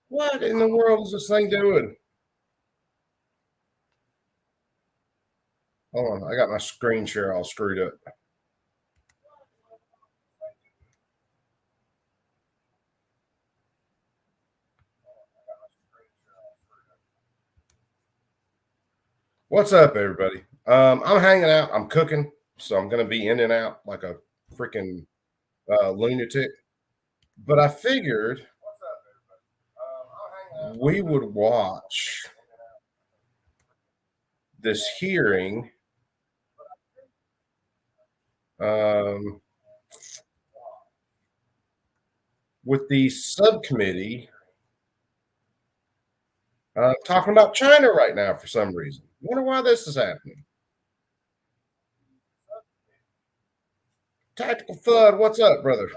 What in the world is this thing doing? Hold on, I got my screen share all screwed up. What's up, everybody? I'm hanging out. I'm cooking, so I'm going to be in and out like a freaking lunatic. But I figured we would watch this hearing with the subcommittee talking about China right now for some reason. Wonder why this is happening. Tactical Thud, what's up, brother?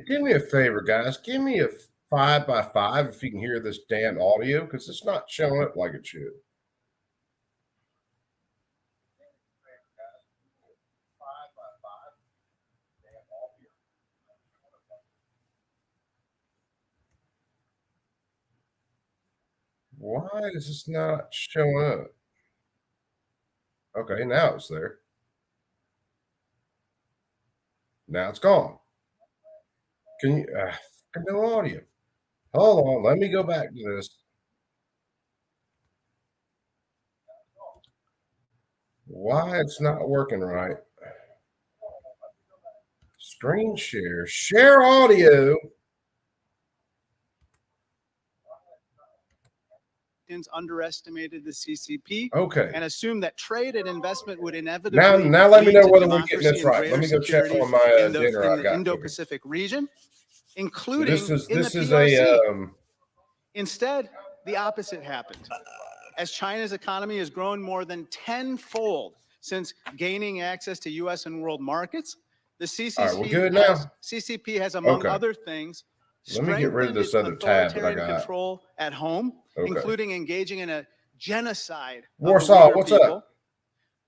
Do me a favor, guys. Give me a 5x5 if you can hear this damn audio because it's not showing up like it should. Why is this not showing up? Okay, now it's there. Now it's gone. Can you? No audio. Hold on. Let me go back to this. Why it's not working right? Screen share. Share audio. Underestimated the CCP, Okay, and assumed that trade and investment would inevitably now let me know whether we're democracy getting this and right. Let me go check greater on my security in dinner I the got. Indo-Pacific region, So including in this the is PRC. a Instead, the opposite happened. As China's economy has grown more than tenfold since gaining access to U.S. and world markets, the CCP has, among Okay. other things, Let me get rid of this other tab that I got. Control at home, Okay. including engaging in a genocide Warsaw, of the Uyghur what's people. up?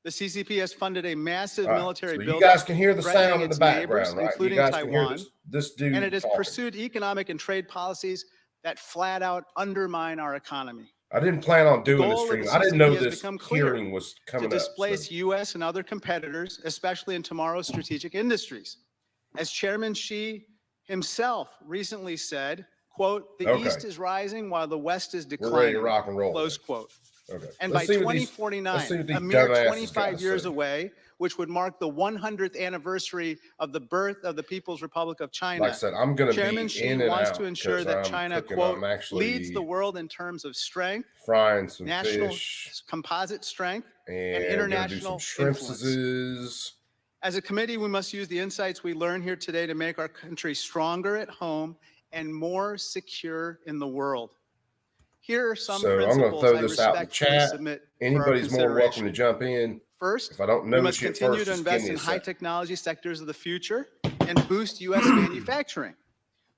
The CCP has funded a massive All right, military so buildup, you guys can hear the threatening sound in the its neighbors, background, right? You including guys can hear Taiwan, this dude and it has talking. pursued economic and trade policies that flat out undermine our economy. I didn't plan on doing this goal of stream. the I didn't CCP know has this become clear: hearing was to coming up. displace U.S. and other competitors, especially in tomorrow's strategic industries. As Chairman Xi himself recently said, quote, "The Okay. East is rising while the West is We're ready to declining," rock and roll. close quote. Okay. And by 2049, a mere 25 years away, which would mark the 100th anniversary of the birth of the People's Republic of China, like I said, I'm going to Chairman be Xi in and wants out to ensure that China, cooking. quote, leads the world in terms of strength, frying some national fish, composite strength, and do international some influence. As a committee, we must use the insights we learn here today to make our country stronger at home and more secure in the world. Here are some principles I respectfully submit. Anybody's more welcome to jump in. First, if I don't know we must continue to invest in high technology sectors of the future and boost U.S. manufacturing.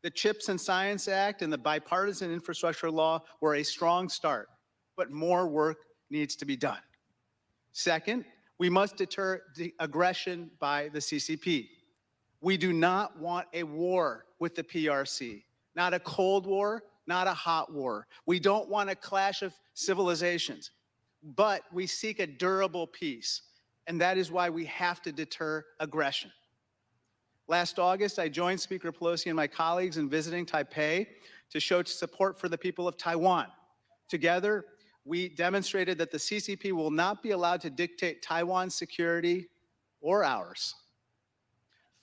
The CHIPS and Science Act and the bipartisan infrastructure law were a strong start, but more work needs to be done. Second, we must deter the aggression by the CCP. We do not want a war with the PRC, not a Cold War, not a hot war. We don't want a clash of civilizations, but we seek a durable peace, and that is why we have to deter aggression. Last August, I joined Speaker Pelosi and my colleagues in visiting Taipei to show support for the people of Taiwan. Together, we demonstrated that the CCP will not be allowed to dictate Taiwan's security or ours.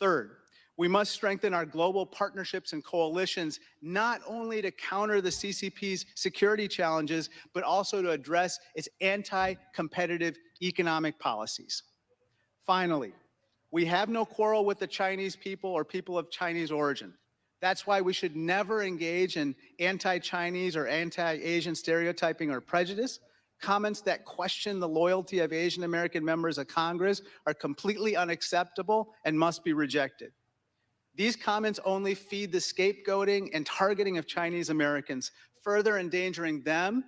Third, we must strengthen our global partnerships and coalitions, not only to counter the CCP's security challenges, but also to address its anti-competitive economic policies. Finally, we have no quarrel with the Chinese people or people of Chinese origin. That's why we should never engage in anti-Chinese or anti-Asian stereotyping or prejudice. Comments that question the loyalty of Asian American members of Congress are completely unacceptable and must be rejected. These comments only feed the scapegoating and targeting of Chinese Americans, further endangering them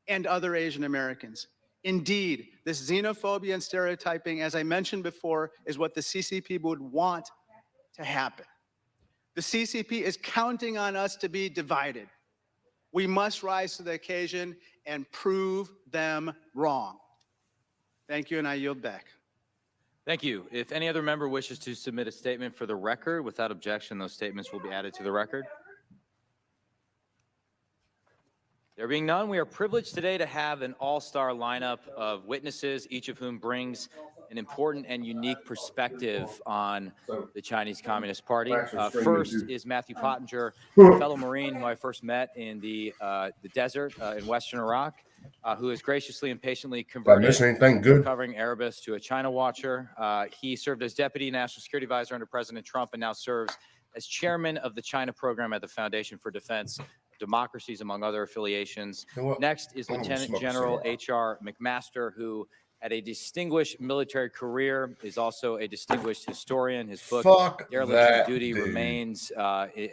and other Asian Americans. Indeed, this xenophobia and stereotyping, as I mentioned before, is what the CCP would want to happen. The CCP is counting on us to be divided. We must rise to the occasion and prove them wrong. Thank you, and I yield back. Thank you. If any other member wishes to submit a statement for the record, without objection, those statements will be added to the record. There being none, we are privileged today to have an all-star lineup of witnesses, each of whom brings an important and unique perspective on the Chinese Communist Party. First is Matthew Pottinger, a fellow Marine who I first met in the desert in Western Iraq, who has graciously and patiently converted covering Erebus to a China watcher. He served as Deputy National Security Advisor under President Trump and now serves as Chairman of the China Program at the Foundation for Defense of Democracies, among other affiliations. Next is Lieutenant General H.R. McMaster, who had a distinguished military career, is also a distinguished historian. His book, Dereliction of Duty, remains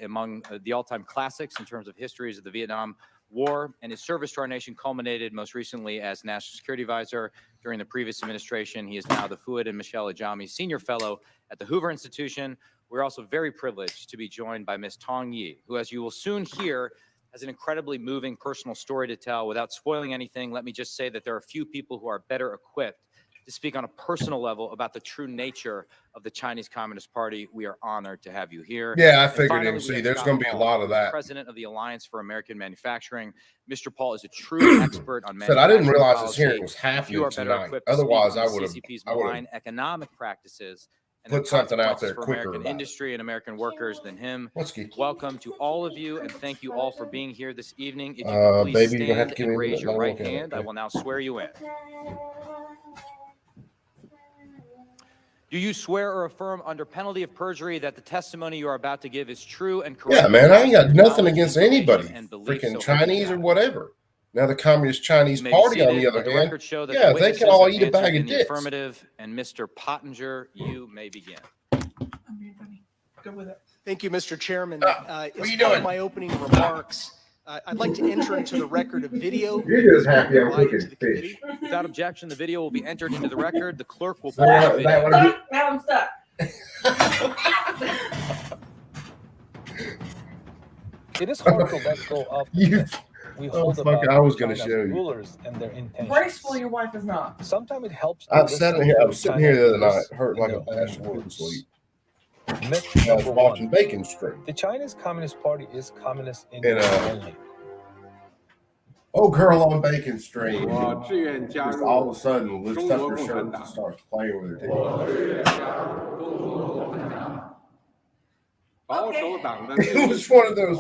among the all-time classics in terms of histories of the Vietnam War, and his service to our nation culminated most recently as National Security Advisor during the previous administration. He is now the Fuad and Michelle Ajami Senior Fellow at the Hoover Institution. We're also very privileged to be joined by Ms. Tong Yi, who, as you will soon hear, has an incredibly moving personal story to tell. Without spoiling anything, let me just say that there are few people who are better equipped to speak on a personal level about the true nature of the Chinese Communist Party. We are honored to have you here. Yeah, I figured MC. There's going to be a lot of that. President of the Alliance for American Manufacturing. Mr. Paul is a true expert on manufacturing. I didn't realize this hearing was happening tonight. Otherwise, I would have CCP's malign economic practices and put something out there quicker for American industry and American workers than him. Welcome to all of you, and thank you all for being here this evening. If you could please stand and raise your right hand, I will now swear you in. Do you swear or affirm under penalty of perjury that the testimony you are about to give is true and correct? Yeah, man, I ain't got nothing against anybody, freaking Chinese or whatever. Now, the Communist Chinese Party, on the other hand, yeah, they can all eat a bag of dicks. Affirmative, and Mr. Pottinger, you may begin. Go with it. Thank you, Mr. Chairman. What are you part doing? of my opening remarks, I'd like to enter into the record a video. You're just happy I'm provided cooking to the committee. Without objection, the video will be entered into the record. The clerk will play the video. Now I'm stuck. It is hard to let go of we hold about I was going to China's show you. rulers and their intentions. Graceful, your wife is not. Sometimes it helps. I was sitting here the other night, hurt like a bastard to sleep. Myth I was number watching one. Bacon Street. The Chinese Communist Party is communist in And, name only. Oh, girl on Bacon Stream. 我志愿加 Just 入 all of a sudden, Liz 中国 Tucker 共产 shows 党 and starts playing with her titties. 保守党的 It was one of those.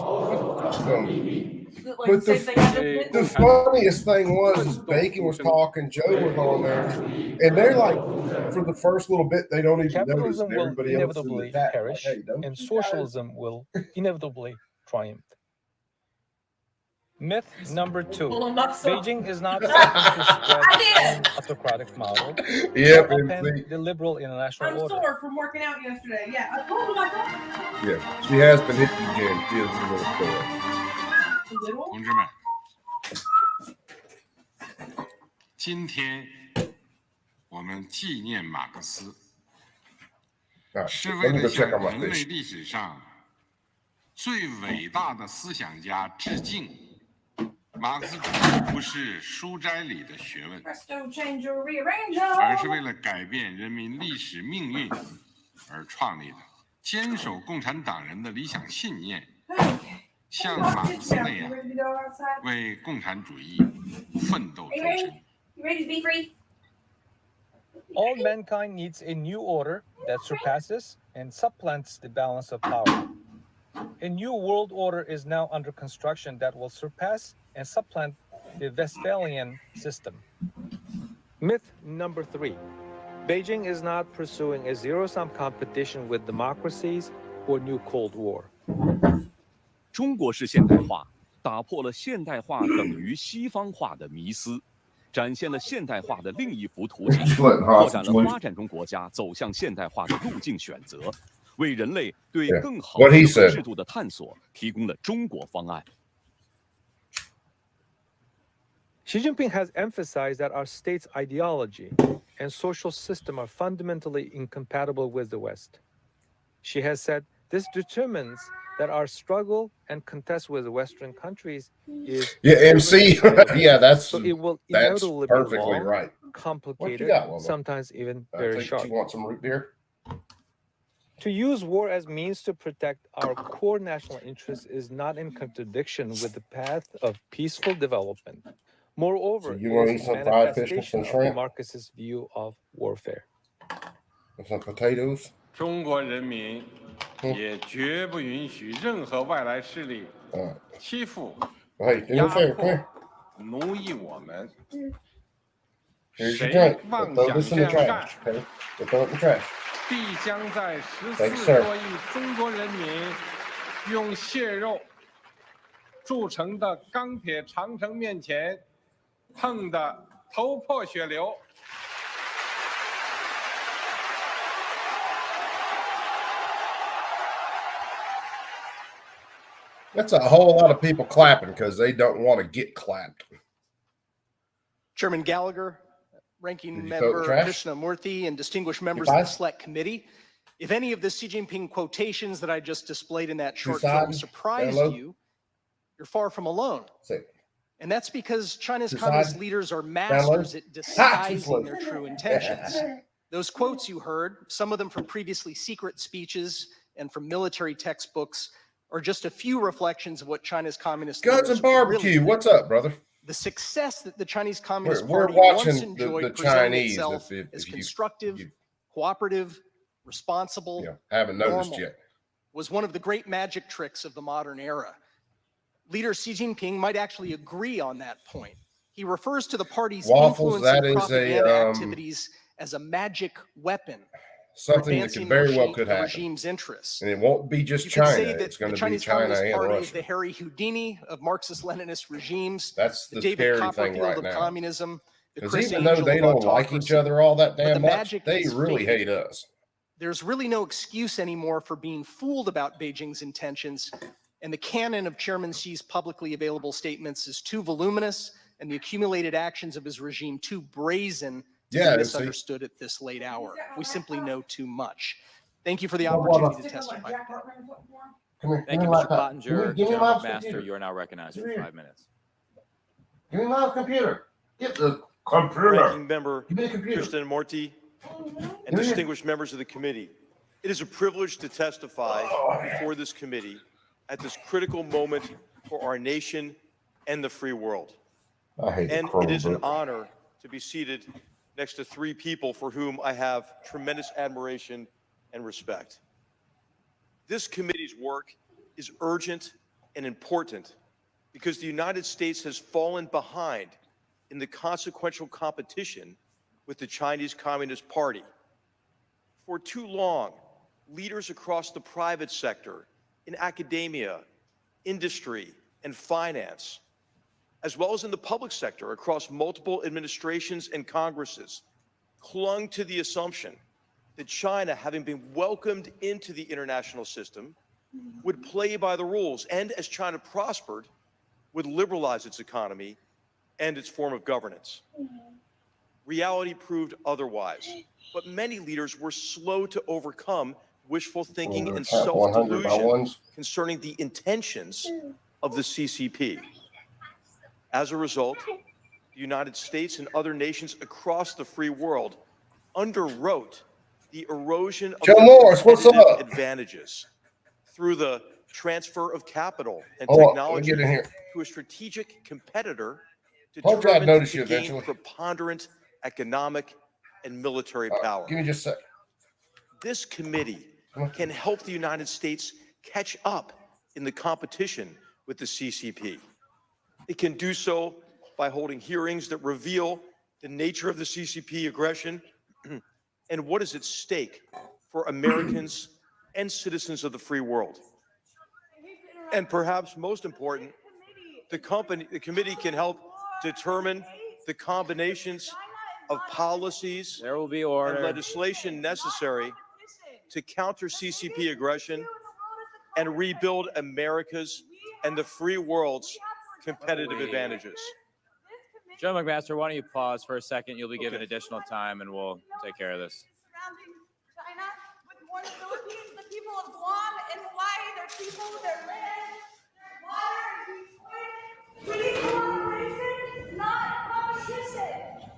Like But same thing I just did. the funniest thing was is Bacon was talking, Joe was on there, and they're like, for the first little bit, they don't even notice. Capitalism And will everybody else in the inevitably chat, perish, like, hey, don't and you guys- socialism will inevitably triumph. Myth number 2. Pull 'em up, so- Beijing is not seeking to spread I did. an autocratic model Yep, or and upend see, the liberal international I'm order. sore from working out yesterday. Yeah, I told you I got yeah, she has been hitting the gym. She is a little sore. a little. 同志们，今天我们纪念马克思， All right, 是 let 为 me 了 go 向 check on my 人类 fish. 历史上最伟大的思想家致敬。马克思主义不是书斋里的学问， Presto changer rearrange 而是为了改变人民历史命运而创立的。坚守共产党人的理想信念， Okay. 像马克思那 You 样 ready to go outside? 为共产主义奋斗 Are you 终 ready? 身。 You ready to be free? All mankind needs a new order that surpasses and supplants the balance of power. A new world order is now under construction that will surpass and supplant the Westphalian system. Myth number 3. Beijing is not pursuing a zero-sum competition with democracies or new Cold War. 中国式现代化打破了现代化等于西方化的迷思，展现了现代化的另一幅图景，拓展了发展中国家走向现代化的路径选择，为人类对更好的社会制度的探索提供了中国方案。 Xi Jinping has emphasized that our state's ideology and social system are fundamentally incompatible with the West. She has said this determines that our struggle and contest with Western countries is MC. Yeah, that's it will that's inevitably be perfectly long, right. complicated, got, Lola? sometimes even I very think sharp. you want some root beer? To use war as means to protect our core national interests is not in contradiction with the path of peaceful development. Moreover, So you wanna it eat is some a fried fish with manifestation some of the shrimp? Marxist view of warfare. And some potatoes? 中国人民也绝不允许任何外来势力 All right. 欺负、 Hey, do me 压 a favor. Come 迫 here.、奴役我们。 Here's your 谁 drink. 妄 Throw 想 this 这 in the 样干 trash. Okay? Go throw it in the trash. 必将在 Thank you, 14 sir. 多亿中国人民用血肉铸成的钢铁长城面前碰得头破血流。 That's a whole lot of people clapping because they don't want to get clapped. Chairman Gallagher, Ranking Did you throw it in the Member trash? Krishnamurthy, and distinguished members of the five? Select Committee. If any of the Xi Jinping quotations that I just displayed in that short side? film surprised Hello? you, you're far from alone. See. And that's because China's Two communist side? leaders are low? masters at too disguising slow. their true intentions. Those quotes you heard, some of them from previously secret speeches and from military textbooks, are just a few reflections of what China's communist Guns leaders and barbecue. really What's up, brother? the success that the Chinese Communist We're Party once watching enjoyed the presenting Chinese. itself If as you- constructive, you- cooperative, responsible, Yeah, haven't noticed normal, yet. was one of the great magic tricks of the modern era. Leader Xi Jinping might actually agree on that point. He refers to the party's Waffles, influence that and is a, propaganda activities as a magic weapon for Something that advancing could very well the could happen. regime's interests. And it won't be just You could China. say that It's going the to be Chinese China Communist and Party is the Russia. Harry Houdini of Marxist-Leninist regimes, That's the the David scary thing Copperfield right of now. communism, the Because Chris even though Angel they of don't like each autocracy. other all that But damn the much, magic they is really fading. hate us. There's really no excuse anymore for being fooled about Beijing's intentions, and the canon of Chairman Xi's publicly available statements is too voluminous, and the accumulated actions of his regime too brazen to Yeah, be and see- misunderstood at this late hour. We simply know too much. Thank you for the Well, what opportunity to Stick it like testify. Jack Hartman or something for him? Come here. Thank you, Mr. Pottinger. Give me General Mom's McMaster, computer. you are now recognized for Come here. 5 minutes. Give me my computer. Get the computer. Ranking Member Give me the computer. Krishnamurti and Give me- distinguished members of the committee. It is a privilege to testify Oh, before this committee at this critical moment for our nation and the free world. I hate And the it is an Chromebook. honor to be seated next to three people for whom I have tremendous admiration and respect. This committee's work is urgent and important because the United States has fallen behind in the consequential competition with the Chinese Communist Party. For too long, leaders across the private sector, in academia, industry, and finance, as well as in the public sector across multiple administrations and Congresses, clung to the assumption that China, having been welcomed into the international system, would play by the rules, and as China prospered, would liberalize its economy and its form of governance. Reality proved otherwise, but many leaders were slow to overcome wishful thinking and 100 by self-delusion ones. concerning the intentions of the CCP. As a result, the United States and other nations across the free world underwrote the erosion of Joe their Morris, what's competitive up? advantages through the transfer of capital and Oh, let me technology get in here. to a strategic competitor Told you I'd determined notice to you gain eventually. preponderant economic and military power. Give me just a sec. This committee can help the United States catch up in the competition with the CCP. It can do so by holding hearings that reveal the nature of the CCP aggression and what is at stake for Americans and citizens of the free world. And perhaps most important, the committee can help determine the combinations of policies There will be and order. legislation necessary to counter CCP aggression and rebuild America's and the free world's competitive advantages. Joe McMaster, why don't you pause for a second? You'll be given additional time, and we'll take care of this. Surrounding China with more the Philippines, the people of Guam and Hawaii, their people, their land, water, we need cooperation, not competition.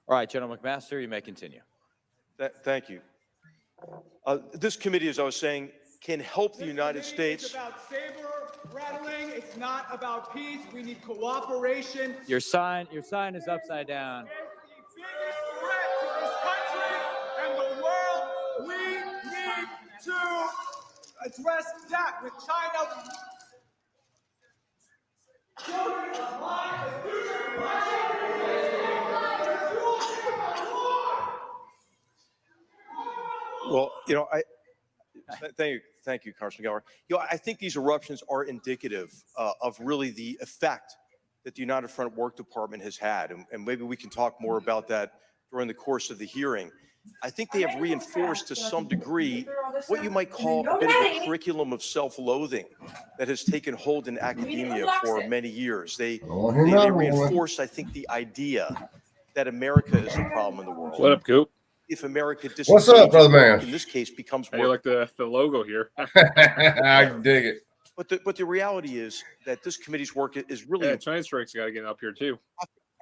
All right, General McMaster, you may continue. Thank you. This committee, as I was saying, can help the United States. It's about saber rattling. It's not about peace. We need cooperation. Your sign is upside down. It's the biggest threat to this country and the world. We need to address that with China. Children of mine, the future of my Well, you know, thank you, Congressman Geller. You know, I think these eruptions are indicative of really the effect that the United Front Work Department has had, and maybe we can talk more about that during the course of the hearing. I think they have reinforced to some degree what you might call a bit of a curriculum of self-loathing that has taken hold in academia for many years. They reinforce, I think, the idea that America is the problem in the world. What up, Coop? If America What's up, brother man? in this case becomes How more. you like the logo here? I dig it. But the reality is that this committee's work is really Yeah, China strike's got to get up here too.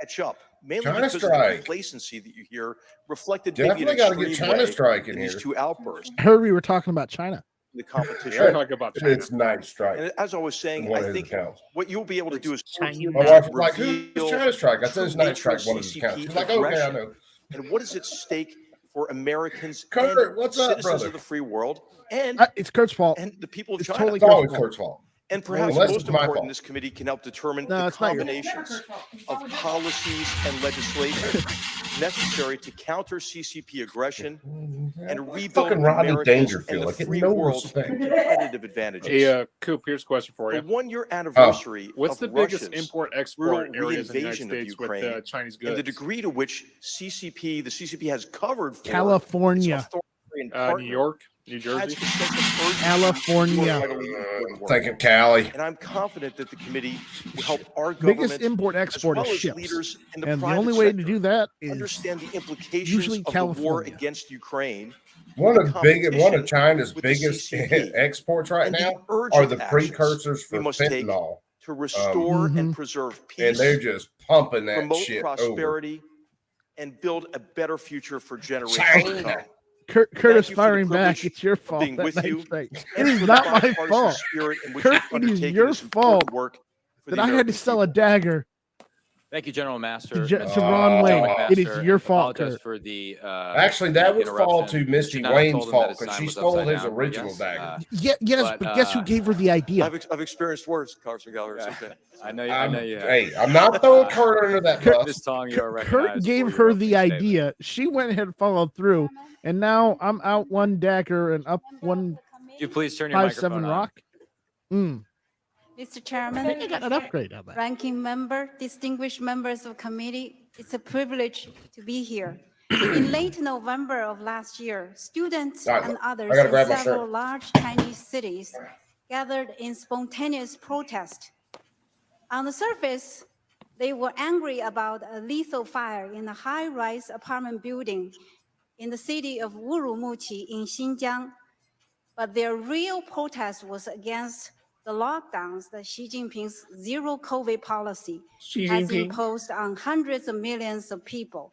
catch up, mainly China because of the strike. complacency that you hear reflected Definitely maybe in got an to get extreme China way strike in in these here. two outbursts I heard we were talking about China. in the competition. We're talking about China. It's night strike. And as I was saying, One I of his think accounts. what you'll be able to do is My wife was like, "Who's reveal China strike?" I said, "It's true night strike." nature One of of his accounts. CCP She's like, "Okay, I aggression know." and what is at stake for Americans Kurt, and what's up, citizens brother? of the free world and It's Kurt's fault. the people of It's China. totally It's always Kurt's fault. Kurt's fault. And perhaps Unless most it's my important, fault. this committee can help determine No, the it's not your combinations of policies and legislation necessary to counter CCP aggression and rebuild Fucking Rodney America's Dangerfield. and I the get free no world's respect. competitive advantages. Hey, Coop, here's a question for The you. one-year anniversary What's of the biggest Russia's import-export brutal areas in the United reinvasion of States with Ukraine Chinese and the goods? degree to which the CCP has covered for California. its authoritarian partner New York, New adds Jersey. to the sense of urgency California. to our vitally important work. Thinking Cali. And I'm confident that the committee will help our Biggest government import as export well is as ships. leaders in the And the private only way to sector do that is understand the implications usually of the war California. against Ukraine. One the of competition China's with the biggest CCP, exports right and the now urgent are the actions precursors we for must take fentanyl, to restore Mhm. and preserve and peace, they're just pumping that promote shit over. prosperity, and build a better future for generations to China. come. Curtis you for the firing back. privilege It's your of fault. being That with night you straight. It and is for not the my bipartisan fault. spirit in which Kurt, you've it is undertaken your this important fault work for the that I had to American sell a people. dagger Thank you, General Master. to Mr. Ron Wayne. McMaster, It is and your fault, apologize Kurt. for the Actually, that would fall interruption. to Misty Should not have Wayne's told him that fault his because sign she was stole upside his down, but original yes, dagger. Yes, but guess who gave her the idea? I've experienced worse, Congressman Gallagher. It's okay. I know you have. Hey, I'm not throwing Kurt under that Kurt- bus. Ms. Tong, you are Kurt recognized gave for your her the opening idea. She went ahead and followed through, and now I'm out one dagger and up one Could you please turn your 5-7 microphone on? rock. Mr. I think Chairman, I got an upgrade on that. ranking member, distinguished members of committee, it's a privilege to be here. In late November of last year, students All right, and I others gotta in grab my several shirt. large Chinese cities gathered in spontaneous protest. On the surface, they were angry about a lethal fire in a high-rise apartment building in the city of Urumqi in Xinjiang. But their real protest was against the lockdowns that Xi Jinping's zero COVID policy has imposed on hundreds of millions of people.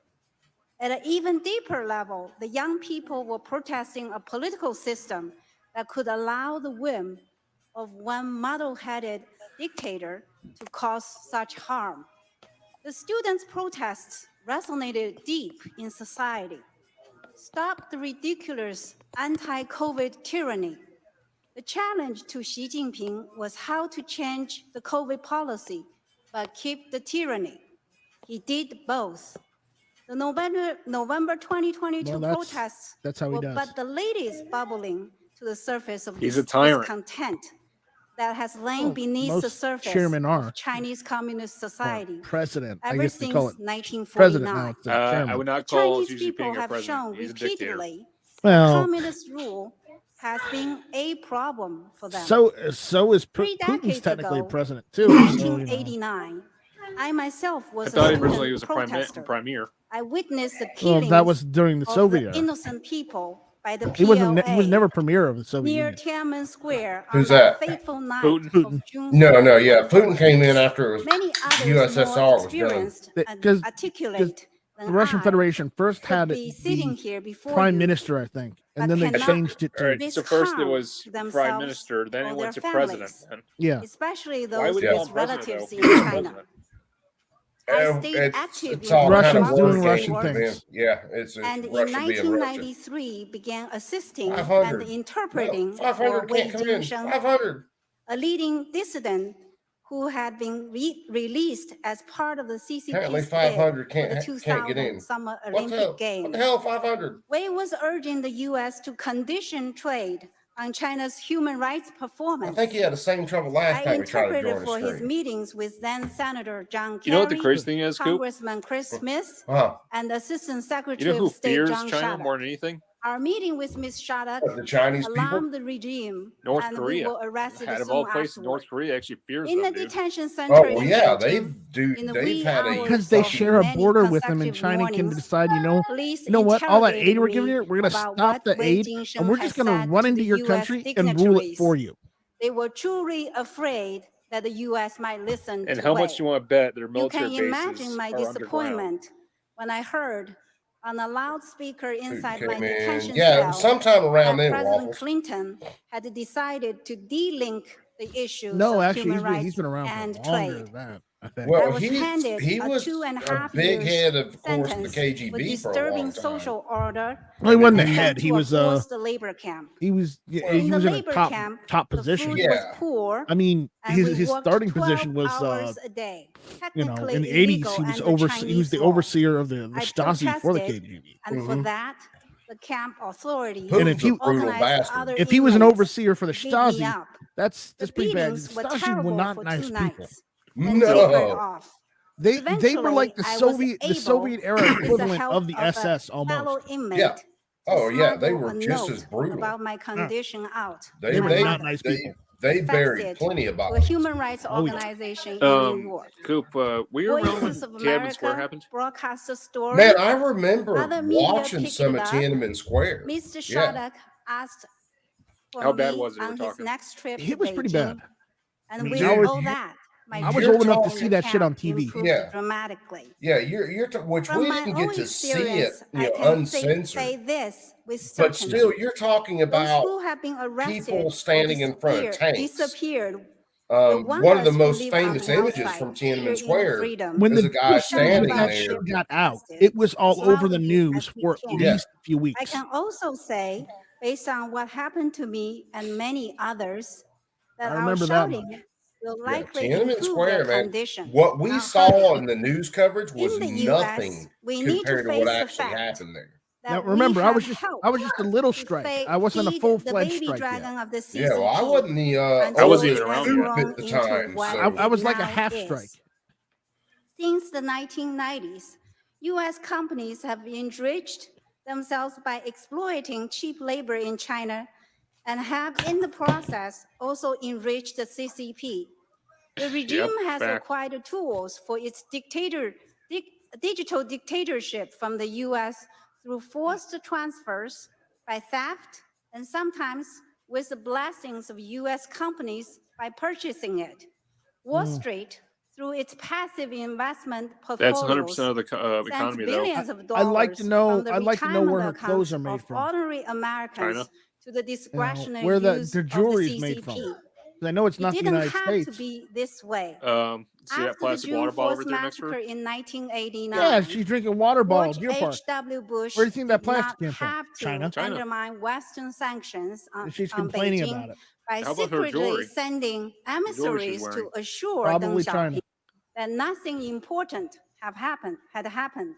At an even deeper level, the young people were protesting a political system that could allow the whim of one muddle-headed dictator to cause such harm. The students' protests resonated deep in society. Stop the ridiculous anti-COVID tyranny. The challenge to Xi Jinping was how to change the COVID policy, but keep the tyranny. He did both. The November 2022 Well, protests that's how he were does. but the latest bubbling to the surface of He's a tyrant. discontent that has lain beneath the most surface chairmen are. of Chinese Communist society President. I ever guess they since call it 1949. president now. It's the I chairman. would not call Chinese Xi people Jinping a have shown president. He's a dictator. repeatedly Well- communist rule has been a problem for them. So is 3 Putin's decades technically a ago, president too. in so, you know. 1989, I myself was I thought a originally he was student a protester. premier. I witnessed the Well, killings that was during the of Soviet the era. innocent people by the He wasn't. He was PLA never premier of the Soviet near Union. Tiananmen Square Who's on that that? fateful night Putin. of June No, 4th. yeah. Putin came in after it was Many others USSR more was done. experienced and Because articulate the than Russian I Federation first could had be sitting the here before prime you, minister, I think, but and then they cannot changed it All to right, so first it harm was to prime themselves minister, then or it went to their president. families. Then. yeah. especially Why those would you you call with him president, relatives though? in He's China. president. I stayed active it's in all Russians kind of doing word Russian games, things. man. Yeah, it's and in Russia being Russia. 1993 began assisting 500. and interpreting No, 500 for Wei can't come in. Jingsheng, 500. a leading dissident who had been released as part of the Apparently CCP's 500 bid for the can't get in. 2000 Summer What the hell? Olympic What Games. the hell, 500? Wei was urging the U.S. to condition trade on China's human rights I performance. think he had the same trouble last I time we tried to interpreted join for the his stream. meetings with then Senator John Kerry, You know what the crazy thing is, Coop? Congressman Chris Smith, Huh? and Assistant You Secretary know who of State fears John China Shattuck. more than anything? Our meeting with Ms. Shattuck The Chinese people? alarmed the regime, North and Korea. we were arrested Out of soon all places, afterward. North Korea actually fears In the them, dude. detention center Oh, in well, yeah, Beijing, in the they've wee had a. hours Because they of share a many border with them, and consecutive China can mornings, decide, police you know what? All that aid interrogated we're giving me you, we're going to about stop what the Wei aid, Jingsheng and we're had just going to said run to into the your US country and rule it dignitaries. for you. They were truly afraid that the U.S. might listen And to how Wei. much you want to bet their You military can imagine bases my are underground? disappointment when I heard on a loudspeaker inside my came in. detention Yeah, cell sometime around that then, President Waffles. Clinton had decided to de-link the issues No, of actually, human rights he's been around and for longer trade. than that, I think. I Well, was handed he a was 2.5 a big years head, of course, of the sentence for KGB for a disturbing long time. social order. Well, he wasn't the and head. sent He to a was forced labor camp. he was In he the was in a labor top camp, the position. food Yeah. was poor. I mean, and we his worked starting 12 position was hours a day. you know, Technically in the 80s illegal he was under he was the Chinese law. overseer of the I Stasi for the protested, KGB. and for that, the camp authorities Putin's And if he- a brutal organized bastard. other If he was an inmates overseer for the to beat me Stasi, up. that's The pretty bad. beatings were Stasi were terrible not for nice 2 people. nights. Then tapered No. off. They were like the Eventually, I was Soviet able, era with the equivalent help of the of a SS fellow almost. inmate, Yeah. to Oh, yeah, they smuggle were a just note as brutal. about my condition out. They They were they, not nice they, people. they buried Confessed plenty of to a bodies. human rights Oh, yeah. organization in New York. Coop, were you around Voices when of Tiananmen Square America happened? broadcast the story. Man, I remember Other media watching picked some it of up. Tiananmen Square. Mr. Yeah. Shattuck asked for How bad me was it, we're on his talking? next trip He to was pretty Beijing, bad. and mean, with I was- all that, my I was trip old enough to in see the that shit on camp TV. improved Yeah. dramatically. Yeah, which From we my didn't get own to see it, experience, you I know, can say uncensored. this with But certainty. still, you're talking Those about who have been arrested people or standing in front of tanks. disappeared were One of the ones who most live on famous the images outside, from here Tiananmen in Square freedom. When is the a guy as soon as standing that there. shit got out, it was all as over the loudly news as we for at can. least a few I weeks. can also say, based on what happened to me and many others, that I our remember that shouting much. will Yeah, likely Tiananmen improve Square, their man. condition. What we not saw hurt in it. the news coverage was In the US, nothing we need to compared to face what the actually fact happened there. Now that we remember, I have was just helped a little to strike. I wasn't a feed full the fledged baby strike yet. dragon of the CCP Yeah, well, I wasn't the until oldest it has student grown at the into time, what so I it was like a now half is. strike. Since the 1990s, U.S. companies have enriched themselves by exploiting cheap labor in China and have, in the process, also enriched the CCP. The regime has acquired tools for its digital dictatorship from the U.S. through forced transfers, by theft, and sometimes with the blessings of U.S. companies by purchasing it. Wall Street, through its passive investment portfolios, That's 100% of the economy, though. billions of I'd dollars like to know. from the I'd like to know where her retirement clothes accounts are made of from. ordinary Americans China? to the discretionary where use the of jewelry the is made from. CCP. 'Cause I know it's It not the didn't United have States. to be this way. See that After the plastic water June bottle 4th right there next to her? massacre in 1989, Yeah, she's drinking water bottle. George Deer Park. H.W. Bush Where do you think that did not plastic came from? have to China. undermine Western sanctions on, She's on complaining Beijing about it. by How about her secretly jewelry? sending jewelry she's emissaries to wearing. assure Probably Deng China. Xiaoping that nothing important had happened.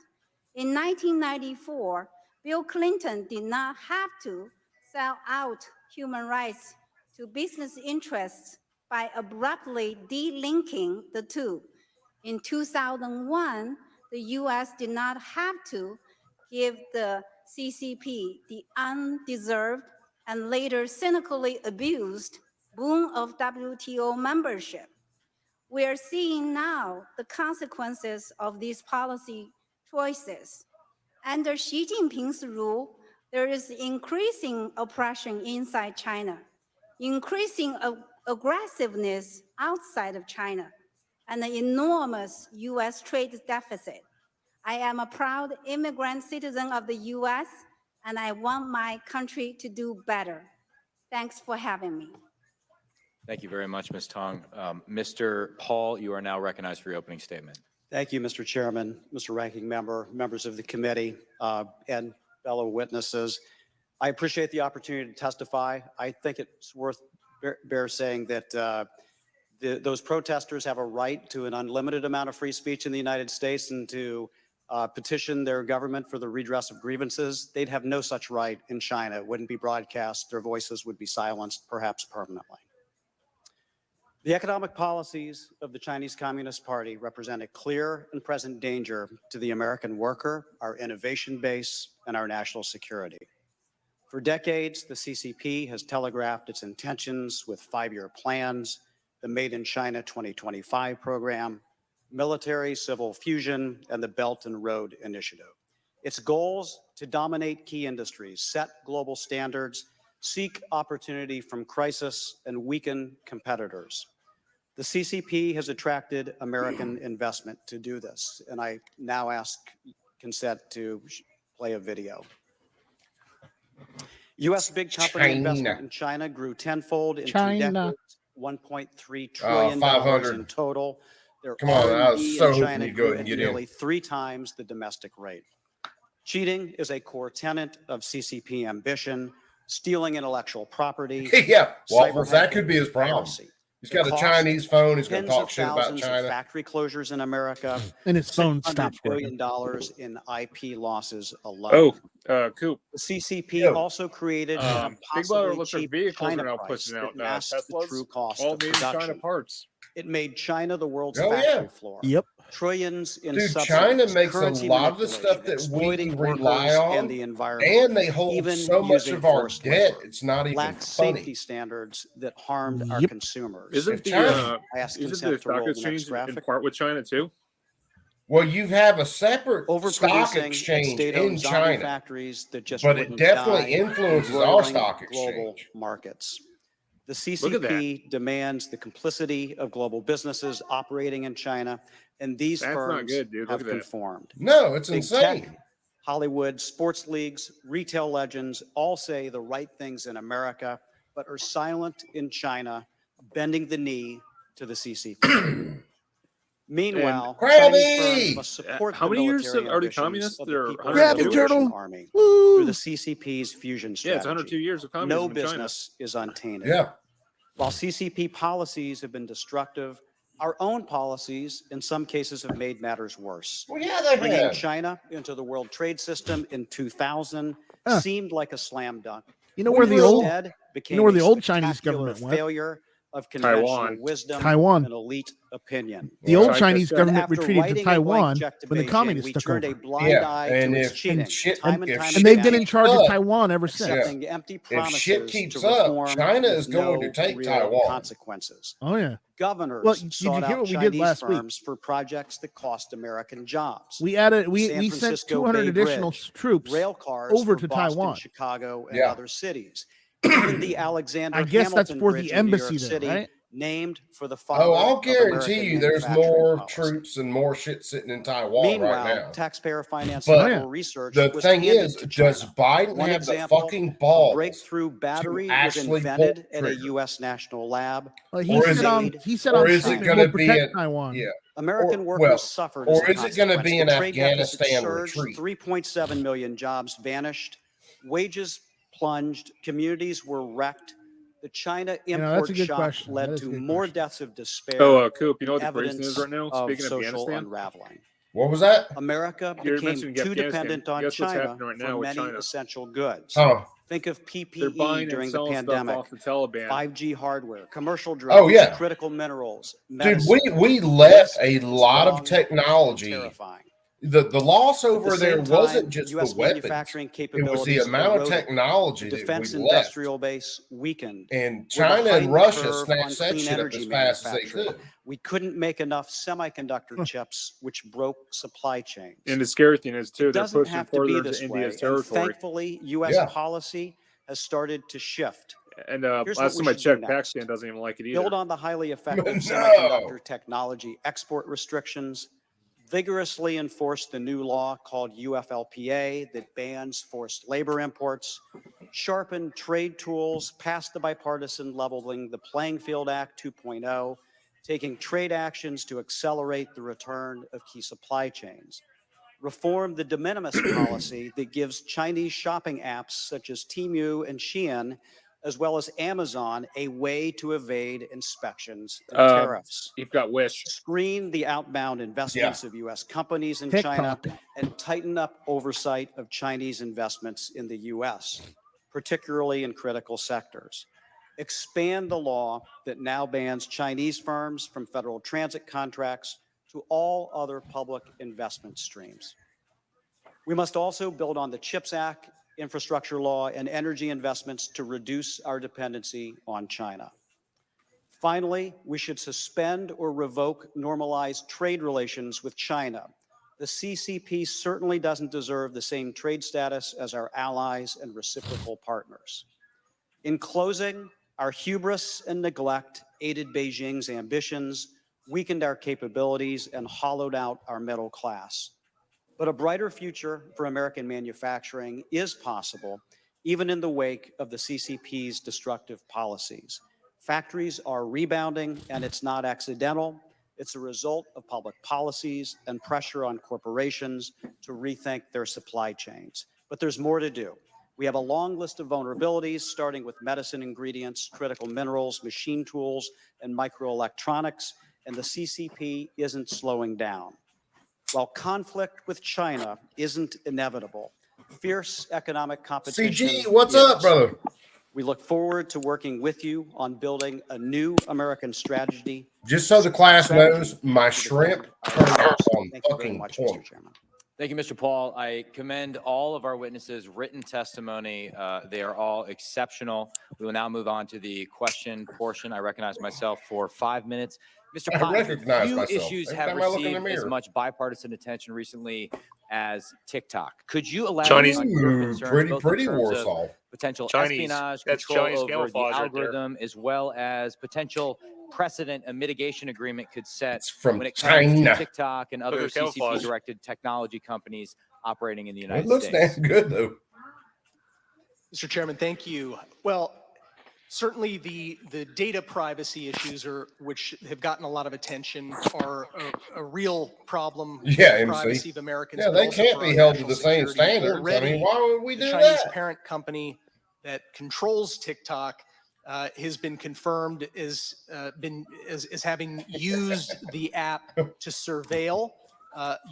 In 1994, Bill Clinton did not have to sell out human rights to business interests by abruptly delinking the two. In 2001, the US did not have to give the CCP the undeserved and later cynically abused boon of WTO membership. We are seeing now the consequences of these policy choices. Under Xi Jinping's rule, there is increasing oppression inside China, increasing aggressiveness outside of China, and an enormous US trade deficit. I am a proud immigrant citizen of the US, and I want my country to do better. Thanks for having me. Thank you very much, Ms. Tong. Mr. Paul, you are now recognized for your opening statement. Thank you, Mr. Chairman, Mr. Ranking Member, members of the committee, and fellow witnesses. I appreciate the opportunity to testify. I think it's worth bear saying that those protesters have a right to an unlimited amount of free speech in the United States and to petition their government for the redress of grievances. They'd have no such right in China. It wouldn't be broadcast. Their voices would be silenced, perhaps permanently. The economic policies of the Chinese Communist Party represent a clear and present danger to the American worker, our innovation base, and our national security. For decades, the CCP has telegraphed its intentions with five-year plans, the Made in China 2025 program, military-civil fusion, and the Belt and Road Initiative. Its goals to dominate key industries, set global standards, seek opportunity from crisis, and weaken competitors. The CCP has attracted American investment to do this, and I now ask consent to play a video. U.S. big company investment in China grew tenfold in 2 decades, $1.3 trillion in total. Their R&D in China grew at nearly 3 times the domestic rate. Cheating is a core tenet of CCP ambition, stealing intellectual property. Yeah, well, that could be his problem. He's got a Chinese phone. He's going to talk shit about China. Factory closures in America. And his phone stopped working. $1 billion in IP losses alone. Coop. The CCP also created Big Brother looks like vehicles are now pushing out the true cost all of made in China production. parts. It made China the world's factory floor. Yep. Trillions in subsidies. China makes a currency lot of the stuff that we rely on, and the environment, and they hold so much of our debt. It's not even lack funny. safety standards that harmed our consumers. Isn't the stock exchange in part with China too? Well, you have a separate stock exchange in China, factories that just but it definitely influences our stock global exchange. markets. The CCP demands the complicity of global businesses operating in China, and these firms have conformed. No, it's Big insane. Tech, Hollywood, sports leagues, retail legends all say the right things in America, but are silent in China, bending the knee to the CCP. Meanwhile, Chinese firms must support how the many years military are they ambitions communists? of the They're People's 102 Liberation years. Army Woo. through the CCP's fusion strategy. Yeah, it's 102 years of communism No in China. business is untainted. Yeah. While CCP policies have been destructive, our own policies in some cases have made matters worse. Well, yeah, they Bringing have. China into the World Trade System in 2000 seemed like a slam dunk. You know where the old, Instead, you know where the became a old Chinese spectacular government went? failure of conventional Taiwan. wisdom Taiwan. and elite opinion. The old Right. Chinese And government After retreated to writing a blank Taiwan check to when the Beijing, communists we took turned over. a blind eye and to its if cheating, shit, time and if time shit And they've been again, in charge of up, Taiwan ever since. accepting empty promises if shit keeps to up, reform China with is going no to take real Taiwan. consequences. Oh yeah. Governors Well, did you sought hear out what we did Chinese last week? firms for projects that cost American jobs. We added San we sent Francisco 200 Bay additional Bridge, troops rail cars over for to Boston, Taiwan. Chicago, and Yeah. other cities. Even the Alexander I guess that's Hamilton for Bridge the in New York embassy there, City, right? named for the father Oh, I'll of guarantee American you there's manufacturing more policy. troops and more shit sitting in Taiwan Meanwhile, right now. taxpayer financed But federal research The was thing handed is, to does China. Biden One have the example, fucking a balls? breakthrough battery was actually pull invented the at a trigger? U.S. national lab. He Or is said it- on he said or on is it statement, gonna we'll be protect an- Taiwan. Yeah. American Or- workers well, suffered or as a is it gonna consequence. be The an trade deficit Afghanistan surged, retreat? 3.7 million jobs vanished, wages plunged, communities were wrecked. The China You know, import that's a good shock question. led That is a to good more question. deaths of despair. Oh, Coop, you know what the evidence crazy news right now? of Speaking of social Afghanistan, unraveling. What was that? America You're became mentioning too Afghanistan. dependent on Guess what's China happening right now for with many China? essential goods. Oh, Think of They're PPE buying during and the selling pandemic, stuff off the Taliban. 5G hardware, commercial drones, Oh, yeah. critical minerals, dude, medicine. we let List a is lot long of technology. and terrifying. The loss At over the there same time, wasn't just U.S. the weapons; manufacturing it was capabilities the amount of eroded. technology The that defense we left. industrial base weakened. And We're China behind and the Russia curve snatched on that clean shit up energy as fast as they manufacturing. could. We couldn't make enough semiconductor chips, which broke supply chains. And the scary thing is, too, It they're doesn't pushing have to further be into this way. India's And territory. thankfully, U.S. Yeah. policy has started to shift. And Here's what last we time I should do checked, next. Pakistan doesn't even like it either. Build on the highly effective No. semiconductor technology export restrictions, vigorously enforce the new law called UFLPA that bans forced labor imports, sharpen trade tools, pass the bipartisan Leveling the Playing Field Act 2.0, taking trade actions to accelerate the return of key supply chains. Reform the de minimis policy that gives Chinese shopping apps such as Temu and Shein, as well as Amazon, a way to evade inspections and tariffs. You've got Wish. Screen the outbound investments of U.S. companies in China and tighten up oversight of Chinese investments in the U.S., particularly in critical sectors. Expand the law that now bans Chinese firms from federal transit contracts to all other public investment streams. We must also build on the CHIPS Act, infrastructure law, and energy investments to reduce our dependency on China. Finally, we should suspend or revoke normalized trade relations with China. The CCP certainly doesn't deserve the same trade status as our allies and reciprocal partners. In closing, our hubris and neglect aided Beijing's ambitions, weakened our capabilities, and hollowed out our middle class. But a brighter future for American manufacturing is possible, even in the wake of the CCP's destructive policies. Factories are rebounding, and it's not accidental. It's a result of public policies and pressure on corporations to rethink their supply chains. But there's more to do. We have a long list of vulnerabilities, starting with medicine ingredients, critical minerals, machine tools, and microelectronics, and the CCP isn't slowing down. While conflict with China isn't inevitable, fierce economic competition CG, what's is. up, brother? We look forward to working with you on building a new American strategy. Just so the class Strategy knows, my to shrimp defend our turned out interests. on Thank you very fucking much, point. Mr. Chairman. Thank you, Mr. Paul. I commend all of our witnesses' written testimony. They are all exceptional. We will now move on to the question portion. I recognize myself for 5 minutes. Mr. I Potts, recognize few myself. issues Every have time I look in the received as mirror. much bipartisan attention recently as TikTok. Could you elaborate on your concerns, both pretty in terms of Warsaw. potential Chinese. espionage, That's control Chinese over the camouflage right there. algorithm, as well as potential precedent a mitigation agreement could set It's from when it comes China. to TikTok and Look other at the camouflage. CCP-directed technology companies operating in the It United looks States? damn good though. Mr. Chairman, thank you. Well, certainly the data privacy issues which have gotten a lot of attention are a real problem. Yeah, for MC. privacy of Americans. Yeah, but they also can't for be our held to national the same security. standards. I Already, mean, why would we the do Chinese that? parent company that controls TikTok has been confirmed as having used the app to surveil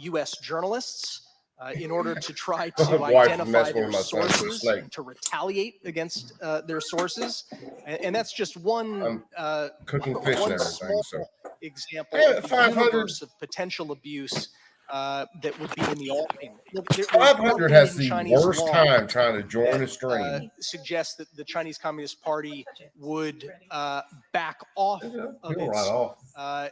U.S. journalists in order to try to My wife identify messed with their my son's sources snake. and to retaliate against their sources. And that's just one Cooking fish and one everything. small So example Hey, of the 500 universe of potential abuse that would be in the offing. 500 has the Chinese worst law time trying to join a stream. suggests that the Chinese Communist Party would back off of People its right off.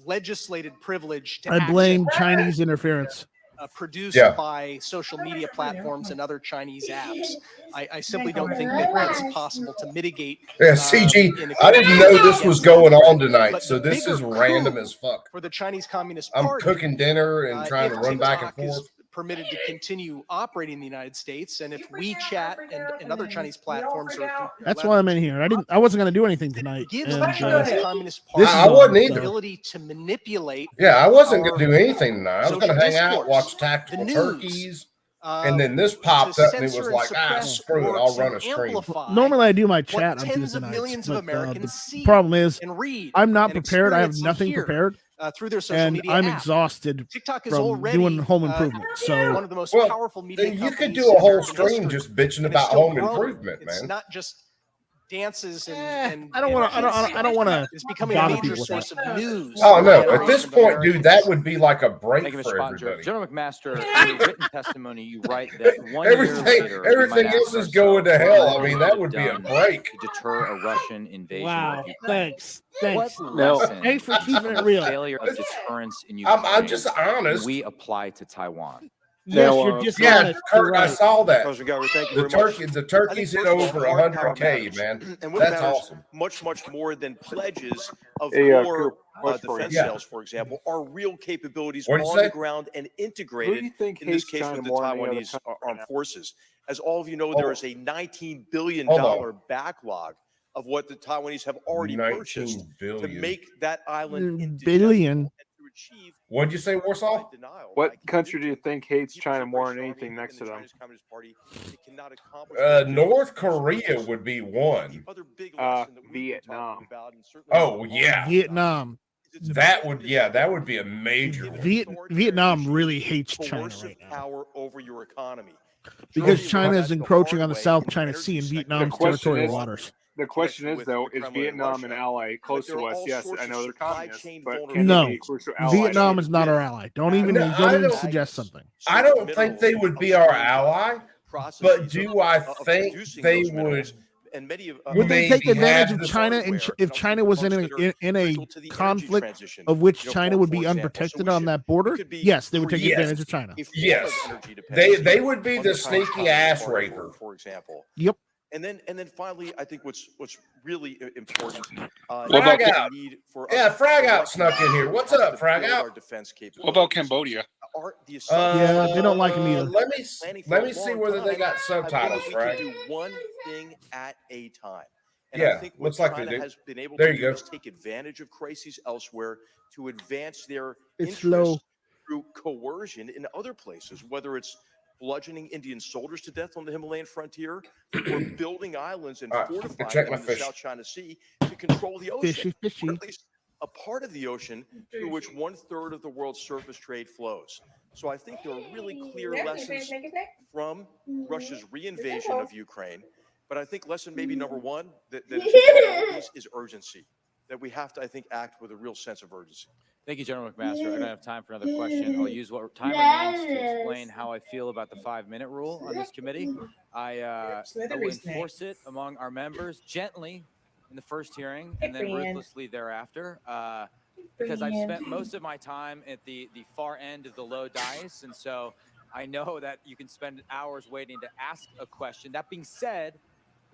legislated privilege to I blame access Chinese interference. produced Yeah. by social media platforms and other Chinese apps. I simply don't think that that's possible to mitigate. Yeah, CG, in a I didn't know this was against going them. on tonight, But so the this is bigger random coup as fuck. for the Chinese Communist I'm Party. cooking dinner and trying to if run back and TikTok is forth. permitted to continue operating in the United States, and if WeChat and other Chinese platforms are That's why I'm in here. I wasn't going to do anything tonight. gives and, the Chinese Communist this Party is I wasn't the either. ability to manipulate. Yeah, I wasn't our going to do anything tonight. I was going to social hang out, discourse, watch Tactical the news, Turkeys, and then this popped to up and it censor was and like, suppress screw it, or I'll to run a stream. amplify Normally I do my what chat on tens Tuesday of nights, millions of but Americans the see problem is and read I'm not and prepared. I have experience and nothing hear, prepared, through their social and media I'm app. exhausted TikTok is from already doing home improvement. one So of the most Well, powerful media then you could companies do a in whole American stream history, just bitching and it's about still home growing. improvement, It's man. not just dances and I don't want to. I don't want to. It's becoming a bother major people with source that. of news. Oh for no! the At this generation of point, dude, that Americans. would be like a break Thank you, for Mr. Pottinger. everybody. General McMaster, in your written testimony, you write that 1 year Everything, later, we everything might else ask is going to ourselves, hell. what I mean, we that could would be a have done break. to deter a Russian invasion Wow. of Ukraine. Thanks. Thanks. What No. lesson Thanks for keeping from it the real. failure of deterrence in Ukraine I'm just can honest. we apply to Taiwan? Yes, Now, you're just Yeah, honest. You're Kirk, I right. saw that. Congressman Gowrie, thank you The very much. turkey, the turkeys hit first of all, over hard power 100K, matters. man. And what That's matters awesome. much more than pledges of Hey, more Coop, question for you. defense Yeah. sales, for example, are real capabilities What'd you on say? the ground and Who do integrated, you think in this hates case China with the more than any other Taiwanese country right armed now? forces. As all of you know, Hold there on. is a $19 billion Hold on. backlog of what the Taiwanese have already purchased 19 to billion. make that island indigestible Billion. and to achieve What'd you say, Warsaw? denial. What I can country do you continue. think hates Even China as a more British than army anything and next the to them? Chinese Communist Party, they cannot accomplish their North objectives. Korea would be one. The other big lesson that we've been Vietnam. talking about, and certainly Oh, yeah. Vietnam. is it's That about would, this yeah, that ability would be a major to give one. Vietnam authoritarian really regimes hates China coercive right now power over your economy. because Germany China learned is that the encroaching hard on the way South in the China energy Sea and sector. Vietnam's The question territorial is- waters. The question is, with though, the is Kremlin and Vietnam an Russia. ally close there to are us? all Yes, sorts I of know they're supply communists, chain but can No. they be a crucial ally? Vietnam is not our ally. Don't even No, I don't- suggest something. I don't think they would be our ally, but do I think they would and many of Would they take maybe advantage have of the China if China was in a conflict of which China would be unprotected on that border? Yes, they would take advantage of China. Yes, they would be the sneaky ass raper. for example. Yep. And then finally, I think what's really important. Frag the out. need for us Yeah, to Frag work out snuck in here. What's up, Frag build our out? defense What about capabilities. Cambodia? Yeah, they don't like him either. Let me see whether they got subtitles, we Frag. can do one thing at a time. And Yeah, I think what looks like they China do. has been able There to you do go. is take advantage of crises elsewhere to advance their It's interests slow. through coercion in other places, whether it's bludgeoning Indian soldiers to death on the Himalayan frontier or building islands and All right, fortifying check them my in the fish. South China Sea to control the ocean. Fishy. Or at least a part of the ocean through which 1/3 of the world's surface trade flows. So I think there are really clear lessons from Russia's reinvasion of Ukraine. But I think lesson maybe number one that is important is urgency. that we have to, I think, act with a real sense of urgency. Thank you, General McMaster. I don't have time for another question. I'll use what time remains to explain how I feel about the 5-minute rule on this committee. I will enforce it among our members gently in the first hearing and then ruthlessly thereafter. Because I've spent most of my time at the far end of the low dice, and so I know that you can spend hours waiting to ask a question. That being said,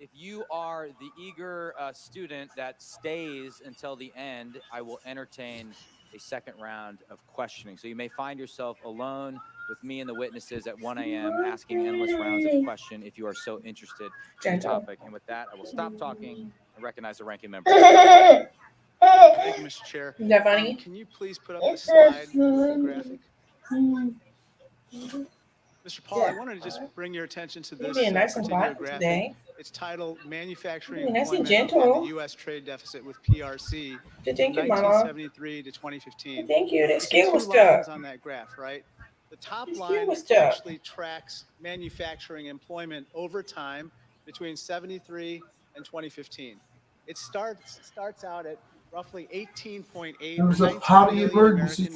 if you are the eager student that stays until the end, I will entertain a second round of questioning. So you may find yourself alone with me and the witnesses at 1 a.m. asking endless rounds of question if you are so interested in the topic. And with that, I will stop talking and recognize the ranking member. Thank you, Mr. Chair. Can you please put up the slide with the graphic? Mr. Paul, I wanted to just bring your attention to this particular graphic. It's titled Manufacturing Employment and the U.S. Trade Deficit with PRC from 1973 to 2015. Thank you. There's two lines on that graph, right? The top line actually tracks manufacturing employment over time between 73 and 2015. It starts out at roughly 18.8. There was a potty emergency.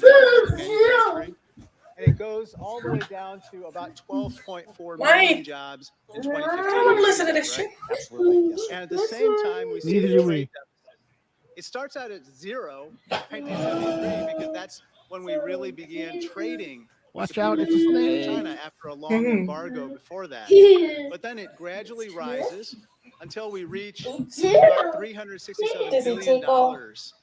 And it goes all the way down to about 12.4 million jobs in 2015. Listen to this shit. Absolutely. Yes. And at the same time, we see Neither the do trade we. deficit. It starts out at 0 in 1973 because that's when we really began trading. Watch out, it's a snake. China after a long embargo before that. But then it gradually rises until we reach about $367 billion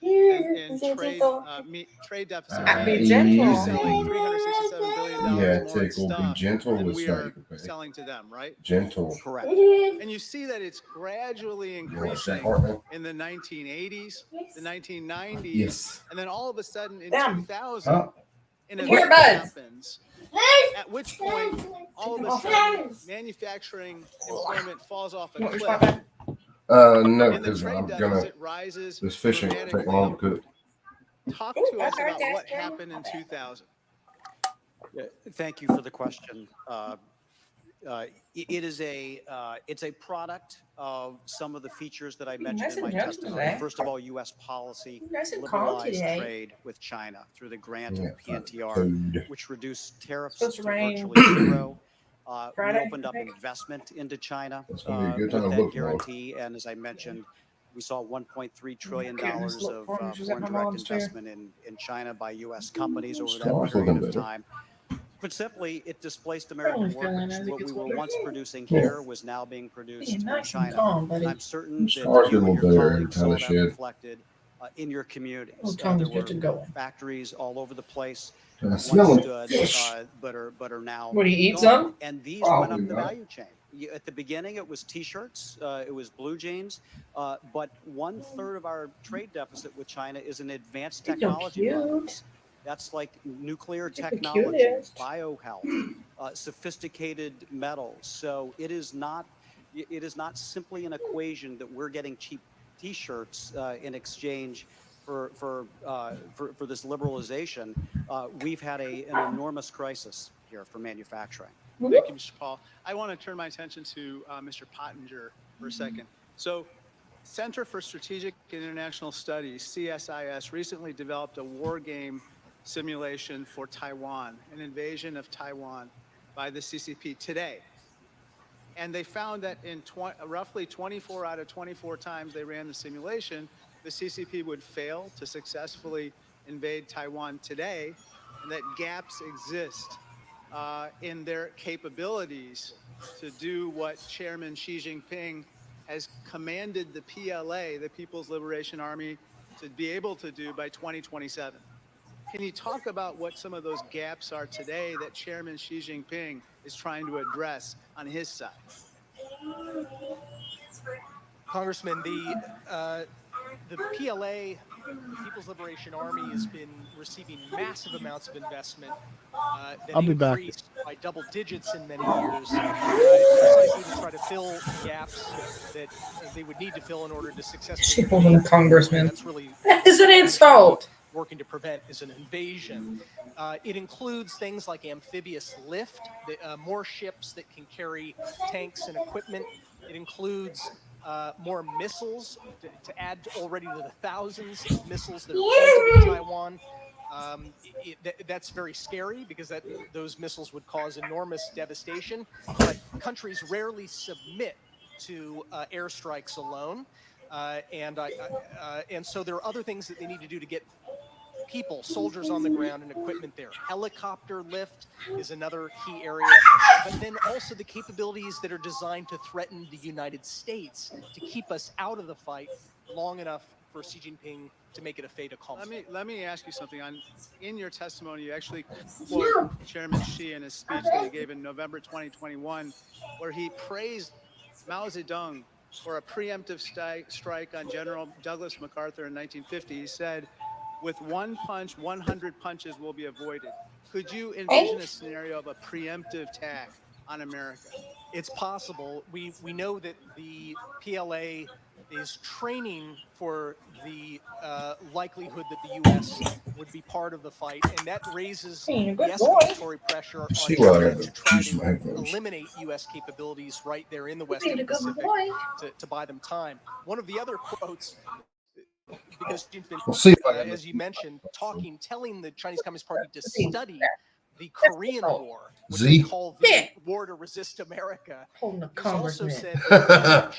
in trade deficit. Be gentle. Selling $367 billion Yeah, more in Tickle, be stuff gentle than with we are something. selling to them, right? Gentle. Correct. And you see that it's gradually You want to say increasing Hartman? in the 1980s, the 1990s, Yes. and then all of a sudden in Damn. 2000, Huh? an Here, event bud. happens. At which point, all of a sudden, manufacturing employment falls off a cliff. No, And the because trade I'm gonna. deficit rises This fishing will take dramatically. long to cook. Talk to us about what happened in 2000. Thank you for the question. It's a product of some of the features that I mentioned in my testimony. First of all, U.S. policy liberalized trade with China through the grant of PNTR, which reduced tariffs to virtually 0. We opened up investment into China with that guarantee, and as I mentioned, we saw $1.3 trillion of foreign direct investment in China by U.S. companies over that period of time. Put simply, it displaced American workers. What we were once producing here was now being produced in China. And I'm certain that you and your colleagues saw that reflected in your communities. There were factories all over the place. Once stood, but are now. What do you eat gone. some? And these went up the value chain. At the beginning, it was T-shirts, it was blue jeans, but 1/3 of our trade deficit with China is in advanced technology products. That's like nuclear technology, biohealth, sophisticated metals. So it is not simply an equation that we're getting cheap T-shirts in exchange for this liberalization. We've had an enormous crisis here for manufacturing. Thank you, Mr. Paul. I want to turn my attention to Mr. Pottinger for a second. So, Center for Strategic and International Studies, CSIS, recently developed a war game simulation for Taiwan, an invasion of Taiwan by the CCP today. And they found that in roughly 24 out of 24 times they ran the simulation, the CCP would fail to successfully invade Taiwan today, and that gaps exist in their capabilities to do what Chairman Xi Jinping has commanded the PLA, the People's Liberation Army, to be able to do by 2027. Can you talk about what some of those gaps are today that Chairman Xi Jinping is trying to address on his side? Congressman, the PLA, People's Liberation Army, has been receiving massive amounts of investment that I'll be back. increased by double digits in many years, precisely to try to fill gaps that they would need to fill in order to successfully. She called him a congressman. That's really That is an insult. Working to prevent is an invasion. It includes things like amphibious lift, more ships that can carry tanks and equipment. It includes more missiles to add already to the thousands of missiles that are pointed at Taiwan. That's very scary because those missiles would cause enormous devastation. But countries rarely submit to airstrikes alone, and so there are other things that they need to do to get people, soldiers on the ground and equipment there. Helicopter lift is another key area, but then also the capabilities that are designed to threaten the United States to keep us out of the fight long enough for Xi Jinping to make it a fait accompli. Let me ask you something. In your testimony, you actually quote Chairman Xi in his speech that he gave in November 2021, where he praised Mao Zedong for a preemptive strike on General Douglas MacArthur in 1950. He said, "With one punch, 100 punches will be avoided." Could you envision a scenario of a preemptive attack on America? It's possible. We know that the PLA is training for the likelihood that the U.S. would be part of the fight, and that raises the escalatory pressure on China to try to eliminate U.S. capabilities right there in the Western Pacific to buy them time. One of the other quotes, because as you mentioned, telling the Chinese Communist Party to study the Korean War, which they call the war to resist America. Also said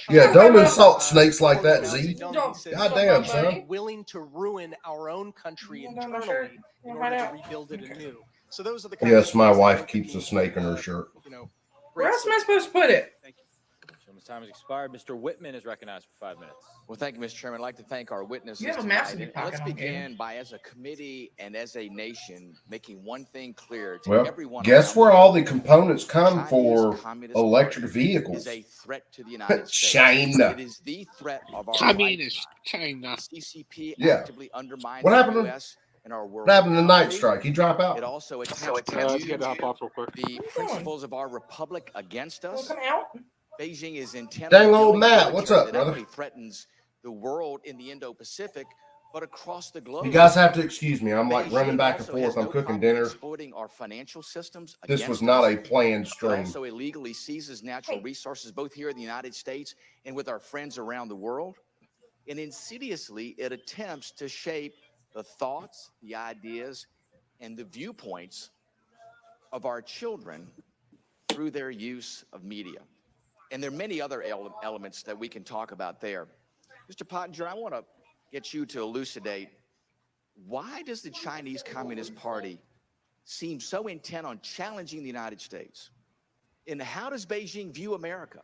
yeah, don't insult snakes like that, Z. God damn, son. Willing to ruin our own country internally in order to rebuild it anew. So those are the kind yes, my wife keeps a snake in her shirt. Where else am I supposed to put it? Thank you. Gentleman's time has expired. Mr. Whitman is recognized for 5 minutes. Well, thank you, Mr. Chairman. I'd like to thank our witnesses You have a tonight. mouse in your And pocket let's on begin game. by, as a committee and as a nation, making one thing clear to Well, everyone. guess around where the all the world. components come Chinese for Communist electric Party vehicles? Is a threat to the United States. China. It is the threat of our Communist China. The CCP Yeah. actively undermines What happened the to- U.S. and our world. What happened to the night economy. strike? He drop out? It also attempts You to had use to hop off real quick. the principles of our republic against us. Come out. Beijing is intent Dang on old building Matt, a what's military up, that brother? not only threatens the world in the Indo-Pacific, but across the globe. You guys have to excuse me. I'm like running Beijing back and also forth. has I'm no cooking problem dinner. exploiting our financial systems This against was not us. a planned It stream. also illegally seizes natural resources both here in the United States and with our friends around the world. And insidiously, it attempts to shape the thoughts, the ideas, and the viewpoints of our children through their use of media. And there are many other elements that we can talk about there. Mr. Pottinger, I want to get you to elucidate, why does the Chinese Communist Party seem so intent on challenging the United States? And how does Beijing view America?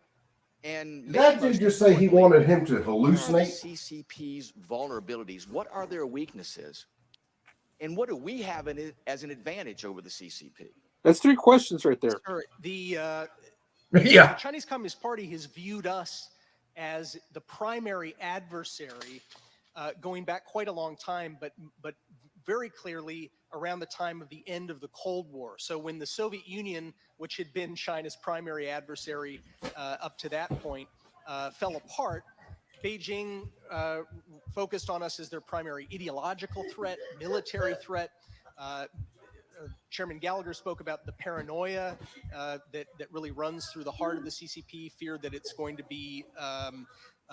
And Did that dude just say he wanted him to what are the hallucinate? CCP's vulnerabilities? What are their weaknesses? And what do we have in it as an advantage over the CCP? That's 3 questions right there. Sure. The Yeah. Chinese Communist Party has viewed us as the primary adversary going back quite a long time, but very clearly around the time of the end of the Cold War. So when the Soviet Union, which had been China's primary adversary up to that point, fell apart, Beijing focused on us as their primary ideological threat, military threat. Chairman Gallagher spoke about the paranoia that really runs through the heart of the CCP, fear that it's going to be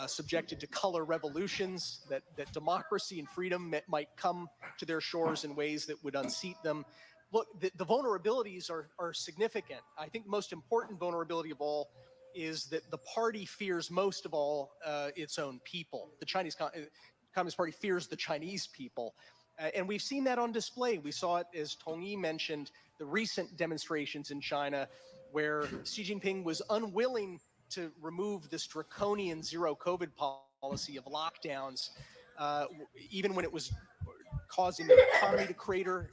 subjected to color revolutions, that democracy and freedom might come to their shores in ways that would unseat them. Look, the vulnerabilities are significant. I think the most important vulnerability of all is that the party fears most of all its own people. The Chinese Communist Party fears the Chinese people. And we've seen that on display. We saw it, as Tong Yi mentioned, the recent demonstrations in China where Xi Jinping was unwilling to remove this draconian zero COVID policy of lockdowns, even when it was causing the economy to crater,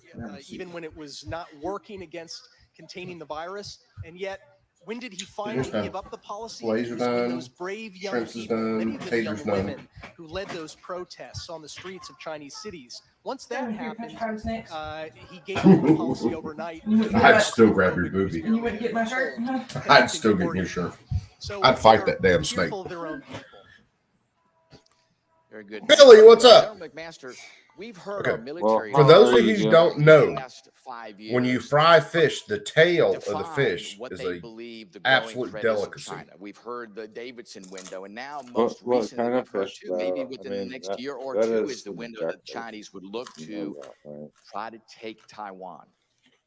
even when it was not working against containing the virus. And yet, when did he finally give up the policy? Laser It was done, when those brave young shrimps is people, many done, of them taters young done. women who led those protests on the streets of Chinese cities. Once that Here, happened, touch next. he gave up the policy overnight. I'd still grab your booby. You went to get my shirt? I'd still get your shirt. So I'd fight they're that damn snake. fearful of their own people. Very good. Billy, what's up? General McMaster, We've heard Okay. our military For those of you leaders who don't in the know, last 5 years when you fry fish, the tail of the define fish what is they a believe the growing absolute threat is of delicacy. China. We've heard the Davidson window, and now most What recently kind we've of heard fish, too, maybe though? within I the mean, next year or that two is is the window that the subjective. Chinese would look You to know that, right? try to take Taiwan.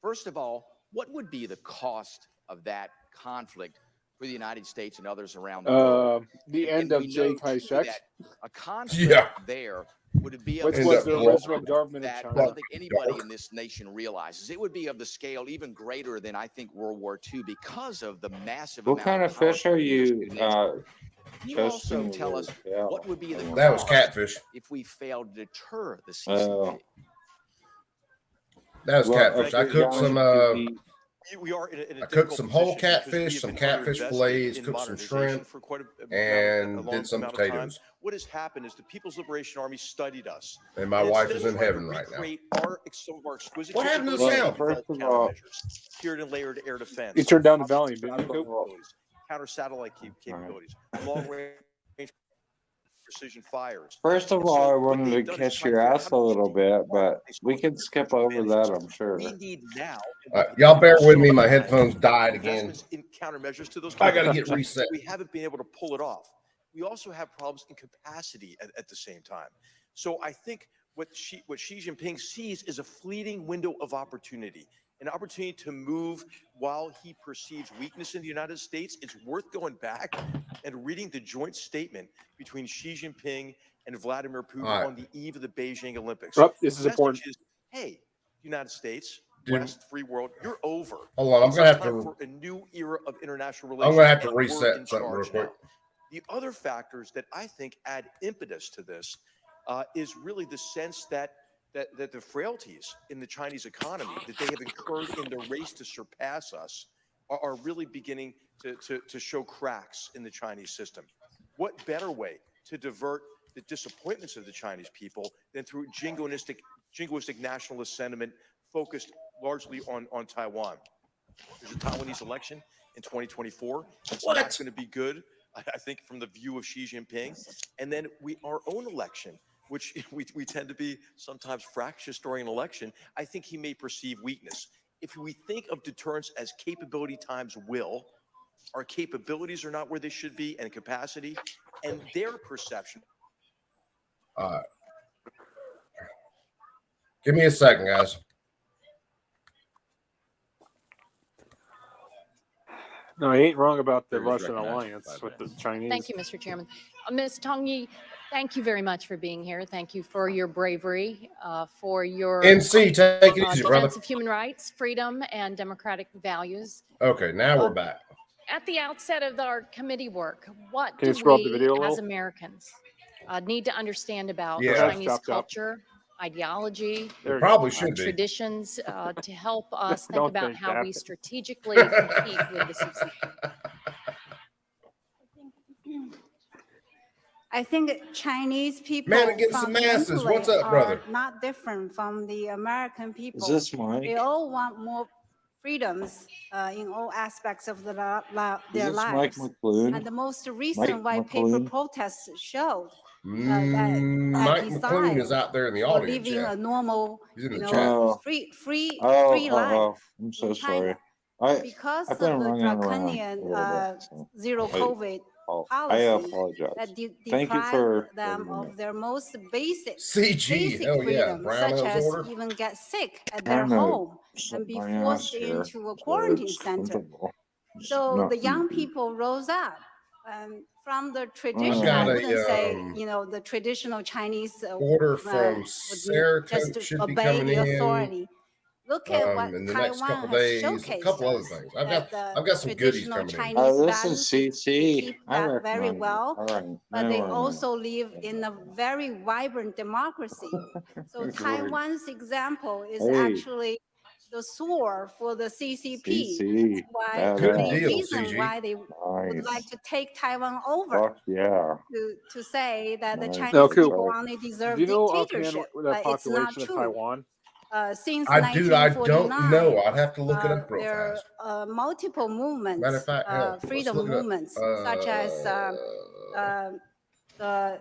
First of all, what would be the cost of that conflict for the United States and others around the world? The And end of we know, Chiang too, Kai-shek. that a conflict Yeah. there would be of Which a was the scale original government of that I China. don't think anybody in this nation realizes. It would be of the scale even greater than I think World War II because of the massive What amount kind of of power fish are between those you two nations. Can you also toasting tell with? us Yeah. what would be the That was cost catfish. if we failed to deter the CCP? That was Well, catfish. I okay, cooked guys, some. We are in a I cooked difficult some whole position because we catfish, have some been catfish underinvested fillets, in cooked some modernization shrimp, for quite a and long did some amount of time. potatoes. What has happened is the People's Liberation Army studied us. And my wife instead is of in trying to heaven right now. recreate some of our exquisite What happened to the capabilities, sound? they developed First of all- countermeasures, tiered and layered air defense. You turned down the volume, optical didn't you, Coop? capabilities, counter satellite capabilities, long range precision fires. First of And all, so I what wanted they've to done is kiss try to your figure out ass how a to little get bit, but these we can skip over that, I'm sure. we need now. Y'all bear with me. My headphones died again. Investments in countermeasures to those. I gotta get capabilities. reset. We haven't been able to pull it off. We also have problems in capacity at the same time. So I think what Xi Jinping sees is a fleeting window of opportunity, an opportunity to move while he perceives weakness in the United States. It's worth going back and reading the joint statement between Xi Jinping and Vladimir Putin All right. on the eve of the Beijing Olympics. Oh, this is The message important. is, hey, United States, Dude. West, free world, you're over. Hold on, I'm It's gonna have time to. for a new era of international I'm relations. gonna have to and we're reset in something real charge quick. now. The other factors that I think add impetus to this is really the sense that the frailties in the Chinese economy that they have incurred in the race to surpass us are really beginning to show cracks in the Chinese system. What better way to divert the disappointments of the Chinese people than through jingoistic nationalist sentiment focused largely on Taiwan? There's a Taiwanese election in 2024. It's not going to be good, I think, from the view of Xi Jinping. And then our own election, which we tend to be sometimes fractious during an election, I think he may perceive weakness. If we think of deterrence as capability times will, our capabilities are not where they should be, and capacity, and their perception. Give me a second, guys. No, he ain't wrong about the Russian alliance with the Chinese. Thank you, Mr. Chairman. Ms. Tong Yi, thank you very much for being here. Thank you for your bravery, for your NC, take it easy, brother. defense of human rights, freedom, and democratic values. Okay, now we're back. At the outset of our committee work, what Can you do scroll up the we, video a as little? Americans, need to understand about Yeah. Chinese Stop. culture, ideology, There you Probably go. should be. traditions, to help us think Don't about think how that. we strategically compete with the CCP? I think Chinese people Man, against the masses. What's fundamentally up, brother? are not different from the American people. Is this Mike? They all want more freedoms in all aspects of their Is their this Mike lives. McLuhan? And the most recent white paper McLuhan? protests showed Mike McLuhan desire is out there in the for audience. living Yeah. a normal, He's in you the know, chat. Oh. free Oh, life I'm so in sorry. China. Because I've of been the running around draconian a little bit. So zero COVID I policy apologize. that Thank you deprive for them letting me know. of their most basic CG, hell yeah. freedoms, Brown such nose as order. even get sick at I their know. home and be My ass forced here, into a so quarantine it's center. comfortable. It's So not the young easy. people rose up from the I've tradition. got I wouldn't say, a the traditional Chinese order from would Sarah just Coat should be obey coming the in authority. Look at what in the next couple Taiwan has days. A showcased couple other us, things. that I've got some goodies traditional coming in. Chinese Oh, this values, is they CT. keep I that very recognize it. well, All right. but Now they I know. also live in a very vibrant democracy. So Good word. Taiwan's example is Hey, actually the sword for the CCP. CC. Why Good the Badass. deal, reason CG. why they would like Nice. to take Taiwan over, Fuck yeah. to say that the Nice. Chinese Now, That's Coop, people right. only do deserve you know offhand dictatorship, the but it's not population of true. Taiwan? Since Dude, I don't 1949, know. I'd have to look it up real there fast. are multiple Matter of movements, fact, hell, let's freedom look it up. movements, such as the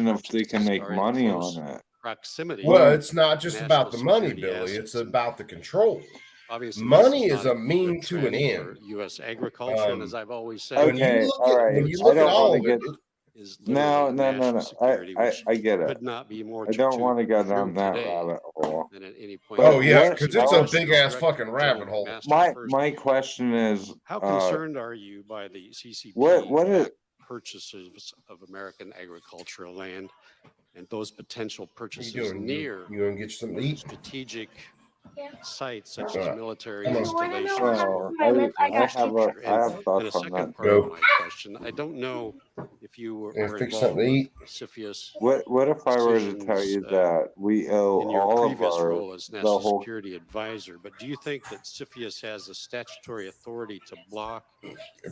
question of if they can make money on it. proximity. Well, it's not just national about the money, security Billy. It's assets. about the control. Obviously, Money this is not a mean good to an trend end. for U.S. agriculture, and as I've always said, When you Okay, look all at right. when you I look at don't all want of to it, get. is No, literally no, no, national no. security, which I get it. could not be more I don't want to go true down that today rabbit hole. than at any point. But oh yeah, what? because So it's my a question big is ass directed fucking to rabbit General hole. McMaster first. My question is, How concerned are you by the CCP what is? purchases of American agricultural land and those potential What you purchases doing? near You gonna get you something to eat? strategic sites such All as right. military Come on. installations Well, and critical I have infrastructure? I have And a thoughts on second that part of too. my question, I don't know if you Yeah, were fix something involved to with eat. CFIUS What if I were to tell decisions you that we owe in your all of previous our role as the national whole? security advisor, but do you think that CFIUS has the statutory authority to block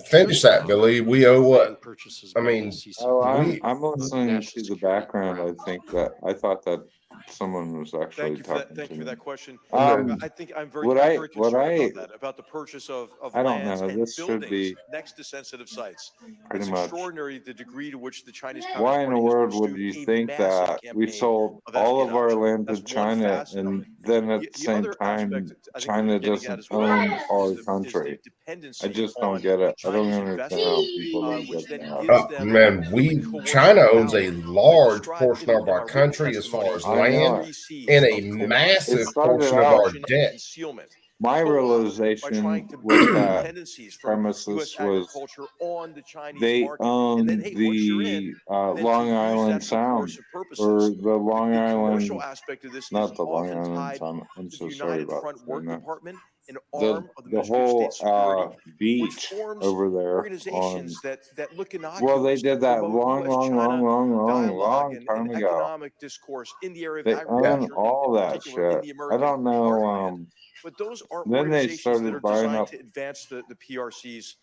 Finish that, Billy. We owe what? land purchases I by the mean, CCP? Oh, we I'm listening to national the security background. grounds? I think that I thought that someone was actually Thank you for that. talking Thank to you for me. that question. and I think I'm What very what concerned about that, about the purchase of I don't lands know. and This should buildings be next to sensitive sites. pretty It's much. extraordinary the degree to which the Chinese Why Communist in the Party has world would pursued you a think massive that we campaign sold of all of our espionage. land to That's one China facet of and it. then at the The same other time aspect I think China you're getting at doesn't as well own our is the country? I dependency just don't on get it. I don't Chinese understand how investment, people don't which get then that. gives them man, really China coercive owns power. a I've large described portion of in our my written country as far testimony as I know land it. three C's and of a coercion, It massive started portion of our out. coercion, and debt. concealment. My Co-opt by realization trying to with build that dependencies from premises U.S. was agriculture on the Chinese they market, and then own hey, once you're in, the then to Long use Island that for Sound coercive or purposes. the Long The commercial Island, aspect of this is not the Long often Island tied Sound. I'm to so the sorry United about Front saying Work that. Department, an The arm of the the Ministry of whole State Security, which beach forms over there on. organizations that look Well, they innocuous did to that promote U.S.-China dialogue and time ago. economic discourse in the area of They own agriculture, all in that particular in shit. the I American don't know. heartland. But those are Then they organizations that are started buying designed up. to advance the PRC's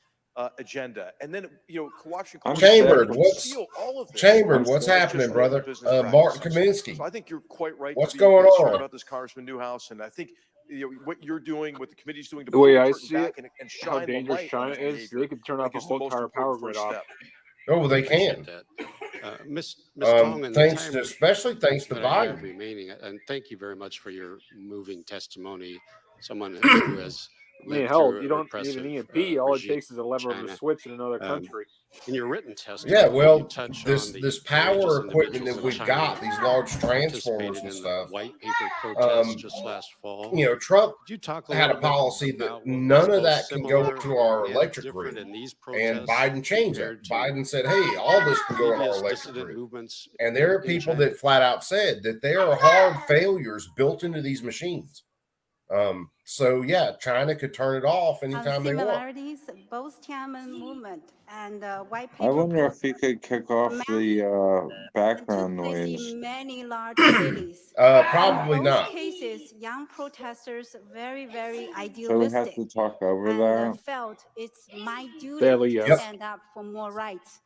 agenda. And then, co-option I'm coercion Chambered, sick. conceal all of this Chambered? I'm What's sick. as happening, just normal brother? business Martin practices. Kaminsky, So I think you're quite right what's to be going concerned on? about this, Congressman Newhouse. And I think what you're doing, what the committee's doing to The pull way the I curtain see it, back and how shine the dangerous light on China this is, behavior, they could turn I off think a is the whole most entire power important grid first off. step. Oh, they Appreciate can. that. Ms. Tong, in the Thanks time to, especially thanks to that I have Biden. remaining, and thank you very much for your moving testimony. Someone who has I mean, lived hell, through you a don't need an repressive EMP. All it regime takes is a in lever of a China. switch in another Um, country. in your written Yeah, testimony, you well, touch this on the this courageous power equipment individuals that in we've China got, these large who transformers participated and in the stuff. white paper protests just last fall. Trump Could you talk a had a little bit policy that about what was none of both that can go similar to our and electric different grid. in these And protests Biden changed that. compared to Biden said, hey, all this can go in our previous electric dissident grid. movements And there are in people China? that flat out said that there are hard failures built into these machines. So yeah, China could turn it off anytime they want. Similarities, both Tiananmen movement and white I paper wonder if you could kick off the background place noise. in many large cities. Probably In both not. cases, young protesters very, very So we have idealistic to talk over and that. felt it's my duty Barely, to yes. stand up for more rights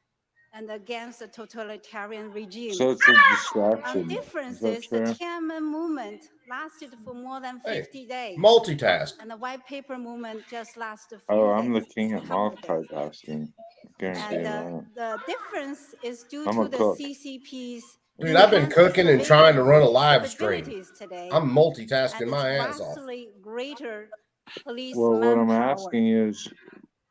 and against the totalitarian regime. So it's a distraction. Difference Is that is the fair? Tiananmen movement lasted for more than 50 days. Multitask. And the white paper movement just lasted a few Oh, days. I'm the king at couple days. multitasking. Guarantee you And that. the difference is due I'm to a the cook. CCP's Dude, I've been cooking and trying to run a live stream. capabilities today, I'm multitasking and my its ass off. vastly greater police Well, what I'm manpower. asking is,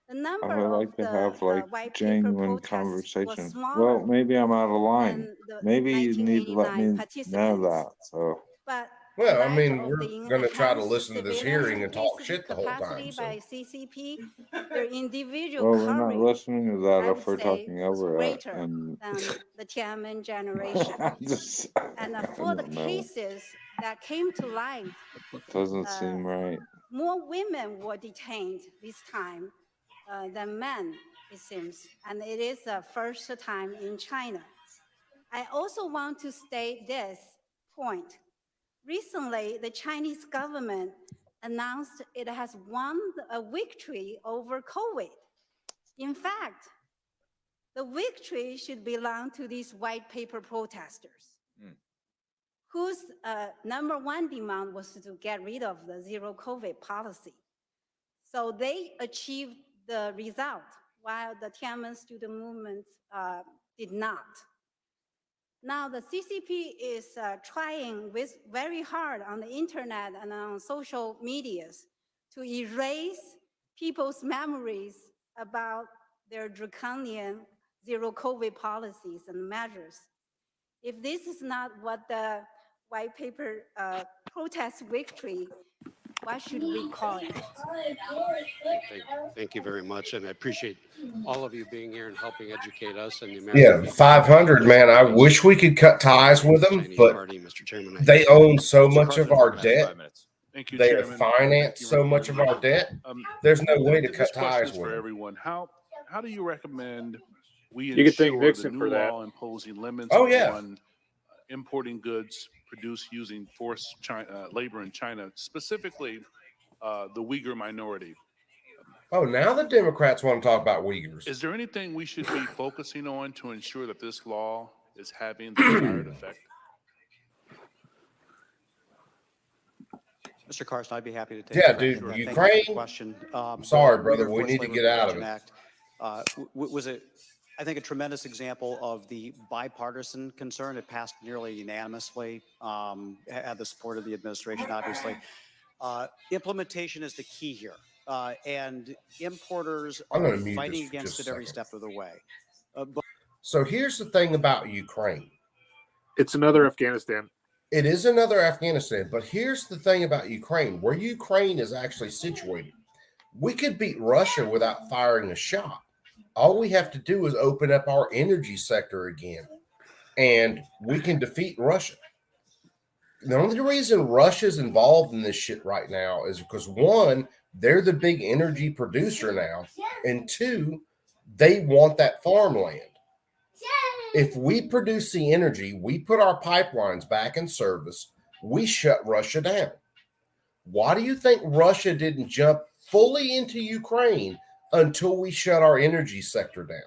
The I number would like of to the have like white paper genuine protests was conversation. smaller Well, maybe I'm out of line. than the Maybe you need to let 1989 me know participants. that. So But Well, I in mean, light of we're the going to try to enhanced listen to this civilian hearing and talk shit the whole capacity time. So. by CCP, their individual well, we're not courage, listening to that I if would we're say, talking was over it. greater And than the Tiananmen generation. just, And I for the don't know. cases that came to light, Doesn't seem right. more women were detained this time than men, it seems. And it is the first time in China. I also want to state this point. Recently, the Chinese government announced it has won a victory over COVID. In fact, the victory should belong to these white paper protesters, whose number one demand was to get rid of the zero COVID policy. So they achieved the result, while the Tiananmen student movement did not. Now the CCP is trying very hard on the internet and on social medias to erase people's memories about their draconian zero COVID policies and measures. If this is not what the white paper protest victory, what should we call it? Thank you very much, and I appreciate all of you being here and helping educate us and the American Yeah, 500, man. I wish we could cut ties with them, but they own so much of our debt. Thank you, They Chairman. have financed so much of our debt. There's no way to cut ties with for them. everyone. How do you recommend we You can thank ensure Nixon the for new that. law imposing limits Oh, yeah. on importing goods produced using forced labor in China, specifically the Uyghur minority? Oh, now the Democrats want to talk about Uyghurs. Is there anything we should be focusing on to ensure that this law is having the desired effect? Mr. Carson, I'd be happy to take Yeah, that. dude, Thank you for the Ukraine. question. I'm sorry, the brother. Uyghur We Forced need to Labor get out of Prevention it. Act, was I think, a tremendous example of the bipartisan concern. It passed nearly unanimously, had the support of the administration, obviously. Implementation is the key here, and importers I'm are gonna mute fighting this for against just it a every second. step of the way. So here's the thing about Ukraine. It's another Afghanistan. It is another Afghanistan, but here's the thing about Ukraine, where Ukraine is actually situated. We could beat Russia without firing a shot. All we have to do is open up our energy sector again, and we can defeat Russia. The only reason Russia's involved in this shit right now is because, one, they're the big energy producer now, and two, they want that farmland. If we produce the energy, we put our pipelines back in service, we shut Russia down. Why do you think Russia didn't jump fully into Ukraine until we shut our energy sector down?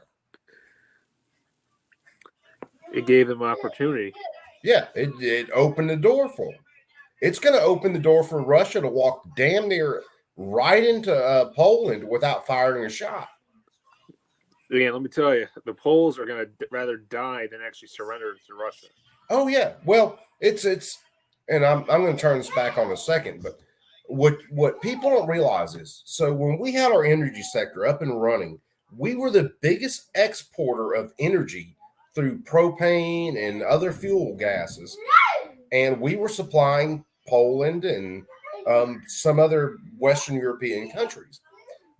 It gave them opportunity. Yeah, it opened the door for them. It's going to open the door for Russia to walk damn near right into Poland without firing a shot. Again, let me tell you, the Poles are going to rather die than actually surrender to Russia. Oh yeah, well, it's, and I'm going to turn this back on in a second, but what people don't realize is, so when we had our energy sector up and running, we were the biggest exporter of energy through propane and other fuel gases, and we were supplying Poland and some other Western European countries.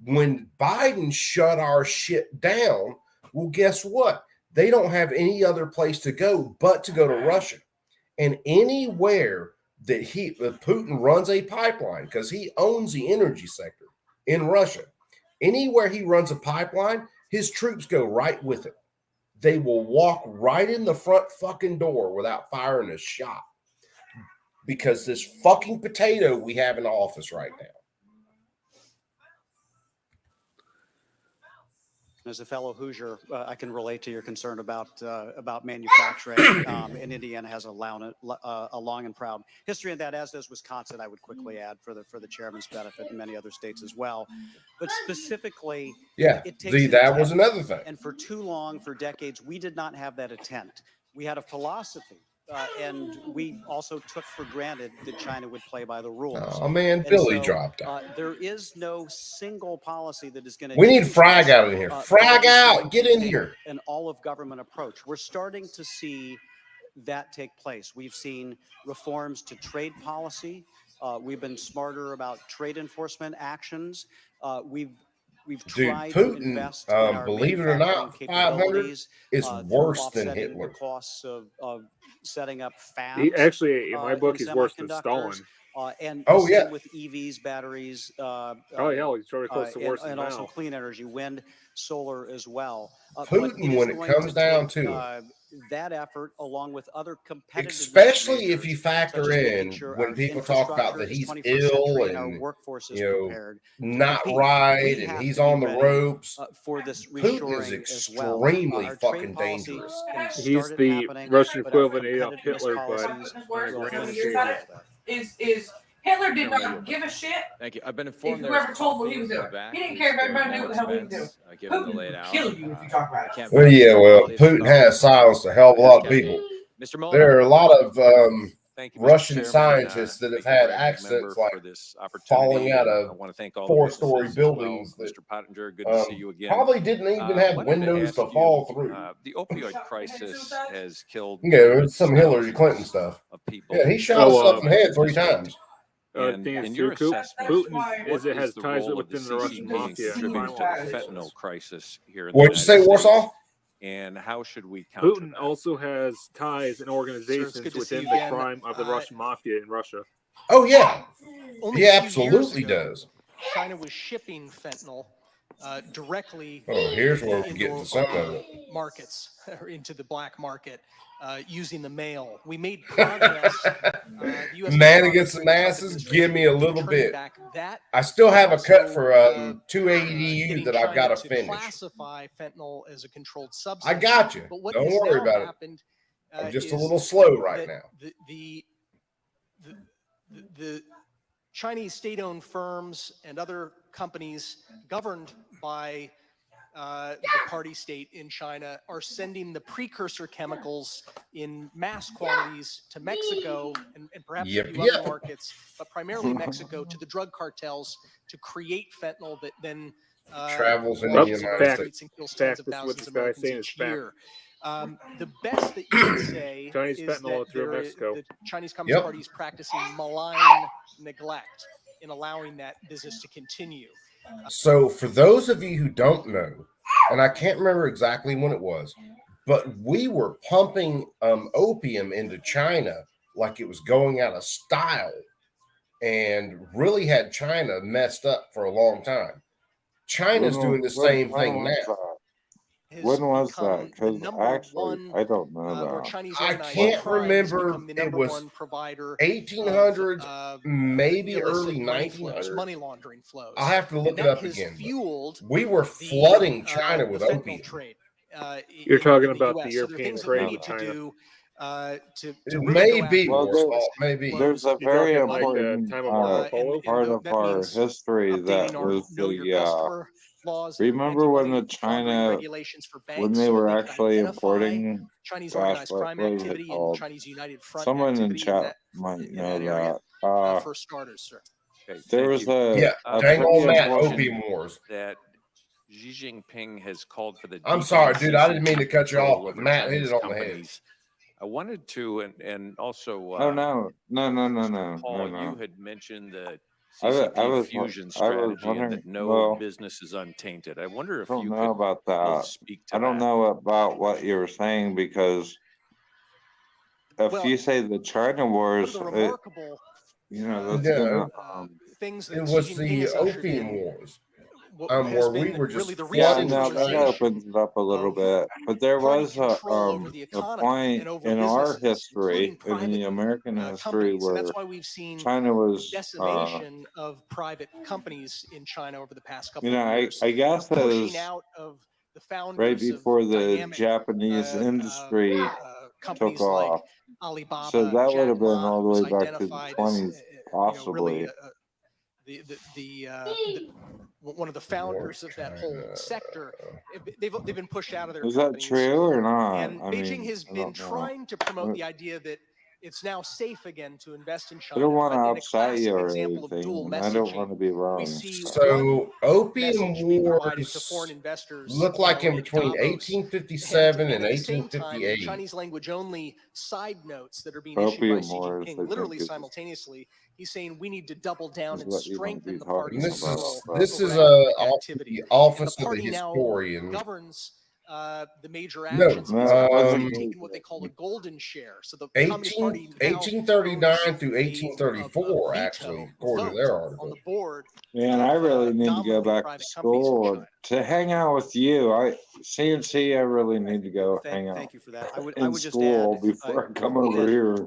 When Biden shut our shit down, well, guess what? They don't have any other place to go but to go to Russia. And anywhere that Putin runs a pipeline, because he owns the energy sector in Russia, anywhere he runs a pipeline, his troops go right with it. They will walk right in the front fucking door without firing a shot, because this fucking potato we have in office right now. As a fellow Hoosier, I can relate to your concern about manufacturing. And Indiana has a long and proud history in that, as does Wisconsin. I would quickly add, for the chairman's benefit, and many other states as well. But specifically, yeah, it takes that was another thing. And for too long, for decades, we did not have that intent. We had a philosophy. And we also took for granted that China would play by the rules. Oh man, Billy dropped out. There is no single policy that is going to. We need Frag out in here. Frag out, get in here. An all-of-government approach. We're starting to see that take place. We've seen reforms to trade policy. We've been smarter about trade enforcement actions. We've tried to invest in our believe it or not, 500 is worse than Hitler. The costs of setting up fabs. He actually, in my book, he's worse than Stalin. And oh yeah, with EVs, batteries. Oh yeah, he's very close to worse than and now. also clean energy, wind, solar as well. Putin, when it comes down to that effort, along with other competitive, especially if you factor in when people talk about that he's ill and not right and he's on the ropes. For this Putin is extremely fucking dangerous. He's the Russian equivalent of Hitler, but is Hitler did not give a shit. Thank you. I've been informed. Whoever told what he was doing, he didn't care if everybody knew what the hell he was doing. Putin would kill you if you talk about it. Well, yeah, well, Putin has silenced a hell of a lot of people. Mr. Mueller, there are a lot of thank you, Mr. Russian Chairman. scientists that have Thank you, had Ranking accidents Member, like for this falling opportunity. out And of I want to thank all the 4-story witnesses as well. buildings that Mr. Pottinger, good to see you again. probably didn't even have Wanted windows to ask fall you, through. The opioid crisis has killed It's some Hillary Clinton stuff. of people. Yeah, he shot himself in the head 3 times. And thing is, in your too, assessment, Putin what it has is the ties role of the within the Russian CCP in mafia. contributing to the fentanyl crisis here in the What'd you say, United Warsaw? States? And how should we counter Putin that? also has ties and organizations good to see within you the again. crime of the Russian mafia in Russia. Oh, yeah. Only He a few absolutely years ago, does. China was shipping fentanyl directly Oh, here's where we're into getting to some of it. markets or into the black market using the mail. We made progress. The US Man Department against the of Trade masses, give me a little turning bit. back that, I still have a cut also, for 280U getting that I've got China to finish. classify fentanyl as a controlled substance. I got you. But what Don't has worry now about it. happened, I'm just a is little slow right that now. The Chinese state-owned firms and other companies governed by the party state in China are sending the precursor chemicals in mass quantities to Mexico and perhaps a few other markets, but primarily Mexico, to the drug cartels to create fentanyl that then Travels in walks the around United the States. streets and kills tens of thousands of Americans each year. The best that you can say Chinese is fentanyl that through Mexico. the Chinese Communist Party is practicing malign neglect in allowing that business to continue. So, for those of you who don't know, and I can't remember exactly when it was, but we were pumping opium into China like it was going out of style, and really had China messed up for a long time. China's doing the same thing now. When was that? Because actually, I don't know that. I can't remember. It was 1800s, maybe early 1900s. Money laundering flows. I'll have to look it up again. Fueled we were flooding China with fentanyl opium. trade. You're talking about US. the So there are European things that trade we with need to China. do to It really may go be, after Well, those Warsaw, maybe. There's a flows. very You're talking like the important time of Marco Polo? part of that our means history that updating our was know your customer laws and remember when the anti-money laundering China, regulations for banks when they so were that can actually identify importing, Chinese gosh, organized what crime was it activity and called? Chinese United Front Someone in activity in chat that, might in know that area. that. For starters, sir. Okay, There thank was you. a dang pretty old Matt, important- opium wars. That Xi Jinping has called for the. I'm sorry, dude. I didn't mean to CCP cut you control off, but over Matt hit Chinese it on the head. companies. I wanted to, and also. Oh no. Paul, you had mentioned the I was- CCP fusion strategy and wondering- that no well, business is untainted. I wonder if I don't you know could about both that. speak to I don't that. know about what you were saying because if Well, you say the China wars, One of the remarkable that's Yeah. gonna. things that It Xi was Jinping the has ushered opium in, wars. what where has we been were just really the Yeah, flooding no, that recentralization opens it up a little of bit. But there party was a control over the economy point and over in our businesses, history, including in the private American history, companies. And where that's why we've seen China was, decimation of private companies in China over the past couple you know, of years. I guess that Pushing was out of the founders right of before the dynamic, Japanese industry companies took like off. Alibaba, So that would Jack have been Ma, all who the was way back to the identified 20s, as, possibly. one of the founders of that whole sector. They've been pushed out of their Is that companies. true or not? And I Beijing mean, has I been don't know. trying to promote the idea that it's now safe again to invest in I China. don't want to but in a upset you classic or example of anything, dual and I don't messaging, want to be wrong. we see So opium message being provided to wars foreign investors, look like in between Davos. 1857 and at the same time, 1858. Chinese language only side notes that are being issued by Opium Xi wars, I Jinping, think, literally is simultaneously. He's saying we need to double down is and what you might strengthen be the talking party's And this about. is control this over is economic off activity. the office And the of the party now historian. governs the major No, actions of these companies, um, taking what they call a golden share. So the Communist 18, Party now 1839 owns through 1834, actually, according to their on article. the board. Man, I really need to go dominating back to private companies in school China. to hang out with you. CNC, I really need to go hang out Thank you for that. I would in just school add, before I come over here.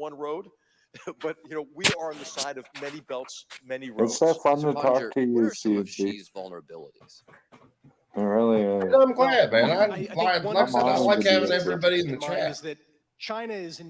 one road, but we are on the side of many belts, many roads. It's so fun to talk to you, CG. vulnerabilities? It really is. I'm glad, man. I think Like one I of said, the I things like to having keep everybody in the mind chat. is that China is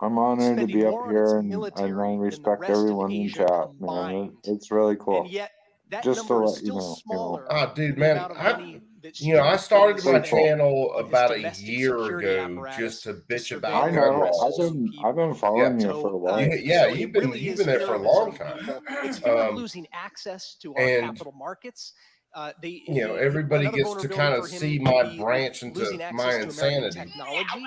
I'm honored to be spending up more on here, its and military I than the respect rest of everyone in Asia chat, man. combined. It's really cool. And yet that Just to number is let you still know, smaller. Oh, dude, than the man, amount of I money that I still started is my spent channel on his about a domestic year security ago apparatus just to to bitch surveil about I the gun know. interests laws. of people. I've been following you So, for a while. Yeah, so you've it been really is there for fear a of long some time. people. It's fear of losing access to our and capital markets. everybody another gets to vulnerability kind of for him see would my be branch losing into access my to American insanity. technology.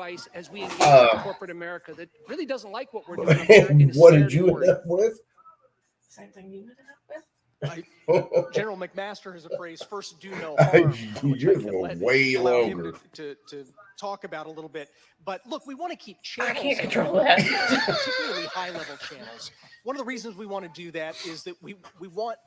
advice as we engage with corporate America that really doesn't like what we're doing up here and is What scared did you and worried. end up with? Same thing you ended up with. General McMaster has a phrase, first do no harm. which I Yours can were let- way allow him longer. To talk about a little bit. But look, we want to keep I channels. can't open, control that. particularly high-level channels. One of the reasons we want to do that is that we want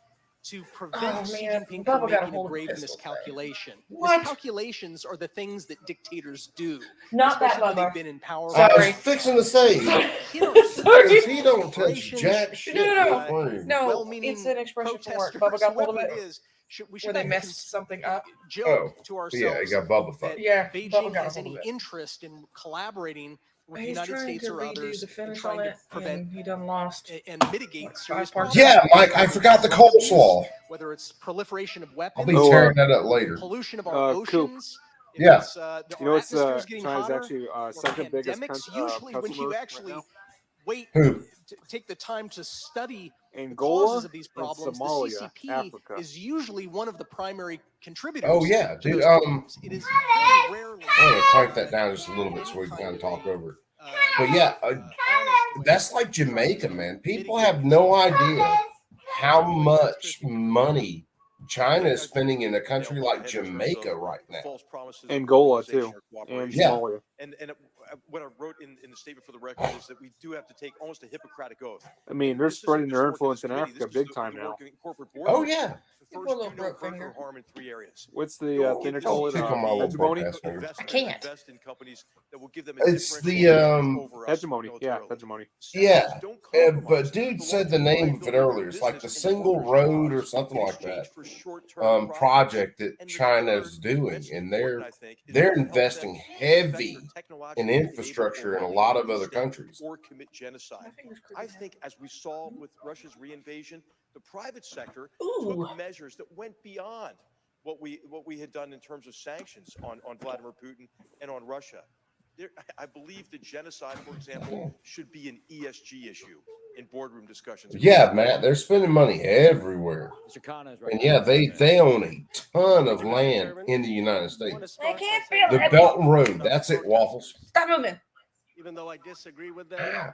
to prevent Xi Jinping Bubba from got a making a hold of grave this. miscalculation. What? Miscalculations are the things that dictators do, Not that, especially when Bubba. they've been in power. I Sorry. was fixing to say, Sorry. because he don't touch jack shit. No, well-meaning it's an expression for work. protesters, Bubba got hold of whoever it. it is, we Where they shouldn't messed something up. joke to Yeah, ourselves he got Bubba that fucked. Yeah, Bubba Beijing got a has hold any of it. interest in collaborating with the He's United trying States to or redo others the and finish trying on to it, prevent and he done lost. and mitigate serious parts. Yeah, Mike, I forgot the coleslaw. whether it's proliferation of weapons, I'll be tearing that up later. pollution of our Coop. oceans. If Yeah. it's, our You know what's atmosphere is getting China's hotter, actually or second biggest pandemics, customer usually when you right actually now? wait Who? to take the time to study the Angola causes of these and problems, Somalia, the CCP Africa. is usually one of the primary contributors. Oh yeah, to dude. those problems. It is very rarely. I'm gonna crank that down just a little bit so we can kind of talk over it. But yeah, that's like Jamaica, man. People have no idea how much money China is spending in a country like Jamaica right now. Angola too, and Yeah. Somalia. And what I wrote in the statement for the record is that we do have to take almost a Hippocratic oath. I mean, they're spreading their influence in Africa big time now. Oh yeah. First, do no hurt or harm in 3 areas. What's the thing they call it? Pick on my little Hegemony? broke ass finger. I can't. Invest in companies that will give them a It's the differential over us Hegemony. Yeah, militarily. hegemony. Yeah, but dude said the name of it earlier. It's like the single road or something like that. Project that China's doing, and they're investing heavy in infrastructure in a lot of other countries. Or commit genocide. I think, as we saw with Russia's reinvasion, the private sector took measures that went beyond what we had done in terms of sanctions on Vladimir Putin and on Russia. I believe that genocide, for example, should be an ESG issue in boardroom discussions. Yeah, Matt, they're spending money everywhere. And yeah, they own a ton of land in the United States. They can't feel The it. Belt and Road, that's it, Waffles. Stop moving. Even though I disagree with them, I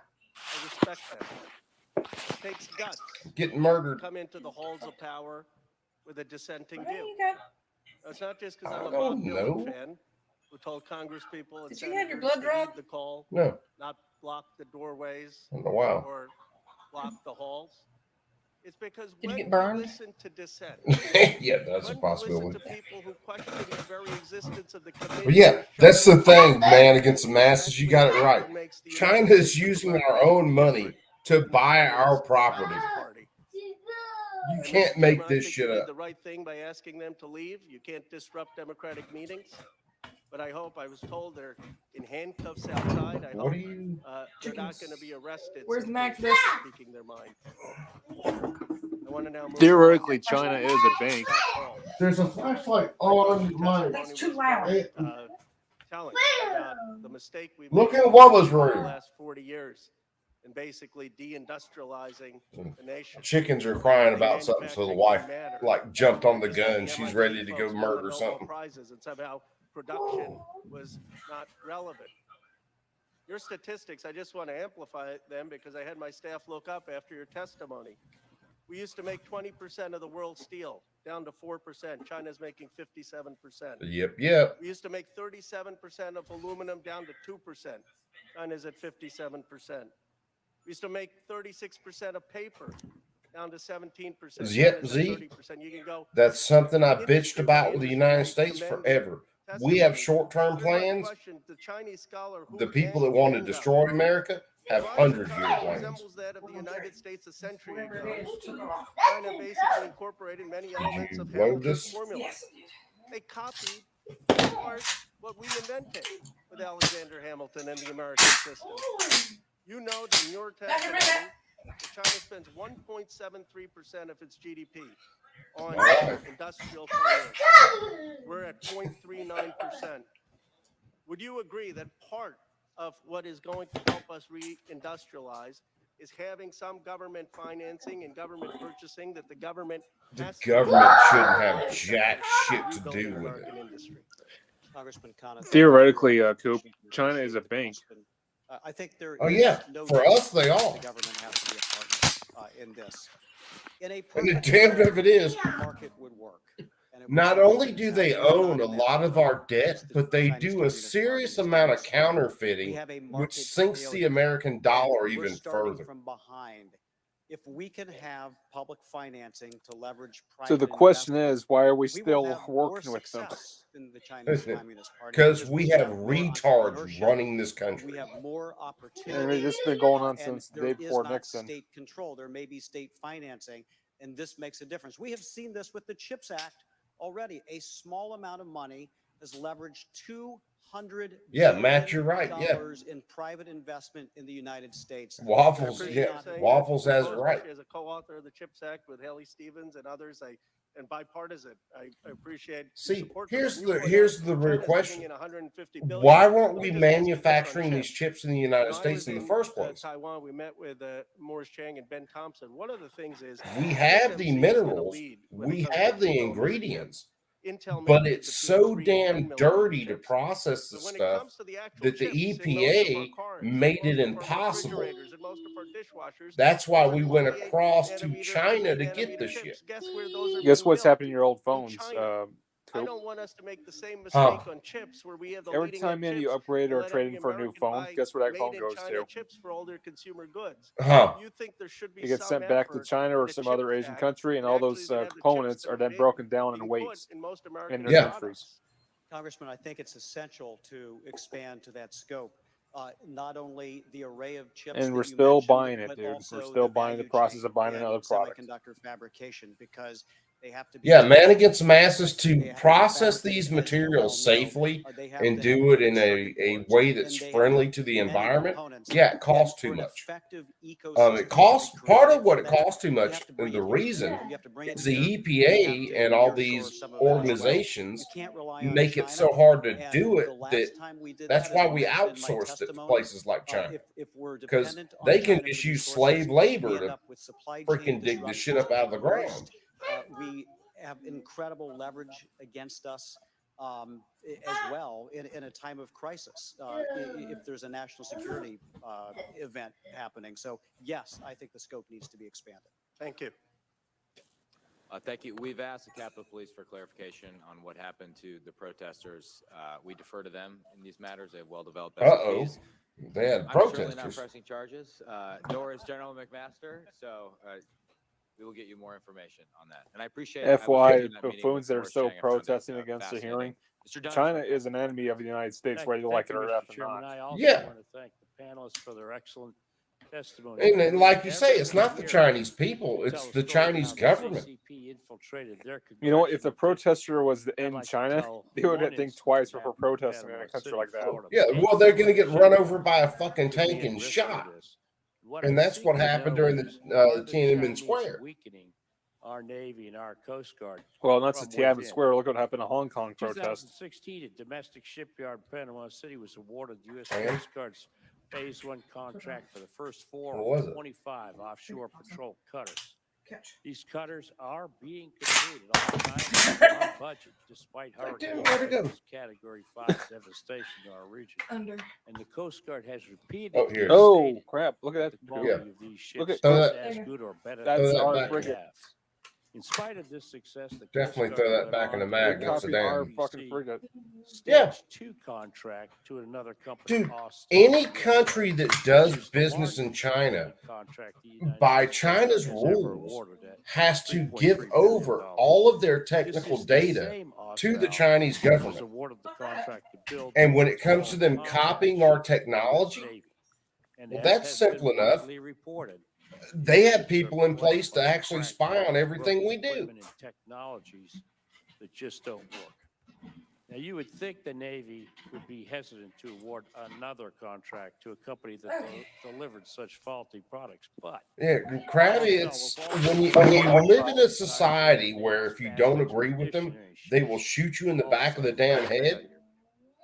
respect them. It takes guts. Getting murdered. Come into the halls of power with a dissenting There view. you go. It's not just because I'm a Oh, Bob no. Dylan fan who told Congress people and Did you have your senators blood to drawn? heed the call, No. not block the doorways Oh, wow. or block the halls. It's because Did you when get we burned? listen to dissent, Yeah, that's a when we possibility. listen to people who question the very existence of the committee, But yeah, that's the thing, man, against the masses. You got it right. China is using our own money to buy our property. You can't make this shit You did up. the right thing by asking them to leave. You can't disrupt democratic meetings. But I was told they're in handcuffs outside. I What hope are you? they're not going to be arrested. Where's simply Mac for this? speaking their mind. I want to now move Theoretically, on. China is a bank. There's a flashlight on my. That's too loud. Telling about the mistake we Look made in Walla's in the room. last 40 years in basically deindustrializing the nation. Chickens are crying about something, so the wife like jumped on the gun. She's ready to go murder something. Prizes and somehow production was not relevant. Your statistics, I just want to amplify them because I had my staff look up after your testimony. We used to make 20% of the world's steel, down to 4%. China's making 57%. Yep. We used to make 37% of aluminum, down to 2%. China's at 57%. We used to make 36% of paper, down to 17%. Yep, China's at Z. 30%. You can go. That's something I bitched about with the United States forever. We have short-term plans. The Chinese scholar who The people that want to destroy America have 100-year plans. resembles that of the United States a century ago. China basically incorporated many elements of load Hamilton's this? formula. Yes. They copied in part what we invented with Alexander Hamilton and the American system. You know that in your testimony, that China spends 1.73% of its GDP on industrial finance. We're at 0.39%. Would you agree that part of what is going to help us reindustrialize is having some government financing and government purchasing that the government The government shouldn't have jack shit to do with it. Congressman Connor. Theoretically, Coop, China is a bank. I think there Oh, is yeah. no For doubt us, they are. The government has to be a partner in this. In a And perfect damned world, if it is. the market would work. And it Not would work. only do they own a lot of our debt, but they do a serious amount of counterfeiting, which sinks the American dollar We're even starting further. from behind. if we can have public financing to leverage private So the question investment, is, why are we we will still have more working with them? success in the Chinese Communist Party Because we we'll have more retards entrepreneurship, running this we country. have more I opportunity. mean, this has been going on and since the there day is before not Nixon. state control. There may be state financing, and this makes a difference. We have seen this with the CHIPS Act already. A small amount of money has leveraged $200 Matt, you're right. Yeah. billion in private investment in the United States. Waffles, There yeah, is not- Waffles has it right. As a co-author of the CHIPS Act with Haley Stevens and others, and bipartisan, I appreciate. See, support here's for the Newport. here's the China's real bringing question. in $150 billion. Why weren't we We're just asking manufacturing for these chips. chips in the United When I States was in the in, first place? Taiwan, we met with Morris Chang and Ben Thompson. One of the things is We have the TSMC is gonna minerals, lead when it we comes have to the technology. ingredients, Intel but makes it's between so 3 and 10 damn million dirty to chips. process the So when it stuff comes to the actual that the chips in most of our EPA cars, made most it of our impossible. refrigerators and most of our dishwashers, That's why those are we went 28 across to nanometer, China to 8 get nanometer the chips. shit. Guess where those are Guess being what's built? happening to your old In phones? China. I Coop? don't want us to make the same Huh. mistake on chips where we have the Every leading time edge you chips upgrade and or let trade every in for a new American phone, buy guess where that made phone in goes China to? chips for all their consumer goods. Huh. You think there should be It gets some sent back to effort China in or the some CHIPS other Asian Act country, and to all actually those have the chips components that are are then made broken down in being weights put in most in American their Yeah. countries. Congressman, I think it's essential to expand to that scope. Not only the array of chips And that we're you still mentioned, buying it, but dude. We're also still the buying the value process chain of buying in another product. semiconductor fabrication, because they have to be Yeah, tested, Madigan's masses they to have to process fabricate, these as you well materials know, safely they have and to do have it in circuit a boards, way and that's they friendly have to the many environment. components. Yeah, it And costs for too an much. effective It ecosystem to be costs part created of what for it that, costs too you much, have to bring and it the here. reason You have to bring it is here. the You have EPA to and all nearshore these some of it as well. You organizations can't rely on make it China. so hard to And do the it last that time we did that's that, why as I we mentioned in my outsourced it to testimony, places like China. if we're Because dependent on they can China just for use resources, slave we labor end to up with supply chain freaking dig the shit disruptions. up out of the ground. Worst, we have incredible leverage against us as well in a time of crisis if there's a national security event happening. So yes, I think the scope needs to be expanded. Thank you. Thank you. We've asked the Capitol Police for clarification on what happened to the protesters. We defer to them in these matters. They have well-developed Uh-oh. SOPs. They had I'm certainly not protesters. pressing charges, nor is General McMaster. So we will get you more information on that. And I appreciate it. FYI, buffoons that are still protesting against the hearing. China is an enemy of the United States, whether you like it or not. I also Yeah. want to thank the panelists for their excellent testimony. And then, like you say, it's not the Chinese people, it's the Chinese government. You know what? If the protester was in China, they would think twice before protesting in a country like that. Yeah, well, they're going to get run over by a fucking tank and shot. And that's what happened during the Tiananmen Square. Weakening our Navy and our Coast Guard. Well, that's the from Tiananmen within. Square. Look what happened in Hong Kong protest. 2016, a domestic shipyard in Panama City was awarded the U.S. And? Coast Guard's Phase 1 contract for the first 4 What was of it? 25 offshore patrol cutters. These cutters are being completed on time, on budget, despite Hurricane where'd it go? Katrina's Category 5 devastation to our region. Under. And the Coast Guard has repeatedly Oh, here. Oh, stated crap. Look at the that. quality Yeah. of these ships Look at- is Throw as that- good or better That's than our what we frigate. have. In spite of this success, the Coast Definitely Guard throw that went back in on the to mag. We That's a copied our damn. fucking frigate. Yeah. Stage 2 contract to another company. Dude, cost any $2 country that which does is the business in largest China, contract the United by States China's has ever rules, awarded at has to $3.3 give billion. over all of their This technical is the data same to the Austal Chinese that was government. awarded the contract to build And when the it comes to them Combat copying our ships for the US technology, Navy. And well, as that's has been simple enough. widely reported, They these have ships people are in place to plagued by actually cracked spy on hulls, everything we broken do. equipment, and technologies that just don't work. Now, you would think the Navy would be hesitant to award another contract to a company that delivered such faulty products, but Yeah, Krabby, it's when you live in a society where if you don't agree with them, they will shoot you in the back of the damn head.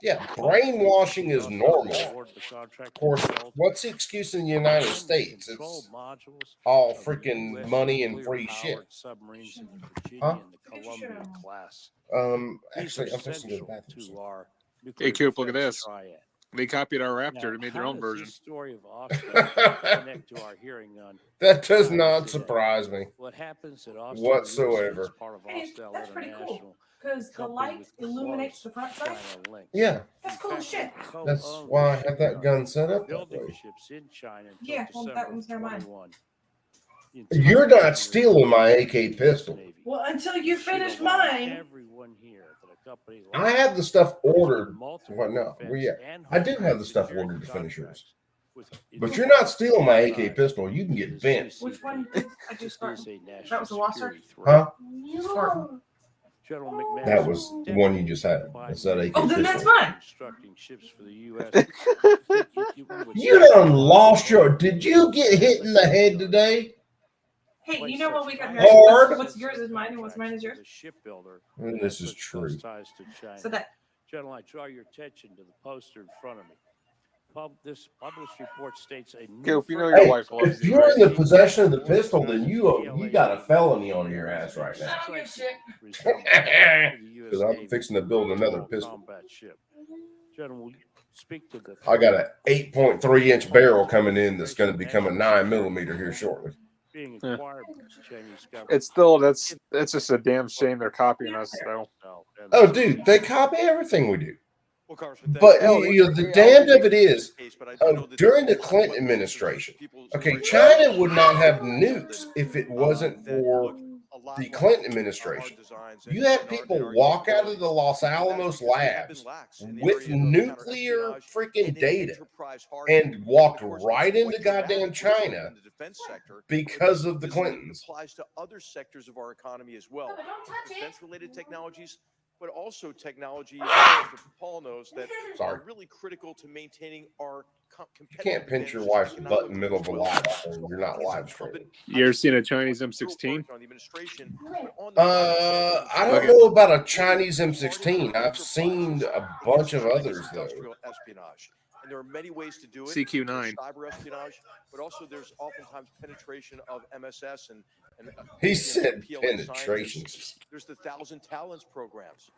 Yeah, brainwashing is normal. Of course, what's the excuse in the United States? It's all freaking money and free shit. submarines in the Virginia Huh? and the Columbia class. Actually, I'm fixing to go to the Essential bathroom. to our Hey, nuclear Coop, look at defense this. triad. They copied our Now, Raptor and made their how own does version. this story of Austin connect to our hearing on That does China not today? surprise me What happens at Austin whatsoever. is part of Austell That's pretty cool International, because the company light with illuminates close the front side. China links. Yeah, That's cool as shit. that's Co-owned why I the have that shipyard, gun set up that building way. ships in China until Yeah, well, that December one's of near mine. 21. You're not stealing my AK pistol. Well, until you finish mine. Everyone here that a company I have the stuff ordered. Well, no, well, yeah, I do have the stuff ordered to finish yours. But you're not stealing my AK pistol. You can get bent. Which one did I do Spartan? That was the Wasser? Huh? Spartan. General McMahon. That was the one you just had. That's that AK Oh, then pistol. that's mine. Constructing ships for the U.S. You done lost your. Did you get hit in the head today? Hey, you know what we got here? Hard. What's yours is mine and what's mine is yours? Shipbuilder. This is true. So that. General, I draw your attention to the poster in front of me. This published report states a new If you know your Hey, wife loves if you, you're in the right? possession of the pistol, then you got a felony on your ass right now. I don't give a shit. Because I'm fixing to build another pistol. combat ship. General, will you speak to the I got an 8.3-inch barrel coming in that's going to become a 9mm here shortly. being Yeah. acquired by the Chinese government. It's still that's just a damn shame they're copying us though. Oh, dude, they copy everything we do. Well, Congressman, But thank you know, the damned of it is, during the Clinton administration, okay, China would not have nukes if it wasn't for the Clinton administration. You had people walk out of the Los Alamos labs with nuclear freaking data and walked right into goddamn China because of the Clintons. Applies to other sectors of our economy as well. Defense-related technologies, but also technology, as Paul knows, that are really critical to maintaining our You can't pinch your wife's butt in the middle of a live stream. You're not live streaming. You ever seen a Chinese M16? I don't know about a Chinese M16. I've seen a bunch of others though. Espionage. And there are many ways to do it. CQ9. There's cyber espionage, but also there's oftentimes penetration of MSS and He said PLA penetration. scientists. There's the 1,000 Talents programs,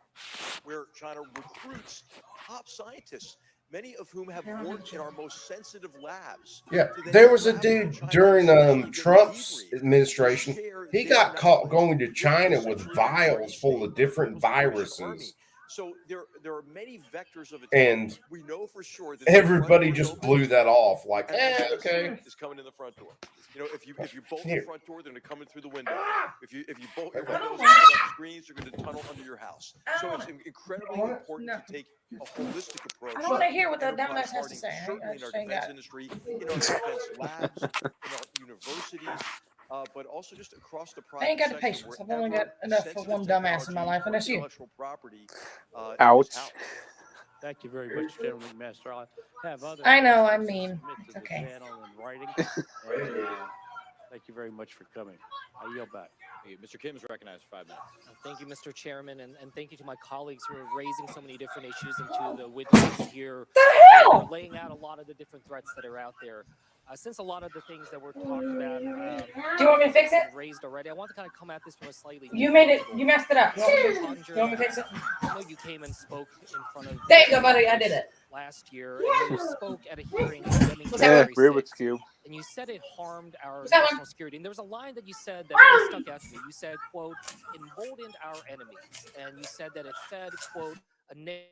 where China recruits top scientists, many of whom have worked in our most sensitive labs. Yeah, there was a dude during Trump's administration. He got caught going to China with vials full of different viruses. So there are many vectors of attack. And we know for sure that everybody just blew that off like, okay. Is coming in the front door. You know, if you bolt the front door, they're going to come in through the window. If you bolt your windows and screens, they're going to tunnel under your house. So it's incredibly important to take a holistic approach. I don't want to hear what that dumbass has to say. Certainly in our defense industry, in our defense labs, in our universities. But also just across the private I ain't got the sector, patience. I've only got enough for one dumbass in my life, and that's you. intellectual property, Ouch. Thank you very much, General McMaster. I'll have other. I know, I mean, submit to it's the okay. panel in writing. And, thank you very much for coming. I yield back. Mr. Kim is recognized for 5 minutes. Thank you, Mr. Chairman, and thank you to my colleagues who are raising so many different issues and to the witnesses here. Laying out a lot of the different threats that are out there. Since a lot of the things that we're talking about Do you want me to fix it? raised already, I want to kind of come at this from a slightly You made it. You messed it up. You want me to fix it? I know you came and spoke in front of. There you go, buddy. I did it. Last year, and you spoke at a hearing condemning Was that January Yeah, Rubik's 6th, Cube. and you said it harmed our Was that national one? security. And there was a line that you said that really stuck out to me. You said, "quote emboldened our enemies," and you said that it fed, "quote a."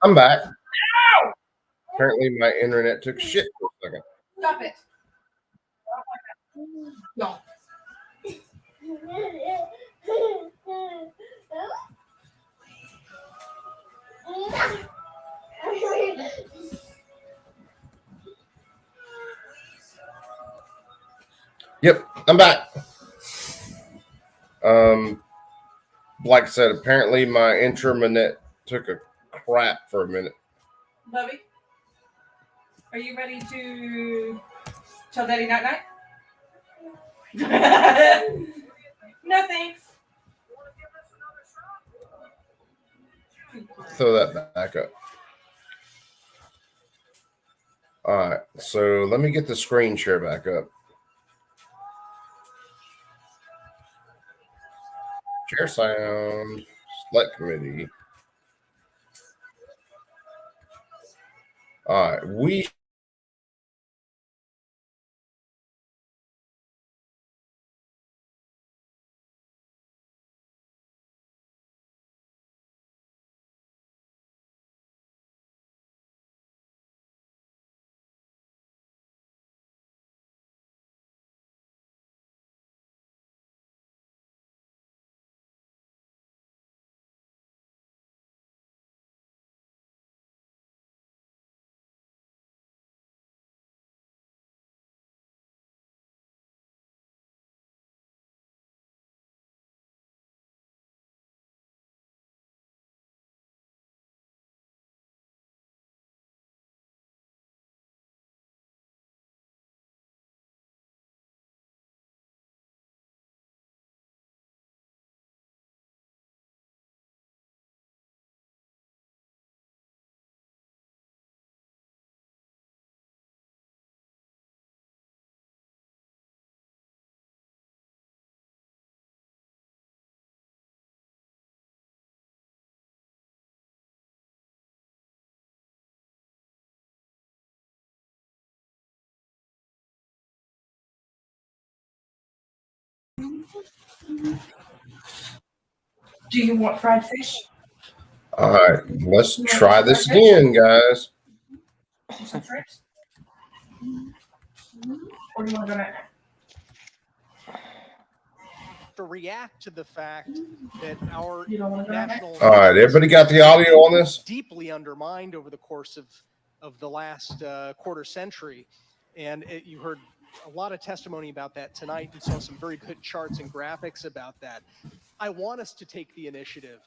I'm back. Apparently, my internet took shit for a second. Stop it. No. Yep, I'm back. Like I said, apparently my intranet took a crap for a minute. Bubby, are you ready to tell Daddy night night? No thanks. Throw that back up. All right, so let me get the screen share back up. Share sound, select committee. All right, we Do you want fried fish? all right, let's try this again, guys. Some shrimps? Or do you want to go night night? To react to the fact that our You don't want to go night night? national All right, everybody got the audio on this? deeply undermined over the course of the last quarter century. And you heard a lot of testimony about that tonight and saw some very good charts and graphics about that. I want us to take the initiative.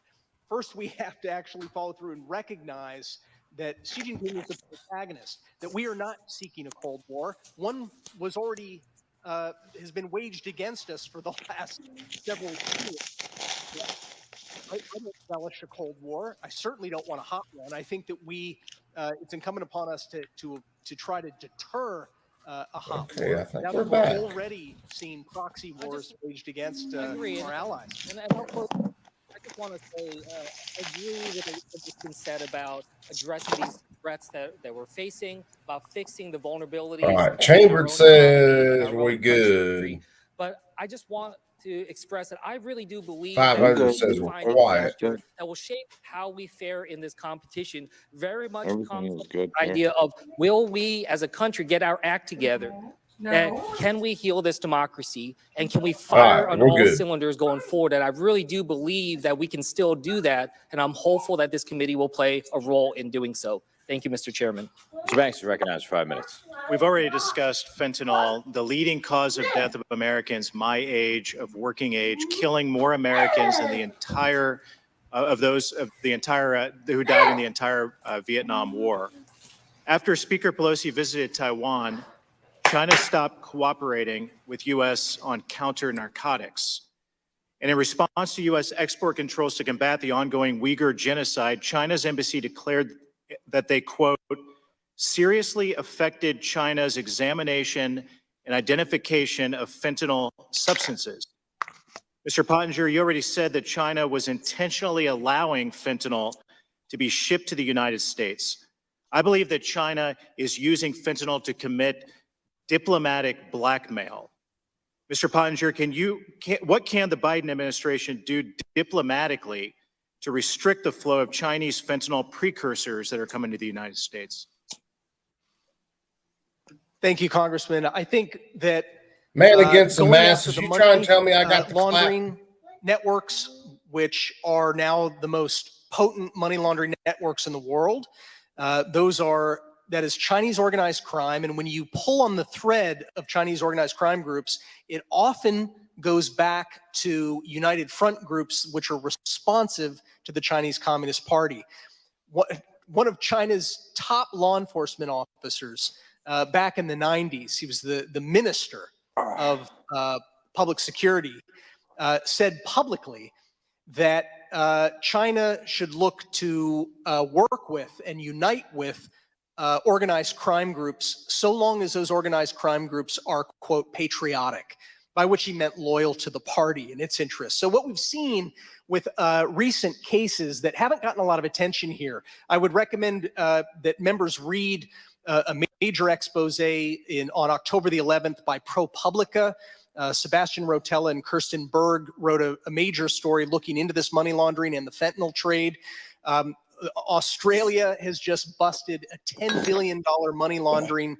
First, we have to actually follow through and recognize that Xi Jinping is the protagonist, that we are not seeking a Cold War. One was already, has been waged against us for the last several years. I don't relish a Cold War. I certainly don't want a hot one. I think that it's incumbent upon us to try to deter a hot war. I think Now we're that back. we've already seen proxy wars waged against our allies. And I just want to say, agree with what's been said about addressing these threats that we're facing, about fixing the vulnerabilities. All right, in Chambered our own says economy, in our we own good. country. But I just want to express that I really do believe 500 that says we we're find a quiet. factor that will shape how we fare in this competition. Very much Everything comes is with good the here. idea of, will we as a country get our act together? And No. can we heal this democracy? And can we All fire right, on we're all good. cylinders going forward? And I really do believe that we can still do that. And I'm hopeful that this committee will play a role in doing so. Thank you, Mr. Chairman. Mr. Banks is recognized for 5 minutes. We've already discussed fentanyl, the leading cause of death of Americans my age, of working age, killing more Americans than the entire who died in the entire Vietnam War. After Speaker Pelosi visited Taiwan, China stopped cooperating with U.S. on counter narcotics. And in response to U.S. export controls to combat the ongoing Uyghur genocide, China's embassy declared that they, quote, seriously affected China's examination and identification of fentanyl substances. Mr. Pottinger, you already said that China was intentionally allowing fentanyl to be shipped to the United States. I believe that China is using fentanyl to commit diplomatic blackmail. Mr. Pottinger, what can the Biden administration do diplomatically to restrict the flow of Chinese fentanyl precursors that are coming to the United States? Thank you, Congressman. I think that man against the going masses, after the you try and money, tell me I got the laundering networks, which are now the most potent money laundering networks in the world. That is Chinese organized crime. And when you pull on the thread of Chinese organized crime groups, it often goes back to United Front groups, which are responsive to the Chinese Communist Party. One of China's top law enforcement officers back in the 90s, he was the minister of public security, said publicly that China should look to work with and unite with organized crime groups so long as those organized crime groups are, quote, patriotic, by which he meant loyal to the party and its interests. So what we've seen with recent cases that haven't gotten a lot of attention here, I would recommend that members read a major expose on October the 11th by ProPublica. Sebastian Rotella and Kirsten Berg wrote a major story looking into this money laundering and the fentanyl trade. Australia has just busted a $10 billion money laundering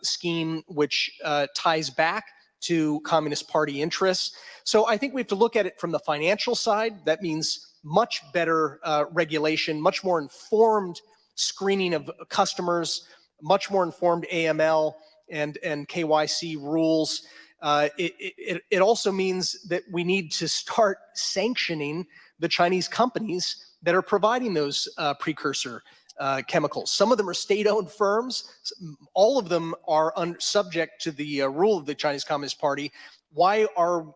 scheme, which ties back to Communist Party interests. So I think we have to look at it from the financial side. That means much better regulation, much more informed screening of customers, much more informed AML and KYC rules. It also means that we need to start sanctioning the Chinese companies that are providing those precursor chemicals. Some of them are state-owned firms. All of them are subject to the rule of the Chinese Communist Party. Why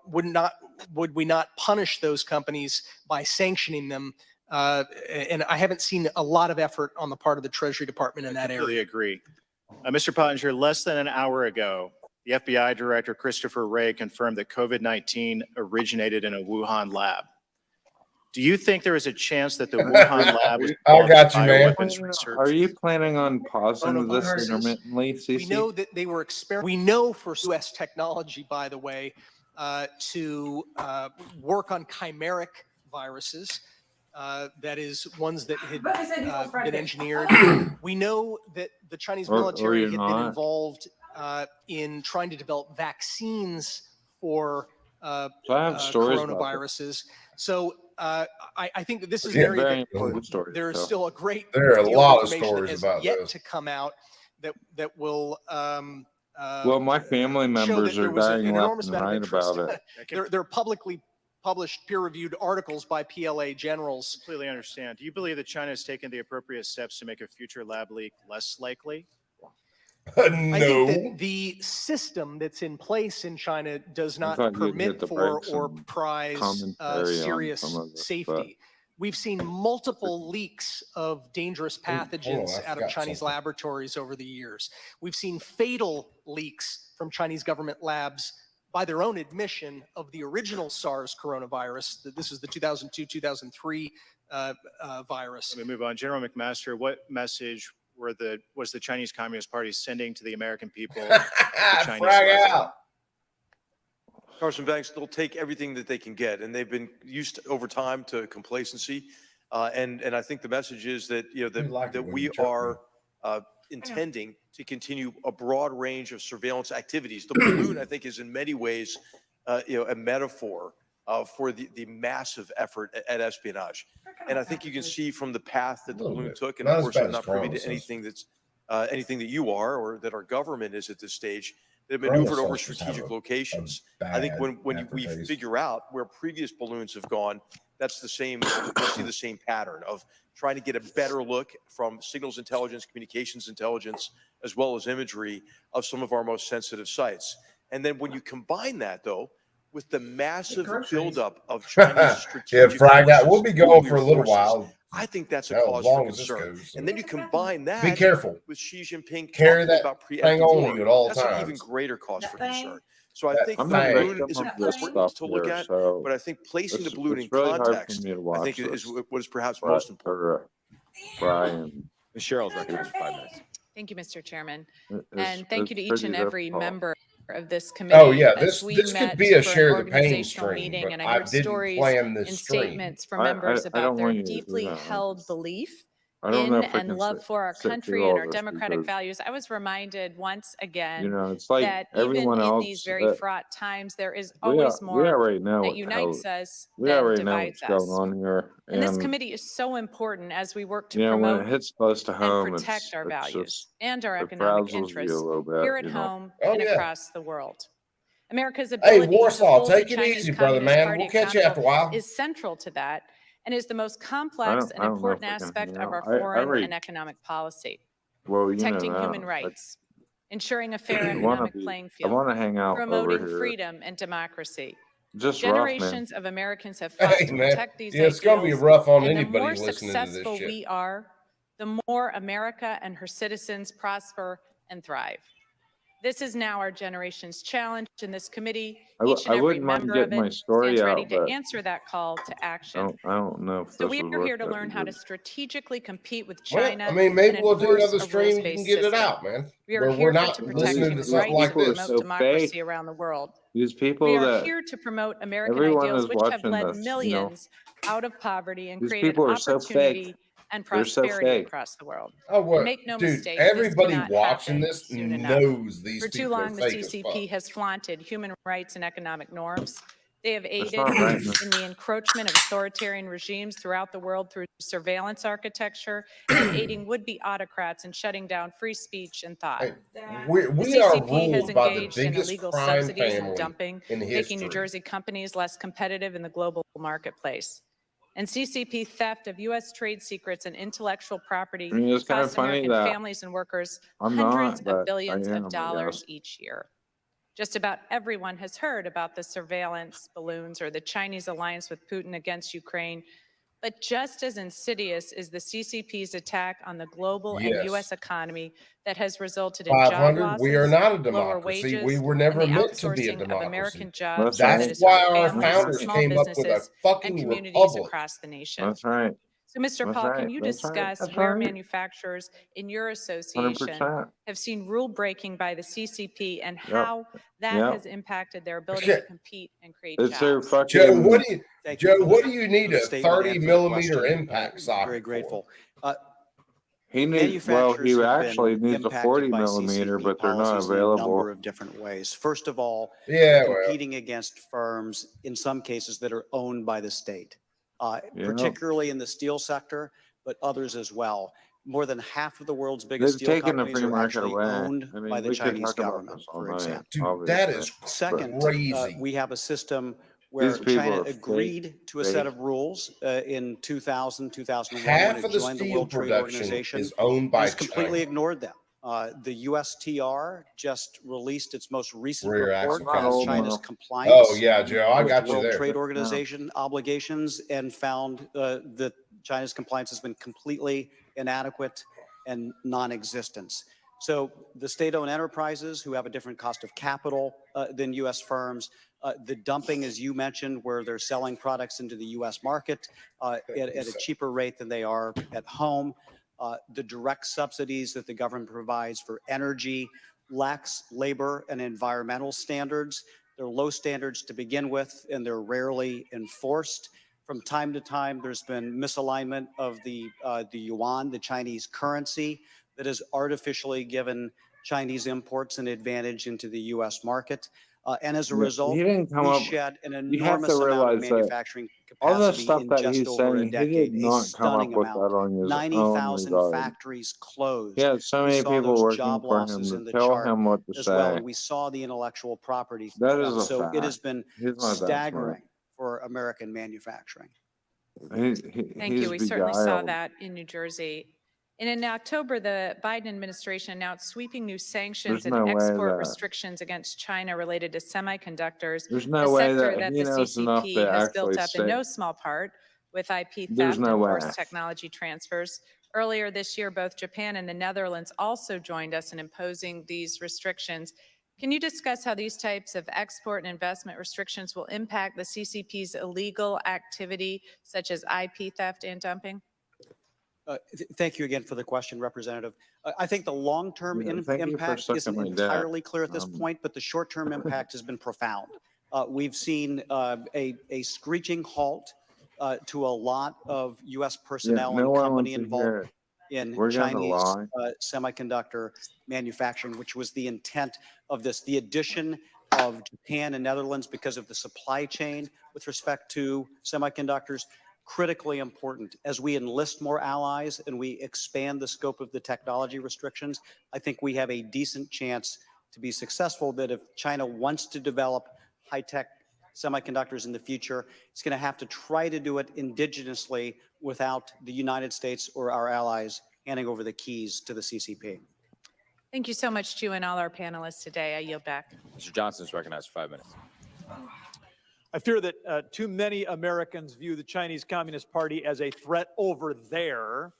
would we not punish those companies by sanctioning them? And I haven't seen a lot of effort on the part of the Treasury Department in that area. I completely agree. Mr. Pottinger, less than an hour ago, the FBI Director Christopher Wray confirmed that COVID-19 originated in a Wuhan lab. Do you think there is a chance that the Wuhan lab is I got you, man. research? Are you planning on pausing this intermittently, CC? We know that they were We know for U.S. technology, by the way, to work on chimeric viruses. That is ones that had been engineered. We know that the Chinese military had been involved in trying to develop vaccines for coronaviruses. So I think that this is an area very important story. There is still a great there are a deal lot of information stories that has about yet this to come out that will well, my family members are dying left enormous and amount of right interest. about it. They're publicly published peer-reviewed articles by PLA generals. Completely understand. Do you believe that China has taken the appropriate steps to make a future lab leak less likely? I think that the system that's in place in China does not permit for or prize serious safety. We've seen multiple leaks of dangerous pathogens out of Chinese laboratories over the years. We've seen fatal leaks from Chinese government labs by their own admission of the original SARS coronavirus. That this is the 2002-2003 virus. Let me move on. General McMaster, what message was the Chinese Communist Party sending to the American people? Congressman Banks, they'll take everything that they can get, and they've been used over time to complacency. And I think the message is that that we are intending to continue a broad range of surveillance activities. The balloon, I think, is in many ways a metaphor for the massive effort at espionage. And I think you can see from the path that the balloon took, and of course I'm not privy to anything that's anything that you are or that our government is at this stage, that have maneuvered over strategic locations. I think when we figure out where previous balloons have gone, that's the same, we'll see the same pattern of trying to get a better look from signals intelligence, communications intelligence, as well as imagery of some of our most sensitive sites. And then when you combine that, though, with the massive buildup of Chinese strategic we'll be going for a little while. I think that's a cause for concern. And then you combine that be careful with Xi Jinping carry that about thing on you at all that's times. an even greater cause for concern. So I think the thing. balloon is important to look at, but I think placing the balloon in context, I think is what is perhaps most important. Brian. Ms. Cheryl's recognized for 5 minutes. Thank you, Mr. Chairman. And thank you to each and every member. of this committee. Oh yeah, as this we could met be a for an share the pain organizational stream, meeting, but and I I heard didn't stories plan this and stream. statements from members I about don't their want you to do deeply that. held belief I don't know in if I and can love sit, for our sit country through and all our this democratic because, values. I was reminded once again it's like that even everyone in else, these very fraught times, there is we always more already know that how, unites us we than already know divides what's going us. on here. And this And, committee is so important as we work to when promote it hits close to and home, protect our it's values just, and our it economic frazzles you a interests little bit, here at home Oh and yeah. across the world. America's Hey, ability to Warsaw, hold the take it Chinese easy, brother, Communist man. Party We'll catch you after a while. is central to that and is the most I complex don't, and I don't know if important we can aspect hang of our out. I foreign already, and economic policy. well, Protecting human that. rights, ensuring a fair I want economic to be, playing I field, want to hang out over promoting here. freedom and democracy. Just rough, man. Generations of Americans have fought Hey to man, protect these yeah, it's gonna be ideals, rough on and the anybody more listening to this successful shit. we are, the more America and her citizens prosper and thrive. This is now our generation's challenge in this committee. Each and I every wouldn't mind member of getting my it story stands ready out, to but answer that call to action. I don't know if So this we would are work here to that learn how to good. strategically compete with Well, China I mean, maybe and we'll do enforce another a stream. You can rules-based get it system. out, man. We are Where here we're to not protect listening human to something rights like and People are this. promote so democracy fake. around the world. These We people are that here to promote American everyone ideals is which have watching led this, millions out of poverty and these created people are so fake. opportunity and They're so prosperity fake. across the world. Oh, And what, make no dude? mistake, this Everybody cannot watching happen this soon enough. knows these For too people are long, the fake as fuck. CCP has flaunted human rights and economic norms. They have That's aided not right. in the encroachment of authoritarian regimes throughout the world through surveillance architecture and aiding would-be autocrats and shutting down free speech and thought. Hey, The we are CCP has ruled by the engaged in biggest illegal crime subsidies and family dumping, in making history. New Jersey companies less competitive in the global marketplace. And CCP theft of U.S. trade secrets and intellectual property I mean, it's kind of costs funny American that families and workers I'm hundreds not, but of billions I am, of I dollars guess. each year. Just about everyone has heard about the surveillance balloons or the Chinese alliance with Putin against Ukraine. But just as insidious is the CCP's attack on the global and Yes. U.S. economy that has resulted in job 500. We are losses, not a lower democracy. wages, We were and never the meant to be a outsourcing of democracy. American jobs That's that right. has why hurt our families, founders small came up with a businesses, and fucking communities republic. across the nation. That's right. So, Mr. That's Paul, right. can you That's right. discuss That's where right. manufacturers in your association 100%. have seen rule breaking by the CCP and Yep. how that Yep. has impacted their ability Yeah. to compete and create It's their jobs? fucking. Joe, what do you, Thank Joe? for What the- do you need for the a statement 30 and for the millimeter question. impact socket Very for? grateful. He needs. Well, Manufacturers he have actually been needs a impacted 40 by millimeter, CCP but they're not policies in a number available. of different ways. First of all, Yeah, they're well, competing against firms in some cases that are owned by the state, Yeah. particularly in the steel sector, but others as well. More than half of the world's biggest They've steel taken the companies free are market actually away. owned I mean, by the we could Chinese talk about government, this all for night, example. dude, that obviously. is Second, crazy. we have a system where These people China are fake, agreed to a set fake. of rules in 2000, 2001 Half when of it the joined the steel World Trade production Organization. is owned by Has completely China. ignored them. The USTR just released its most recent Rear report axle Not on old fastener. China's enough. compliance Oh yeah, Joe, I with got you World there. Trade Yeah. Organization obligations and found that China's compliance has been completely inadequate and non-existent. So the state-owned enterprises who have a different cost of capital than U.S. firms, the dumping, as you mentioned, where they're selling products into the U.S. market at a cheaper rate than they are at home, the direct subsidies that the government provides for energy, lacks labor and environmental standards. They're low standards to begin with, and they're rarely enforced. From time to time, there's been misalignment of the yuan, the Chinese currency, that has artificially given Chinese imports an advantage into the U.S. market. And as a result, He didn't come we up. shed an You have enormous to amount of realize that manufacturing all the capacity stuff in that just he's over a saying, he decade, did a not come up stunning with that amount. on his own 90,000 regard. factories closed. He had so We many saw people those working job for him losses in to the tell chart him what to as well, say. and we saw the intellectual property That is theft. a So it fact. has been He's not that smart. staggering for American manufacturing. Thank He's you. We certainly saw beguiled. that in New Jersey. And in October, the Biden administration announced sweeping new sanctions There's and no way export that restrictions against China related to semiconductors, there's a no way sector that that he the knows enough CCP to has built actually up in say. no small part with IP There's theft no and way. forced technology transfers. Earlier this year, both Japan and the Netherlands also joined us in imposing these restrictions. Can you discuss how these types of export and investment restrictions will impact the CCP's illegal activity, such as IP theft and dumping? Thank you again for the question, Representative. I think the long-term Yeah, thank you for impact sucking isn't my dad. entirely clear at this point, but the short-term impact has been profound. We've seen a screeching halt to a lot of U.S. personnel no and one company wants to hear involved in We're gonna Chinese lie. semiconductor manufacturing, which was the intent of this. The addition of Japan and Netherlands because of the supply chain with respect to semiconductors, critically important. As we enlist more allies and we expand the scope of the technology restrictions, I think we have a decent chance to be successful. That if China wants to develop high-tech semiconductors in the future, it's going to have to try to do it indigenously without the United States or our allies handing over the keys to the CCP. Thank you so much to you and all our panelists today. I yield back. Mr. Johnson is recognized for 5 minutes. I fear that too many Americans view the Chinese Communist Party as a threat over there,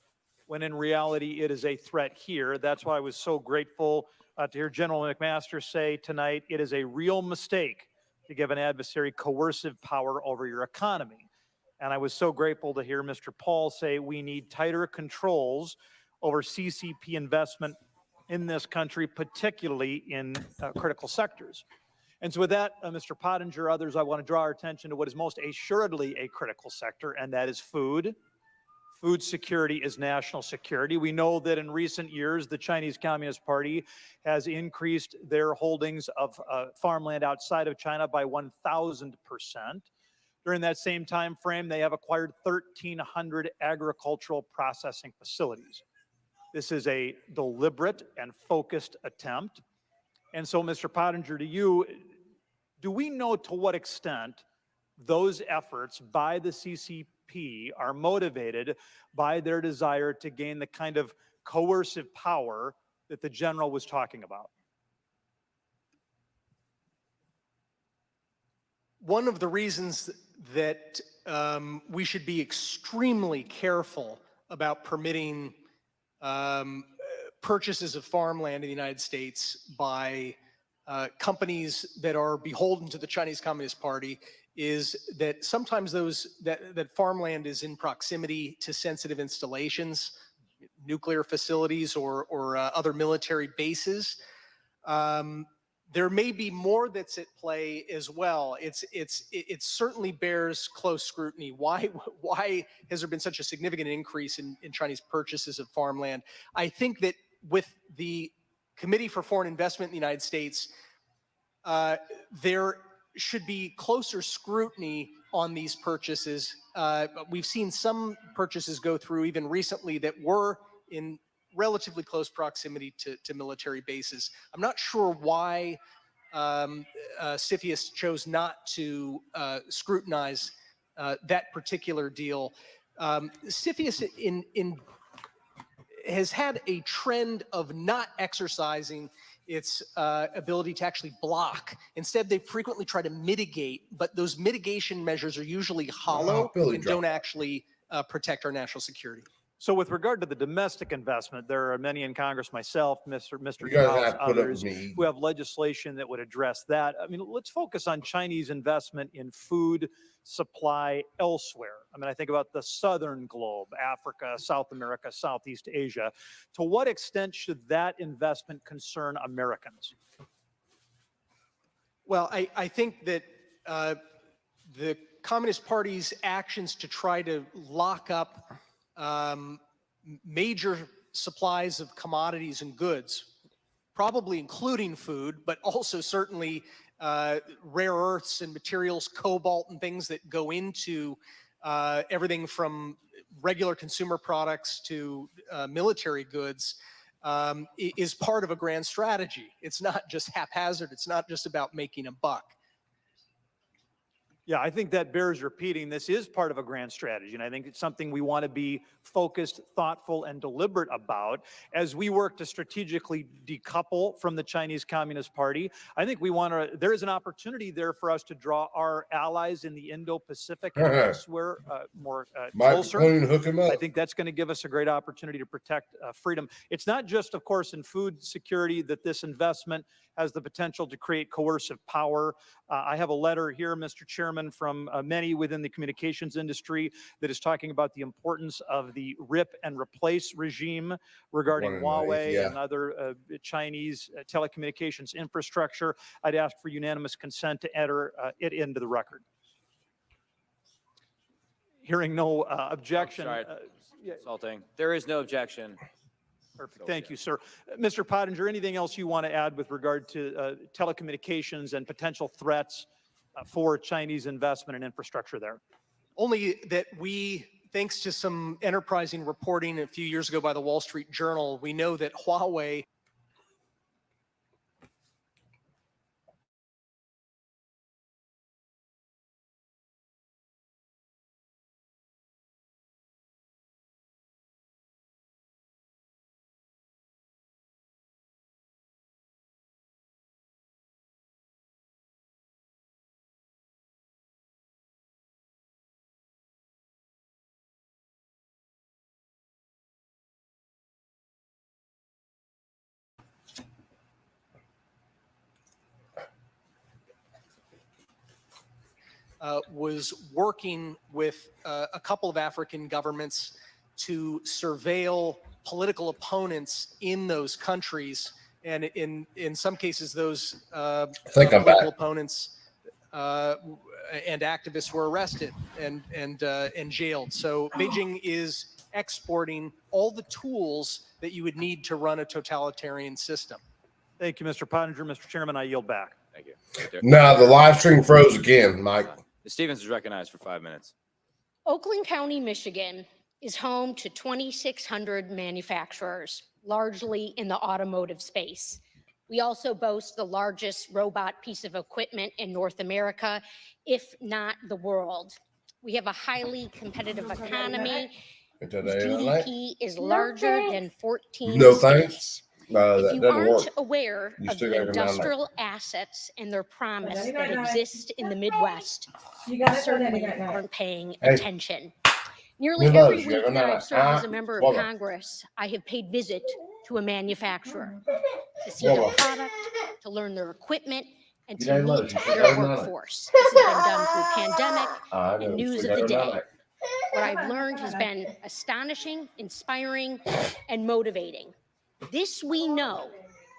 when in reality it is a threat here. That's why I was so grateful to hear General McMaster say tonight, it is a real mistake to give an adversary coercive power over your economy. And I was so grateful to hear Mr. Paul say we need tighter controls over CCP investment in this country, particularly in critical sectors. And so with that, Mr. Pottinger, others, I want to draw our attention to what is most assuredly a critical sector, and that is food. Food security is national security. We know that in recent years, the Chinese Communist Party has increased their holdings of farmland outside of China by 1,000%. During that same time frame, they have acquired 1,300 agricultural processing facilities. This is a deliberate and focused attempt. And so, Mr. Pottinger, to you, do we know to what extent those efforts by the CCP are motivated by their desire to gain the kind of coercive power that the general was talking about? One of the reasons that we should be extremely careful about permitting purchases of farmland in the United States by companies that are beholden to the Chinese Communist Party is that sometimes that farmland is in proximity to sensitive installations, nuclear facilities or other military bases. There may be more that's at play as well. It certainly bears close scrutiny. Why has there been such a significant increase in Chinese purchases of farmland? I think that with the Committee for Foreign Investment in the United States, there should be closer scrutiny on these purchases. We've seen some purchases go through even recently that were in relatively close proximity to military bases. I'm not sure why CFIUS chose not to scrutinize that particular deal. CFIUS has had a trend of not exercising its ability to actually block. Instead, they frequently try to mitigate, but those mitigation measures are usually hollow and don't actually protect our national security. So with regard to the domestic investment, there are many in Congress, myself, Mr. You guys House, have to put up with others, me. who have legislation that would address that. I mean, let's focus on Chinese investment in food supply elsewhere. I mean, I think about the southern globe, Africa, South America, Southeast Asia. To what extent should that investment concern Americans? Well, I think that the Communist Party's actions to try to lock up major supplies of commodities and goods, probably including food, but also certainly rare earths and materials, cobalt and things that go into everything from regular consumer products to military goods, is part of a grand strategy. It's not just haphazard. It's not just about making a buck. Yeah, I think that bears repeating. This is part of a grand strategy, and I think it's something we want to be focused, thoughtful, and deliberate about as we work to strategically decouple from the Chinese Communist Party. I think we want to, there is an opportunity there for us to draw our allies in the Indo-Pacific and elsewhere more closer. Hook 'em up. I think that's going to give us a great opportunity to protect freedom. It's not just, of course, in food security that this investment has the potential to create coercive power. I have a letter here, Mr. Chairman, Chairman, from many within the communications industry that is talking about the importance of the rip and replace regime regarding Huawei and other Chinese telecommunications infrastructure. I'd ask for unanimous consent to enter it into the record. Hearing no objection. Sorry, consulting. There is no objection. Perfect. Thank you, sir. Mr. Pottinger, anything else you want to add with regard to telecommunications and potential threats for Chinese investment and infrastructure there? Only that we, thanks to some enterprising reporting a few years ago by the Wall Street Journal, we know that Huawei was working with a couple of African governments to surveil political opponents in those countries. And in some cases, those political opponents and activists were arrested and jailed. So Beijing is exporting all the tools that you would need to run a totalitarian system. Thank you, Mr. Pottinger. Mr. Chairman, I yield back. Thank you. No, the live stream froze again, Mike. Ms. Stevens is recognized for 5 minutes. Oakland County, Michigan is home to 2,600 manufacturers, largely in the automotive space. We also boast the largest robot piece of equipment in North America, if not the world. We have a highly competitive economy. GDP is larger than 14 states. If you aren't aware of the industrial assets and their promise that exist in the Midwest, you certainly aren't paying attention. Nearly every week that I've served as a member of Congress, I have paid visit to a manufacturer to see their product, to learn their equipment, and to meet their workforce. This has been done through pandemic and news of the day. What I've learned has been astonishing, inspiring, and motivating. This we know,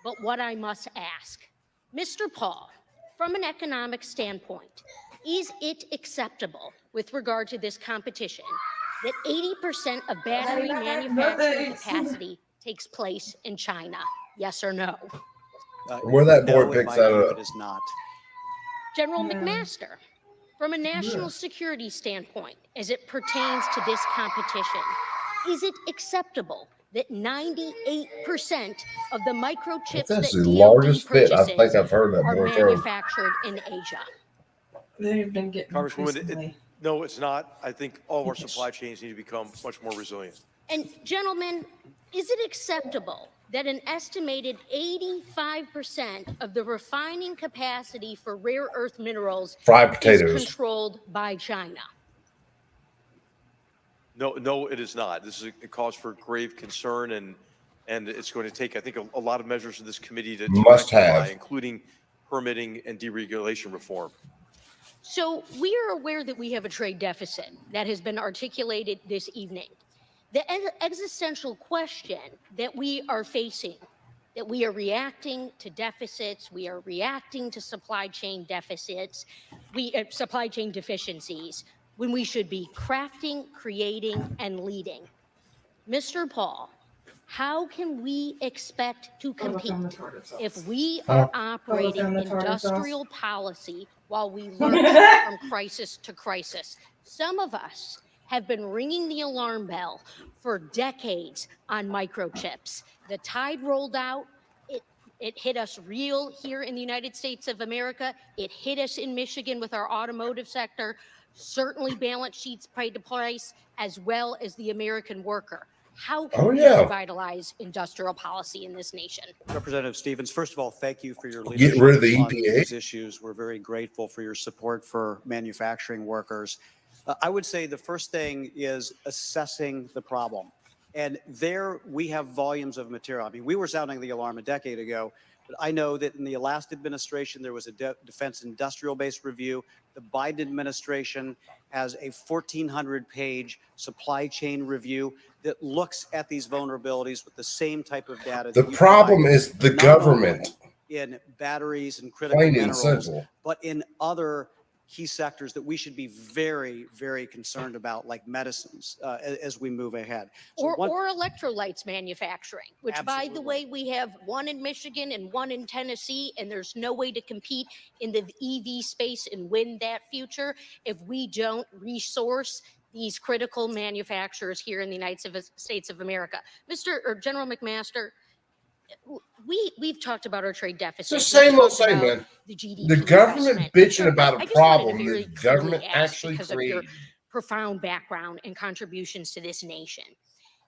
but what I must ask, Mr. Paul, from an economic standpoint, is it acceptable with regard to this competition that 80% of battery manufacturing capacity takes place in China? Yes or no? Where that boy picks that up. It is not. General McMaster, from a national security standpoint, as it pertains to this competition, is it acceptable that 98% of the microchips that That's the DoD largest fit I purchases think I've heard that are boy throw. manufactured in Asia? They've been getting Congresswoman, no, it's not. I think all of our supply chains need to become much more resilient. And gentlemen, is it acceptable that an estimated 85% of the refining capacity for rare earth minerals Fried is potatoes. controlled by China? No, it is not. This is a cause for grave concern, and it's going to take, I think, a lot of measures in this committee to Must rectify, have. including permitting and deregulation reform. So we are aware that we have a trade deficit that has been articulated this evening. The existential question that we are facing, that we are reacting to deficits, we are reacting to supply chain deficits, supply chain deficiencies, when we should be crafting, creating, and leading. Mr. Paul, how can we expect to compete if we are operating industrial policy while we learn from crisis to crisis? Some of us have been ringing the alarm bell for decades on microchips. The tide rolled out. It hit us real here in the United States of America. It hit us in Michigan with our automotive sector. Certainly balance sheets paid the price, as well as the American worker. How can we revitalize industrial policy in this nation? Representative Stevens, first of all, thank you for your leadership Get rid of the on EPA. these issues. We're very grateful for your support for manufacturing workers. I would say the first thing is assessing the problem. And there we have volumes of material. I mean, we were sounding the alarm a decade ago, But I know that in the last administration, there was a defense industrial base review. The Biden administration has a 1,400-page supply chain review that looks at these vulnerabilities with the same type of data. The problem is the government. In batteries and critical Plain and minerals, simple. but in other key sectors that we should be very, very concerned about, like medicines, as we move ahead. So Or electrolytes manufacturing, which, by the Absolutely. way, we have one in Michigan and one in Tennessee, and there's no way to compete in the EV space and win that future if we don't resource these critical manufacturers here in the United States of America. General McMaster, we've talked about our trade deficit. It's the same We've old talked thing, about man. The GDP The government investment. bitching Sir, about I a just wanted to problem very the clearly government ask, actually because of your created. profound background and contributions to this nation,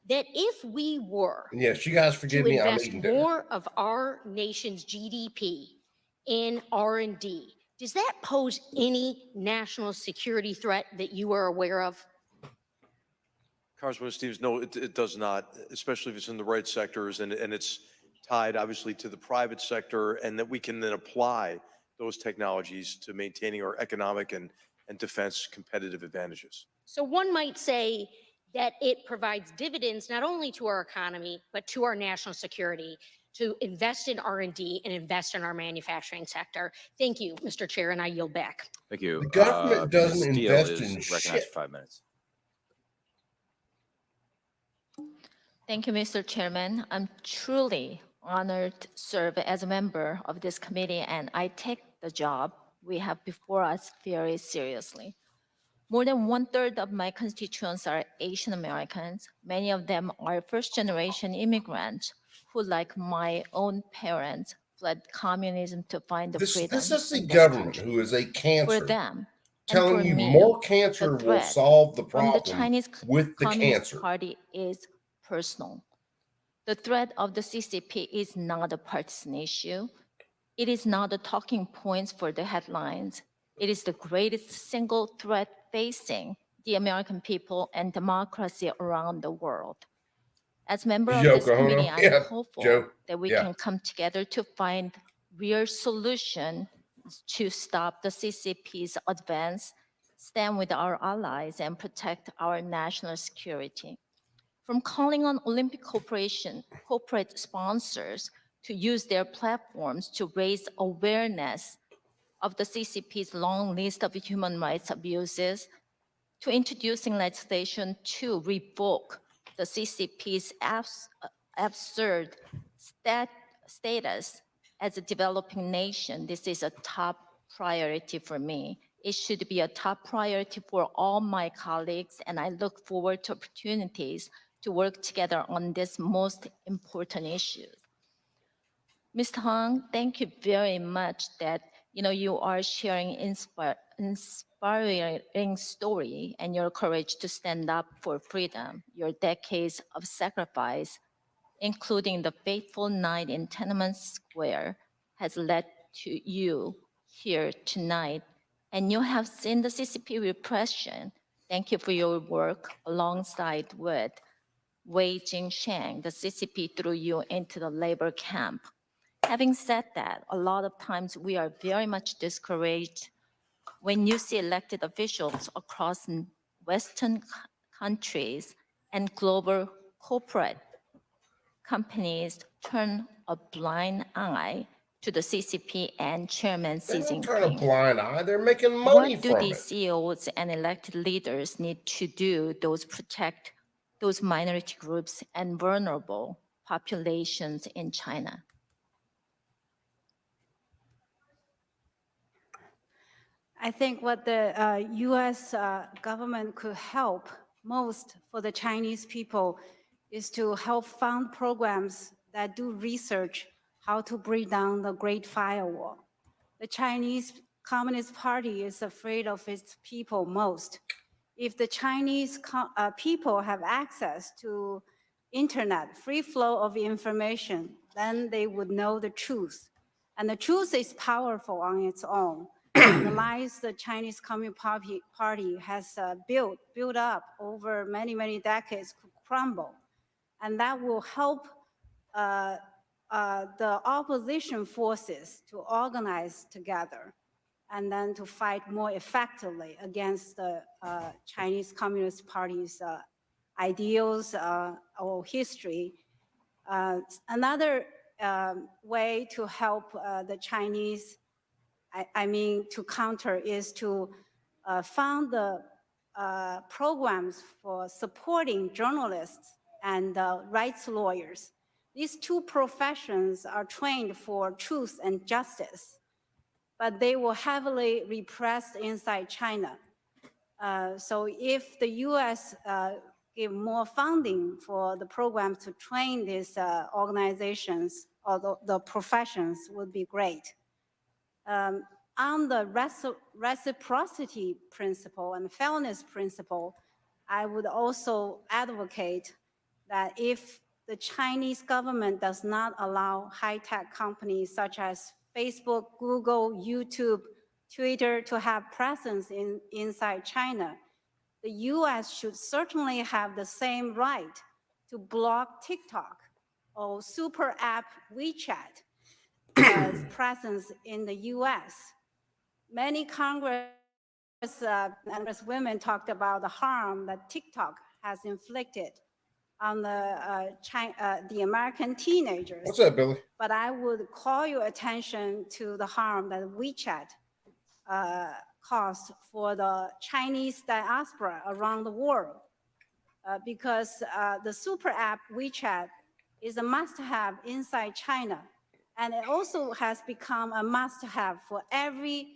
that if we were Yes, you guys forgive to me. I'm invest eating dinner. more of our nation's GDP in R&D, does that pose any national security threat that you are aware of? Congressman Stevens, no, it does not, especially if it's in the right sectors and it's tied obviously to the private sector, and that we can then apply those technologies to maintaining our economic and defense competitive advantages. So one might say that it provides dividends not only to our economy, but to our national security to invest in R&D and invest in our manufacturing sector. Thank you, Mr. Chair, and I yield back. Thank you. The government doesn't Ms. Steele invest is in recognized shit. for 5 minutes. Thank you, Mr. Chairman. I'm truly honored to serve as a member of this committee, and I take the job we have before us very seriously. More than 1/3 of my constituents are Asian Americans. Many of them are first-generation immigrants who, like my own parents, fled communism to find the freedom This is the in this government country. who is a For cancer them, and telling for you me, more the cancer will threat solve the from the problem Chinese with the Communist cancer. Party is personal. The threat of the CCP is not a partisan issue. It is not the talking points for the headlines. It is the greatest single threat facing the American people and democracy around the world. As member of this Yoko Ono? committee, I'm Yeah, hopeful Joe. that we Yeah. can come together to find real solutions to stop the CCP's advance, stand with our allies, and protect our national security. From calling on Olympic corporate sponsors to use their platforms to raise awareness of the CCP's long list of human rights abuses, to introducing legislation to revoke the CCP's absurd status as a developing nation, this is a top priority for me. It should be a top priority for all my colleagues, and I look forward to opportunities to work together on this most important issues. Mr. Hong, thank you very much that you are sharing inspiring story and your courage to stand up for freedom. Your decades of sacrifice, including the fateful night in Tiananmen Square, has led to you here tonight. And you have seen the CCP repression. Thank you for your work alongside with Wei Jingsheng. The CCP threw you into the labor camp. Having said that, a lot of times we are very much discouraged when you see elected officials across Western countries and global corporate companies turn a blind eye to the CCP and Chairman Xi They don't turn a Jinping. blind eye. They're making money What do from these it. CEOs and elected leaders need to do to protect those minority groups and vulnerable populations in China? I think what the U.S. Government could help most for the Chinese people is to help fund programs that do research how to break down the Great Firewall. The Chinese Communist Party is afraid of its people most. If the Chinese people have access to internet, free flow of information, then they would know the truth. And the truth is powerful on its own. The lies the Chinese Communist Party has built up over many, many decades could crumble. And that will help the opposition forces to organize together and then to fight more effectively against the Chinese Communist Party's ideals or history. Another way to help the Chinese, I mean, to counter is to fund the programs for supporting journalists and rights lawyers. These two professions are trained for truth and justice, but they were heavily repressed inside China. So if the US give more funding for the program to train these organizations or the professions would be great. On the reciprocity principle and fairness principle, I would also advocate that if the Chinese government does not allow high-tech companies such as Facebook, Google, YouTube, Twitter to have presence inside China, the US should certainly have the same right to block TikTok or super app WeChat as presence in the US. Many Congress women talked about the harm that TikTok has inflicted on the American teenagers. What's up, Billy? But I would call your attention to the harm that WeChat caused for the Chinese diaspora around the world, because the super app WeChat is a must-have inside China, and it also has become a must-have for every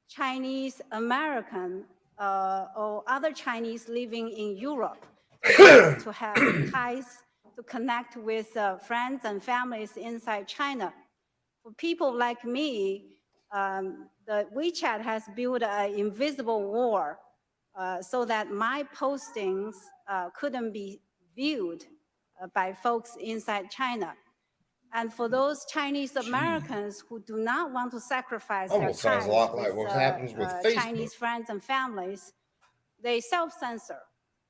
Chinese American or other Chinese living in Europe to have ties to connect with friends and families inside China. For people like me, the WeChat has built an invisible wall so that my postings couldn't be viewed by folks inside China. And for those Chinese Americans who do not want to sacrifice their Almost sounds ties a lot like what happens with Facebook. Chinese friends and families, they self-censor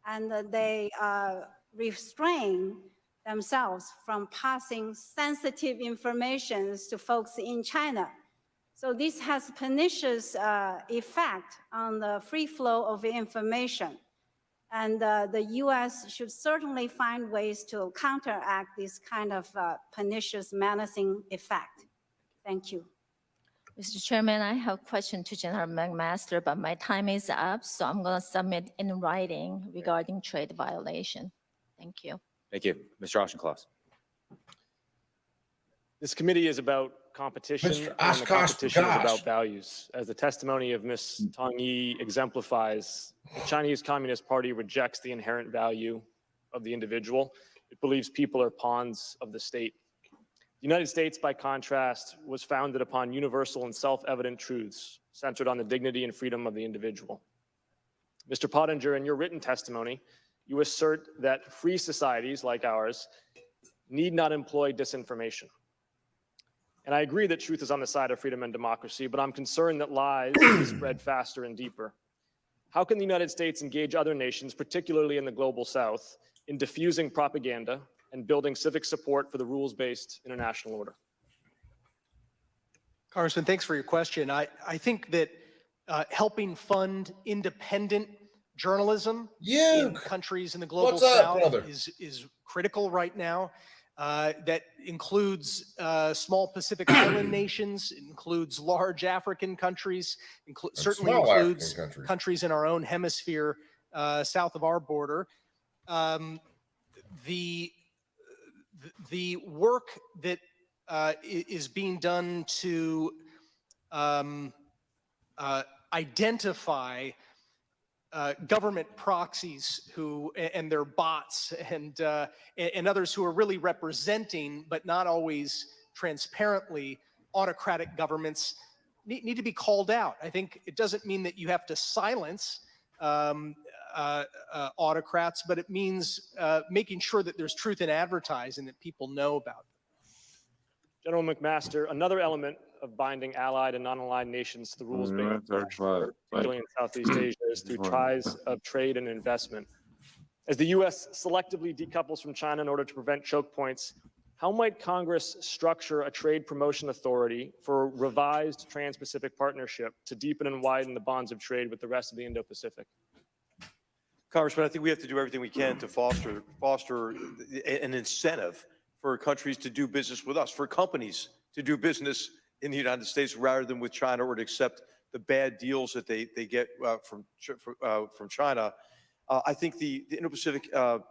and they restrain themselves from passing sensitive information to folks in China. So this has pernicious effect on the free flow of information. And the US should certainly find ways to counteract this kind of pernicious menacing effect. Thank you. Mr. Chairman, I have a question to General McMaster, but my time is up, so I'm going to submit in writing regarding trade violation. Thank you. Thank you. Mr. Auchincloss. This committee is about competition, Mr. and the competition is Oshkosh. about values. As the testimony of Ms. Tong Yi exemplifies, the Chinese Communist Party rejects the inherent value of the individual. It believes people are pawns of the state. The United States, by contrast, was founded upon universal and self-evident truths centered on the dignity and freedom of the individual. Mr. Pottinger, in your written testimony, you assert that free societies like ours need not employ disinformation. And I agree that truth is on the side of freedom and democracy, but I'm concerned that lies spread faster and deeper. How can the United States engage other nations, particularly in the global south, in diffusing propaganda and building civic support for the rules-based international order? Congressman, thanks for your question. I think that helping fund independent journalism in countries in the global south is critical right now. That includes small Pacific Island nations, includes large African countries, certainly includes countries in our own hemisphere south of our border. The work that is being done to identify government proxies and their bots and others who are really representing, but not always transparently, autocratic governments need to be called out. I think it doesn't mean that you have to silence autocrats, but it means making sure that there's truth in advertising that people know about. General McMaster, another element of binding allied and non-aligned nations to the rules-based, particularly in Southeast Asia, is through ties of trade and investment. As the U.S. selectively decouples from China in order to prevent choke points, How might Congress structure a trade promotion authority for a revised Trans-Pacific Partnership to deepen and widen the bonds of trade with the rest of the Indo-Pacific? Congressman, I think we have to do everything we can to foster an incentive for countries to do business with us, for companies to do business in the United States rather than with China, or to accept the bad deals that they get from China. I think the Indo-Pacific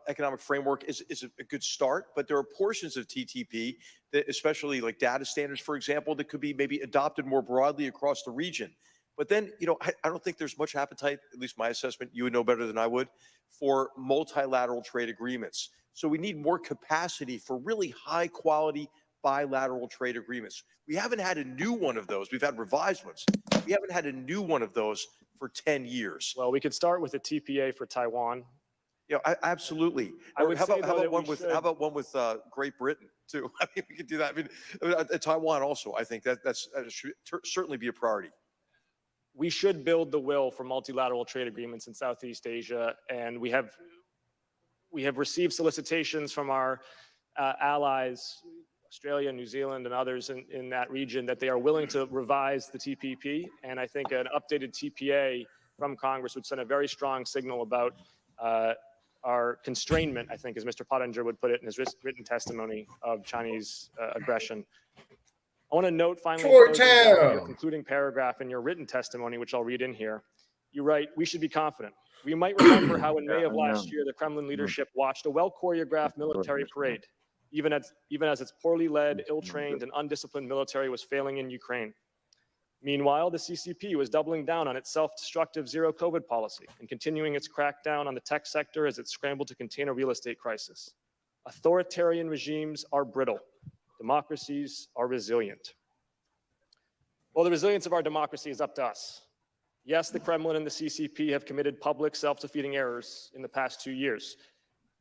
Economic Framework is a good start, but there are portions of TPP that, especially like data standards, for example, that could be maybe adopted more broadly across the region. But then, I don't think there's much appetite, at least my assessment, you would know better than I would, for multilateral trade agreements. So we need more capacity for really high quality bilateral trade agreements. We haven't had a new one of those. We've had revised ones. We haven't had a new one of those for 10 years. Well, we could start with a TPA for Taiwan. Absolutely. I would how say, about though, one with Great Britain too? I mean, we could do that. I mean, Taiwan also. I think that should certainly be a priority. We should build the will for multilateral trade agreements in Southeast Asia, and we have received solicitations from our allies, Australia, New Zealand, and others in that region, that they are willing to revise the TPP. And I think an updated TPA from Congress would send a very strong signal about our constrainment, I think, as Mr. Pottinger would put it in his written testimony, of Chinese aggression. I want to note finally your concluding paragraph in your written testimony, which I'll read in here. You write, "We should be confident. We might remember how in May of last year, the Kremlin leadership watched a well-choreographed military parade, even as its poorly led, ill-trained, and undisciplined military was failing in Ukraine. Meanwhile, the CCP was doubling down on its self-destructive zero-COVID policy and continuing its crackdown on the tech sector as it scrambled to contain a real estate crisis. Authoritarian regimes are brittle. Democracies are resilient." Well, the resilience of our democracy is up to us. Yes, the Kremlin and the CCP have committed public self-defeating errors in the past 2 years.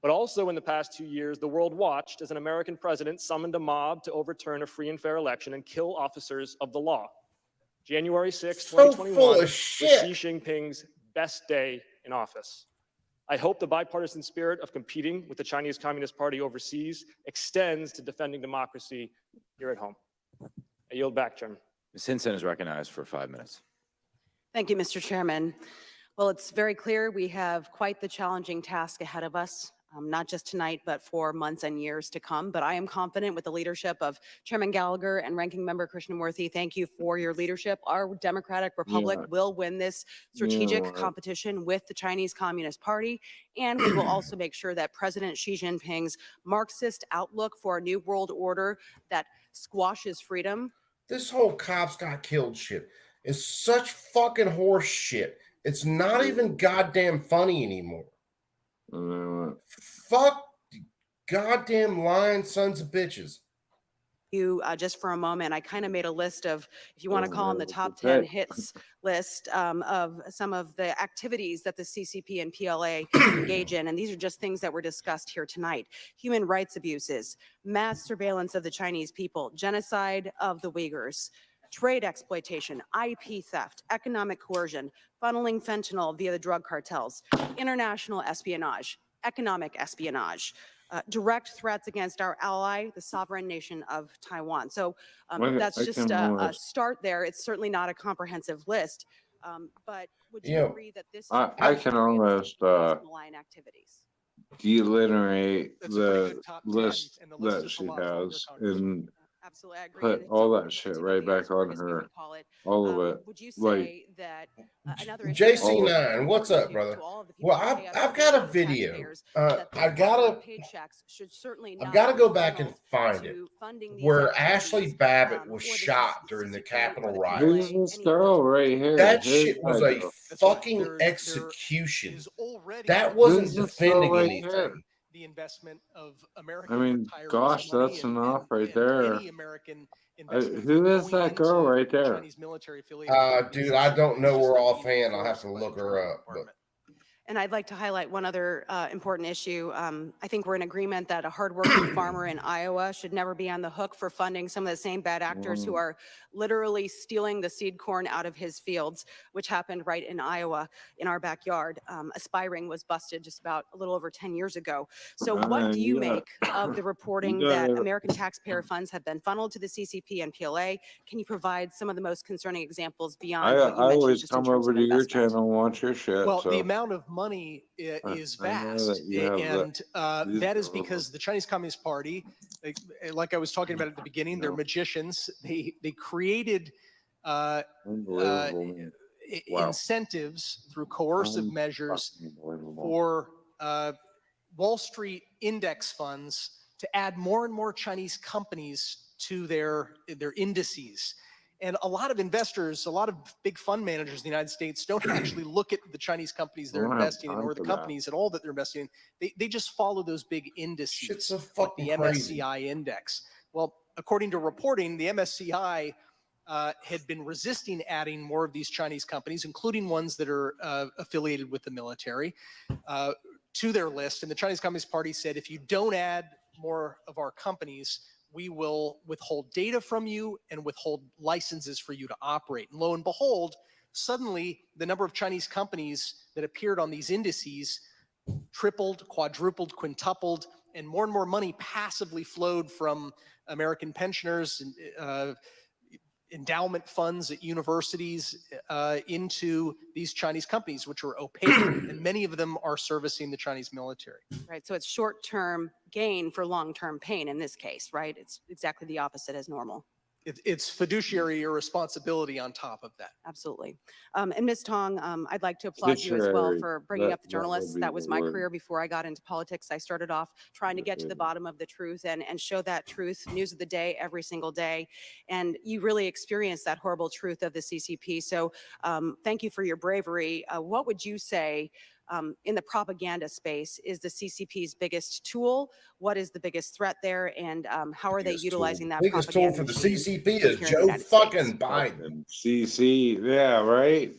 But also in the past 2 years, the world watched as an American president summoned a mob to overturn a free and fair election and kill officers of the law. January 6, 2021 was Xi Jinping's best day in office. I hope the bipartisan spirit of competing with the Chinese Communist Party overseas extends to defending democracy here at home. I yield back, Chairman. Ms. Hinson is recognized for 5 minutes. Thank you, Mr. Chairman. Well, it's very clear we have quite the challenging task ahead of us, not just tonight, but for months and years to come. But I am confident with the leadership of Chairman Gallagher and Ranking Member Krishnamurthy. Thank you for your leadership. Our Democratic Republic will win this strategic competition with the Chinese Communist Party. And we will also make sure that President Xi Jinping's Marxist outlook for a new world order that squashes freedom. This whole cops got killed shit is such fucking horse shit. It's not even goddamn funny anymore. Fuck goddamn lying sons of bitches. You just for a moment, I kind of made a list of, if you want to call them the top 10 hits list of some of the activities that the CCP and PLA engage in. And these are just things that were discussed here tonight. Human rights abuses, mass surveillance of the Chinese people, genocide of the Uyghurs, trade exploitation, IP theft, economic coercion, funneling fentanyl via the drug cartels, international espionage, economic espionage, direct threats against our ally, the sovereign nation of Taiwan. So that's just a start there. It's certainly not a comprehensive list, but would you agree that this is I can almost malign activities? delineate the list that she has and put all that shit right back on her, all of it. Would you like, say that another JC9, what's up, brother? Well, I've got a video. I've got to go back and find it where Ashley Babbitt was shot during the Capitol riot. Who's this girl right here? That shit was a fucking execution. That wasn't defending anything. The investment of American. I mean, gosh, that's enough right there. Who is that girl right there? Dude, I don't know her offhand. I'll have to look her up. But. And I'd like to highlight one other important issue. I think we're in agreement that a hardworking farmer in Iowa should never be on the hook for funding some of the same bad actors who are literally stealing the seed corn out of his fields, which happened right in Iowa in our backyard. Aspiring was busted just about a little over 10 years ago. So what do you make of the reporting that American taxpayer funds have been funneled to the CCP and PLA? Can you provide some of the most concerning examples beyond what you I mentioned always just in come terms over of to your investment? channel and watch your shit. Well, so. the amount of money is I know vast, that you have and that is because the Chinese Communist Party, like I was talking about at the beginning, they're magicians. They created Unbelievable. Wow. incentives through coercive measures for Wall Street index funds to add more and more Chinese companies to their indices. And a lot of investors, a lot of big fund managers in the United States don't actually look at the Chinese companies they're investing in or the companies at all that they're investing in. They just follow those big indices, like the MSCI index. Well, according to reporting, the MSCI had been resisting adding more of these Chinese companies, including ones that are affiliated with the military, to their list. And the Chinese Communist Party said, if you don't add more of our companies, we will withhold data from you and withhold licenses for you to operate. And lo and behold, suddenly the number of Chinese companies that appeared on these indices tripled, quadrupled, quintupled, and more money passively flowed from American pensioners and endowment funds at universities into these Chinese companies, which are opaque, and many of them are servicing the Chinese military. Right, so it's short-term gain for long-term pain in this case, right? It's exactly the opposite as normal. It's fiduciary irresponsibility on top of that. Absolutely. And Ms. Tong, I'd like to applaud you as well for bringing up the journalists. That was my career before I got into politics. I started off trying to get to the bottom of the truth and show that truth, news of the day, every single day. And you really experienced that horrible truth of the CCP. So thank you for your bravery. What would you say in the propaganda space is the CCP's biggest tool? What is the biggest threat there? And how are they utilizing that biggest tool propaganda? for the CCP is Joe fucking Biden. CC, yeah, right?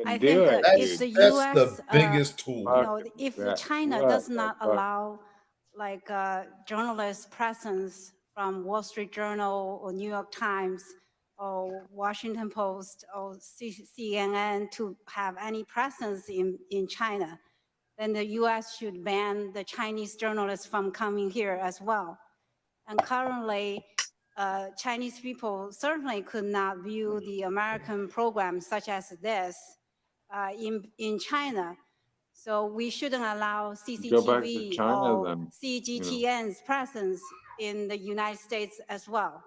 I Do think it. if the That's U.S. the biggest tool. You know, if China does not allow like journalist presence from Wall Street Journal or New York Times or Washington Post or CNN to have any presence in China, then the U.S. should ban the Chinese journalists from coming here as well. And currently, Chinese people certainly could not view the American programs such as this in China. So we shouldn't allow CCTV China, or then, CGTN's presence in the United States as well.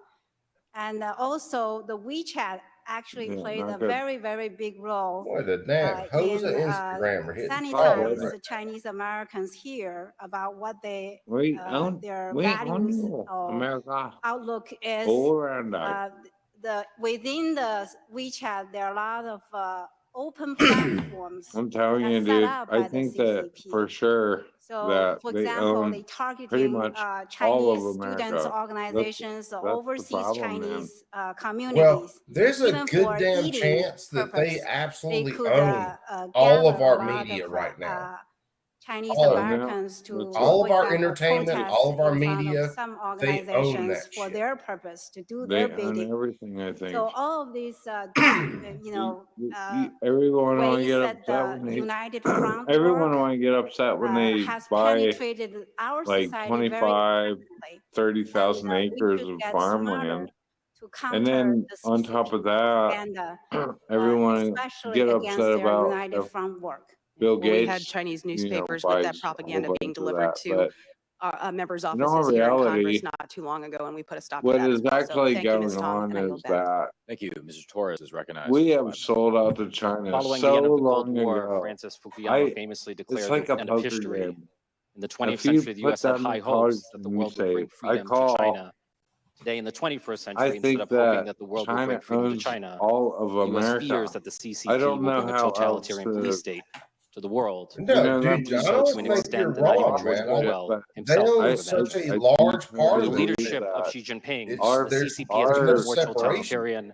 And also the WeChat actually played a very, very big role What a damn hose of in Instagrammer hitting sanitize right. the Chinese Americans here about what they their wait, values or America. outlook is. Within the WeChat, there are a lot of open platforms. I'm telling you, that's set dude, up I by the think that CCP. for sure So, that for they example, own they pretty targeting much all Chinese of students, America. organizations, That's or the overseas problem, man. Chinese communities. Well, there's a Even good for damn eating chance that they purpose, absolutely could, own all of gather a our lot media of, right now. Chinese All of it. Americans to, all of for our example, entertainment, protest all of our in front media, some they own organizations that for shit. their purpose to do They their own bidding. everything, I think. So all of these, you know, Everyone want to ways get that upset when the they. United Front Everyone work want to get upset when they has buy penetrated our like society very 25, 30,000 we acres should of get farmland. to counter And then the on top of that, propaganda, everyone especially get against upset their about United if Front work. Bill Well, we had Gates, Chinese you know, newspapers with that buys a whole propaganda bunch being of delivered that, to but members' in all offices here in Congress reality, not too long ago, and we put a stop to what that as is well. So actually thank you, going Ms. Tong, on and I is yield back. that Thank you. Mr. Torres is recognized. we have sold out to China Following so the end of the Cold long War, ago. Francis Fukuyama famously It's declared like the a end of poker history. game. In the 20th If you century, the put U.S. had down high the cards hopes that the and you world would bring say, I freedom to call, China. Today, in the 21st I century, instead think of hoping that that the world would China bring freedom to owns China, all of the U.S. America. fears that the I CCP don't will know bring a how else totalitarian police to. state to the world. You No, know, dude, Do I so don't to an think extent you're that not even wrong, George man. Orwell They himself own would have such imagined. a large part The of it. leadership of Xi Jinping, It's the there's CCP has no become more separation. totalitarian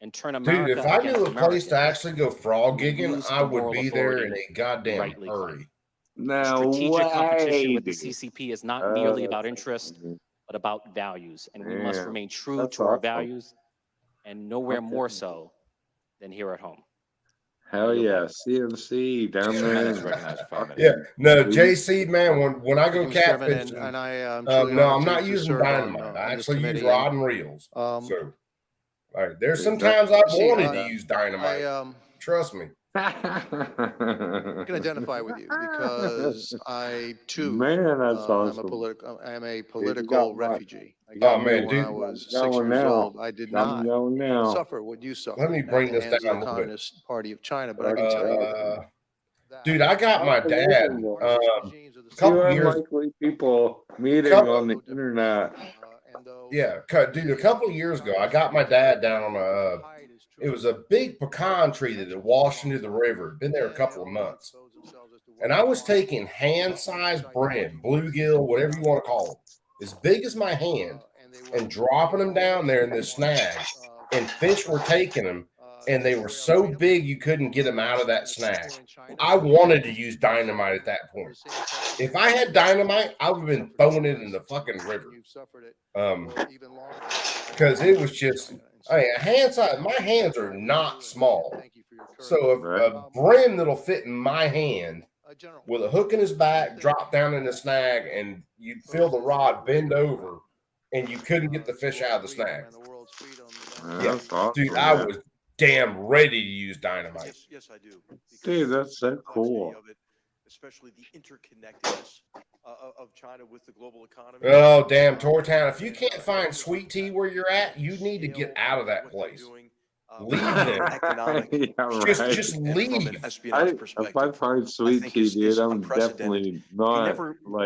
and turn Dude, America if I against knew a place to Americans, actually go frog we gigging, lose I the would moral be there in authority a goddamn rightly claim. hurry. No Strategic competition with the way. CCP is not merely about that's interest, crazy. but about values, and we must Damn, remain true that's to our awesome. values, and nowhere more Okay. so than here at home. Hell yield yeah, back. CMC down 2 there. minutes recognized for 5 minutes. Yeah, no, We- JC, man, when I go Thank you, Mr. Chairman, catfishing, and I am no, truly I'm honored not to using serve dynamite. on I this actually use committee, rod and reels. um, So, all right, there's Is some that- times I've See, wanted to use dynamite. I Trust me. can identify with you because I too Man, that's am awesome. I am a You got political one. refugee. I You got got Oh, here man, when I dude. was Got 6 one years now. old. I did Got not one now. suffer what you suffered Let me at bring the this hands down of a the little bit. Communist Party of China, but I can tell you Dude, I got my dad a Two couple years. unlikely people meeting on the internet. Yeah, dude, a couple of years ago, I got my dad down on it was a big pecan tree that had washed into the river. Been there a couple of months. And I was taking hand-sized brim, bluegill, whatever you want to call them, as big as my hand, and dropping them down there in this snag. And fish were taking them, and they were so big you couldn't get them out of that snag. I wanted to use dynamite at that point. If I had dynamite, I would have been throwing it in the fucking river. Because it was just, I mean, hand size, my hands are not small. So a brim that'll fit in my hand with a hook in his back, drop down in the snag, and you'd feel the rod bend over, and you couldn't get the fish out of the snag. Yeah, dude, I was damn ready to use dynamite. Yes, I do. Dude, that's so cool. Especially the interconnectedness of China with the global economy. Oh, damn, Tortown. If you can't find sweet tea where you're at, you need to get out of that place. Leave them. Yeah, right. Just leave. If I find sweet tea, dude, I'm definitely not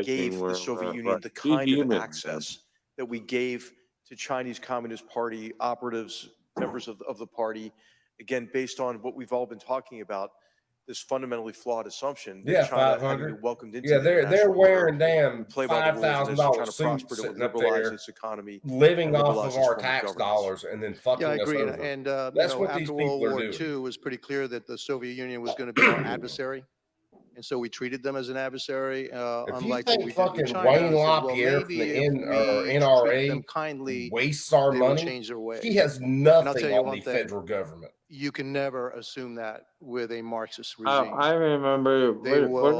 gave liking the Soviet Union the kind of access that we gave to Chinese Communist Party operatives, members of the party, again, based on what we've all been talking about, this fundamentally flawed assumption that Yeah, China had 500. been welcomed into. Yeah, the they're international wearing order, damn play by the rules, and $5,000 trying to prosper suits it, sitting would up liberalize there, its economy, living and off liberalize of its our form tax governance. dollars and then fucking Yeah, I us agree. over. And That's what after these World people are War doing. II, it was pretty clear that the Soviet Union was going to be our adversary. And so we treated them as an adversary, If you unlike what we think did fucking with China. Wayne I said, well, LaPierre from maybe the if we treat them NRA kindly, wastes our they will money, change their ways. he has And I'll nothing tell you on one the thing, federal government. you can never assume that with a Marxist regime. I remember They what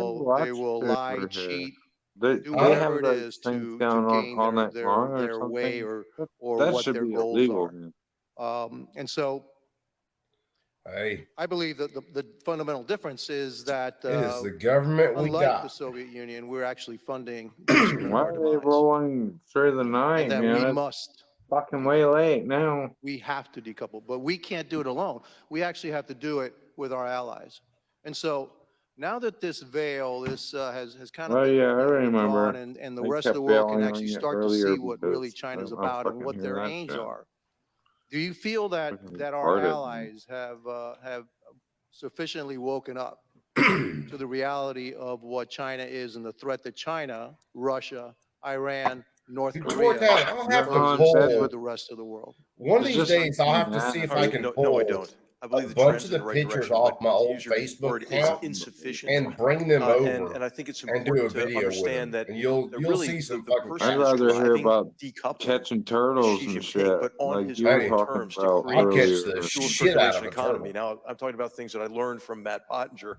did will lie, here? cheat, They do whatever have it those is things to going on gain all night long or their way something. or That what should their be goals illegal. are. Man. And so Hey, I believe that the fundamental difference is that it is the government we unlike the got. Soviet Union, we're actually funding Why are they rolling through the night, and that man? we It's must, fucking way late now. we have to decouple, but we can't do it alone. We actually have to do it with our allies. And so now that this veil, this has kind of Oh been, yeah, I been remember. drawn and the I rest of kept the world can bailing actually on it start to earlier see what really because I China's don't wanna about and fucking what hear their that aims shit. are. Do you feel that Fucking our retarded, man. allies have sufficiently woken up to the reality of what China is and the threat that China, Russia, Iran, North Dude, Korea Tortown, I'll have to poses to pull the rest of the world? one of It's these just like days. I'll have to see if I can No, pull I don't. I believe a the bunch trend's of in the the right pictures direction, off but my to old use your Facebook word is account insufficient. and bring them over And I think it's and do a important to video with them, understand that, and you'll really see some the fucking person I'd that's rather hear driving about decoupling catching is turtles Xi and Jinping, shit, but on like his you were own talking terms to about create I'll catch earlier. the dual shit out circulation of a economy. turtle. Now, I'm talking about things that I learned from Matt Pottinger,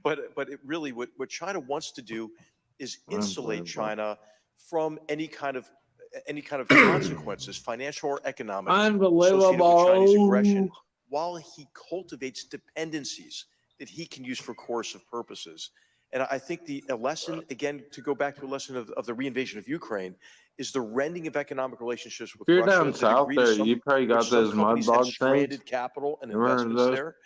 but it really, what China wants to do is insulate Unbelievable. China from any kind of consequences, financial or economic, associated with Chinese aggression, Unbelievable. while he cultivates dependencies that he can use for coercive purposes. And I think a lesson, again, to go back to a lesson of the reinvasion of Ukraine, is the rending of economic relationships with If you're Russia. down the south degree to there, some- you probably got which some those mud companies had bog things. stranded capital and You remember investments those? there.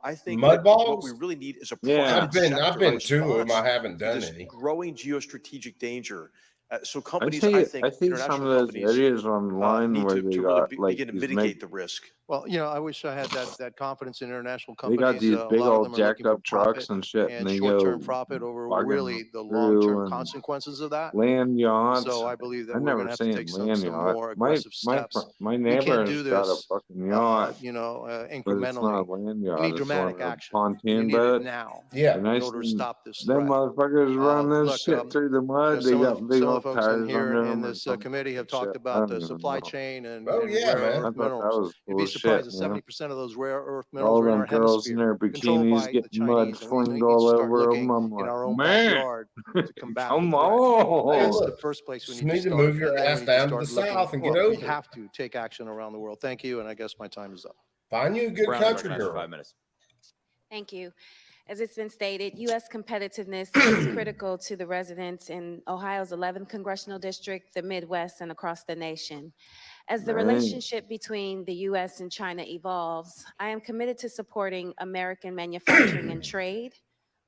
I think Mud that what balls? we really need is a Yeah. private I've sector been to them. response I haven't to done this any. growing geostrategic danger. So I companies, see, I think, I see some international of those companies videos online need where to they really got like begin to these mitigate the risk. Well, I wish I had that confidence in international they got companies. these A big lot of old them are jacked looking for up trucks profit and shit, and and they short-term go profit over bugging really the through long-term and consequences of that. land yachts. So I believe that I've we're going never to have to seen take land some yacht. more aggressive steps. My We can't neighbor's do got a this, fucking yacht, but it's incrementally. not a land We yacht. need It's one dramatic of those action. And you pontoon need it boats. now Yeah. And I in order to seen stop this them threat. motherfuckers run this Look, shit through the mud. They some of got big the old folks in tires here under in them or this some committee have shit. talked I about don't the even supply know. chain and Oh yeah, rare man. earth I thought that minerals. was You'd be bullshit, surprised that man. 70% of those rare earth minerals All are in them our girls in hemisphere, their controlled bikinis by the getting mud Chinese, and we flinged need to all start over looking them. I'm in like, our own man, backyard to combat the come threat. Hey, That's on. the look, first place we just need to need to start, move your and then ass we need to down to the start looking. south and get Look, we over it. have to take action around the world. Thank you, and I guess my time is up. Find you a good Brown, country recognized for girl. 5 minutes. Thank you. As it's been stated, U.S. competitiveness is critical to the residents in Ohio's 11th congressional district, the Midwest, and across the nation. As the Right. relationship between the U.S. and China evolves, I am committed to supporting American manufacturing and trade,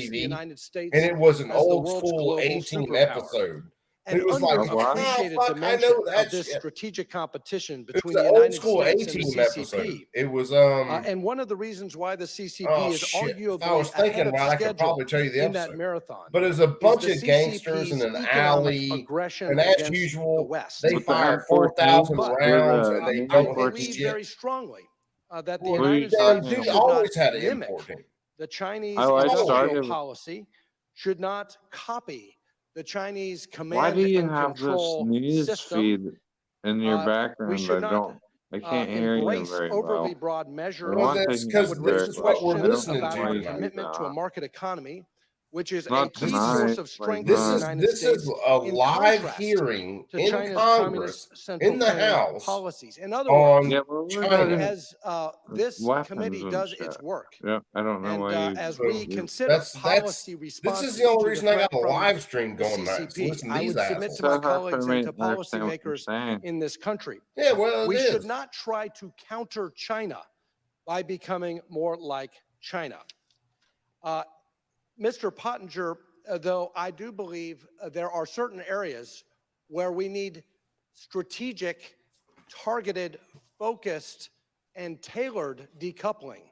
the TV, United States and it was an as the old world's school global A-Team superpower. episode. An It was like, underappreciated oh, fuck, I dimension know that of this shit. strategic competition It was between the an old United school States and the A-Team episode. CCP. It was And one of the reasons why the CCP oh is shit. arguably If I was ahead thinking of right, I could schedule probably tell you the in that episode. marathon But it was a bunch the of gangsters in CCP's an economic alley, aggression and as against the usual, West. they With the fired F-14s 4,000 But, rounds, and or they the I don't hit believe shit. very strongly that the What are you United Damn, States talking dude should about? always not had an mimic import team. the Chinese I like industrial started. policy, should not copy the Chinese Why command do you and have this control news system. feed in your We background? should I not don't. I can't hear you embrace very overly well. broad measures Well, that's that because would this raise is what we're questions listening about to our tonight. commitment to a market economy, which is a Not key tonight, source of like strength for the not. United This States is a in live contrast hearing to in China's Congress, communist central in the planning House, policies. In other words, on Yeah, but we're China. talking as this weapons committee and does shit. its work, Yeah, I don't know and why you. as So we you consider that's policy this responses is the only to the reason I threat got a from live stream the going tonight. So CCP, listen to I these would submit to assholes. my so hard for colleagues me and to to understand what you're policymakers saying. in this country, Yeah, well, we it should is. not try to counter China by becoming more like China. Mr. Pottinger, though I do believe there are certain areas where we need strategic, targeted, focused, and tailored decoupling.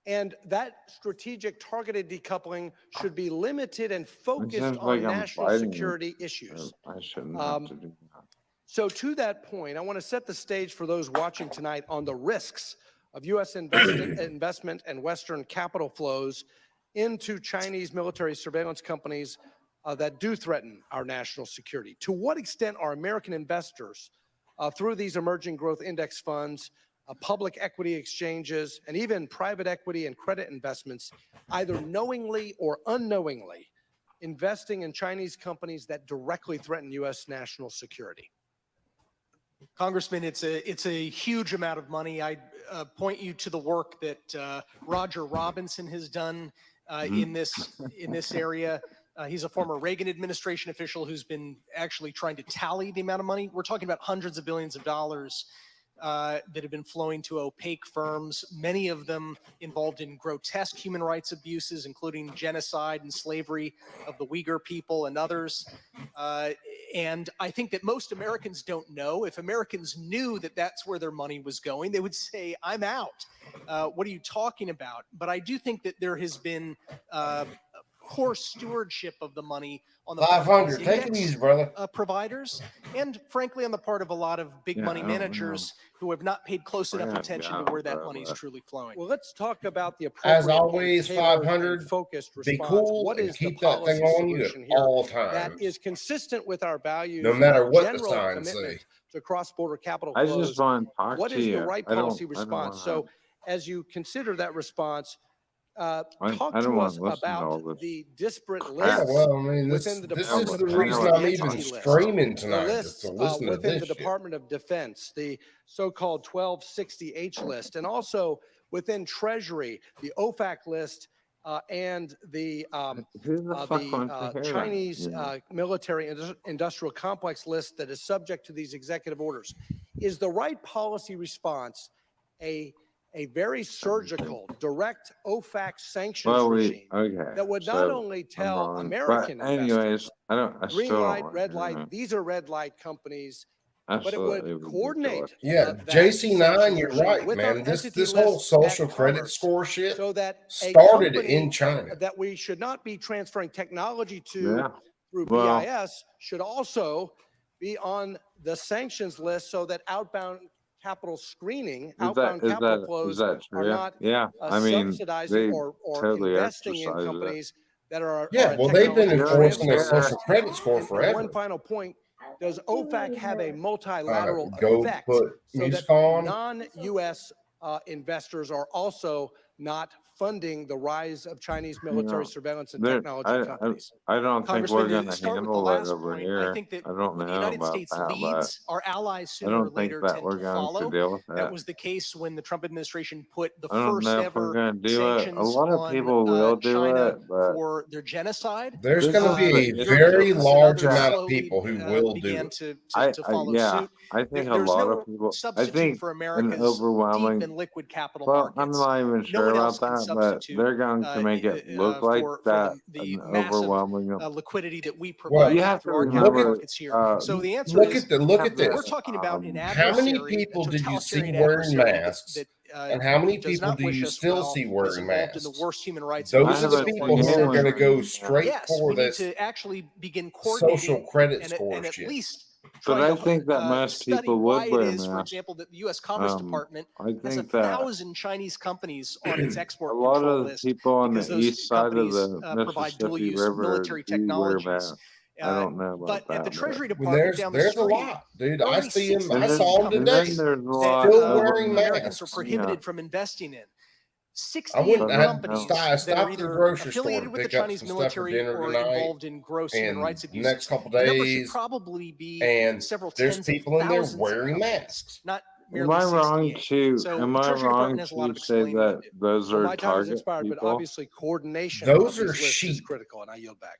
And that strategic, targeted decoupling should be limited and It focused seems like on I'm national fighting you. security issues. I shouldn't have to do that. So to that point, I want to set the stage for those watching tonight on the risks of U.S. investment and Western capital flows into Chinese military surveillance companies that do threaten our national security. To what extent are American investors through these emerging growth index funds, public equity exchanges, and even private equity and credit investments, either knowingly or unknowingly, investing in Chinese companies that directly threaten U.S. national security? Congressman, it's a huge amount of money. I point you to the work that Roger Robinson has done in this area. He's a former Reagan administration official who's been actually trying to tally the amount of money. We're talking about hundreds of billions of dollars that have been flowing to opaque firms, many of them involved in grotesque human rights abuses, including genocide and slavery of the Uyghur people and others. And I think that most Americans don't know. If Americans knew that that's where their money was going, they would say, I'm out. What are you talking about? But I do think that there has been poor stewardship of the money on the part of 500. these Take it index, easy, brother. Providers, and frankly, on the part of a lot of big money managers who have not paid close enough attention to where that money is truly flowing. Well, let's talk about the appropriate, As always, tailored, 500. and focused Be response. cool What and is keep the that thing policy on you at solution here all that times. is consistent with our values, No and matter our what the general signs commitment say. to cross-border capital I flows? just want to talk What to is you. the right I don't- policy I don't response? wanna- So, as you consider that response, talk I don't to want us to listen to all about this. the disparate Yeah, lists well, I mean, this within the is Department the of reason Commerce, I'm the even entity list, streaming the tonight, just lists to listen to within this the shit. Department of Defense, the so-called 1260H list, and also within Treasury, the OFAC list, and the Who the fuck wants to hear that? Chinese You know? military industrial complex list that is subject to these executive orders. Is the right policy response a very surgical, direct OFAC sanctions Well, regime okay. that would not so only I'm tell wrong. American But anyways, investors, I green still light, don't red want to hear light, that. these are red light companies, but it Absolutely would coordinate Yeah, that JC9, sanctions you're regime right, with our man. This entity whole lists social at credit Commerce, score shit so that a started company in China. that we should not be transferring technology to Yeah. through Well- BIS should also be on the sanctions list so that outbound capital screening, outbound capital flows is that are true? not Yeah, I mean, subsidizing they or totally investing in exercise it. companies that are Yeah, a well, they've been technology enforcing a transfer social list. credit score And forever. one final point, does OFAC have a multilateral Go effect put so music that on. non-U.S. Investors are also not funding the rise of Chinese military surveillance and technology companies? I don't think Congressman, we're to going to start with the handle that last over point, here. I think that I don't when the know United about States that, leads, our allies I sooner or don't think later that tend we're to going to follow. deal with That that. was the case when the Trump administration put the I don't first know if we're ever going to do it. A sanctions lot of on people will do China it, but for their genocide. There's this going is to be a the very issue. large others amount of slowly, people who will do began it. to follow Yeah, suit. I think a There's lot no of people. I substitute think for an America's deep overwhelming. and liquid capital Well, I'm markets. not even No sure one about else can that, but substitute they're going to make it look like for that the an massive overwhelming. liquidity that we Well, provide you have to through our remember. capital markets here. So the answer Look is, at look have at the, we're this. talking about an How many adversary, a people did you see totalitarian wearing adversary masks? that And how many does people not do wish you us still well, see is wearing involved in the masks? worst human rights Those are abuses the so people who far. are going to go straight Yes, for we need this to actually begin social coordinating credit and score at shit. least But trying I to think that most study people why would it wear is, for masks. example, that the U.S. Commerce Department I has think that 1,000 Chinese companies on its a export lot control of the list people on because the those east side of companies the provide Mississippi dual-use River military do wear technologies. masks. I don't know about But that. at the Treasury Well, Department down the there's a street, lot, dude. I only see him. 16 I saw him And today. then there's a that lot Still of wearing Americans are masks. prohibited Yeah. from investing in. I 68 went. I companies stopped. I that are stopped at the either grocery store affiliated to with the pick up Chinese some stuff for military dinner or tonight. involved in gross human And rights the abuses. next couple The number should days, probably be and several there's tens people of in there thousands of wearing companies, masks. not Am merely I wrong 68. to, So am the I Treasury Department wrong has a lot to of say explaining to that do. those Well, are my time has target expired, but people? obviously coordination of Those are these lists is sheep. critical, and I yield back.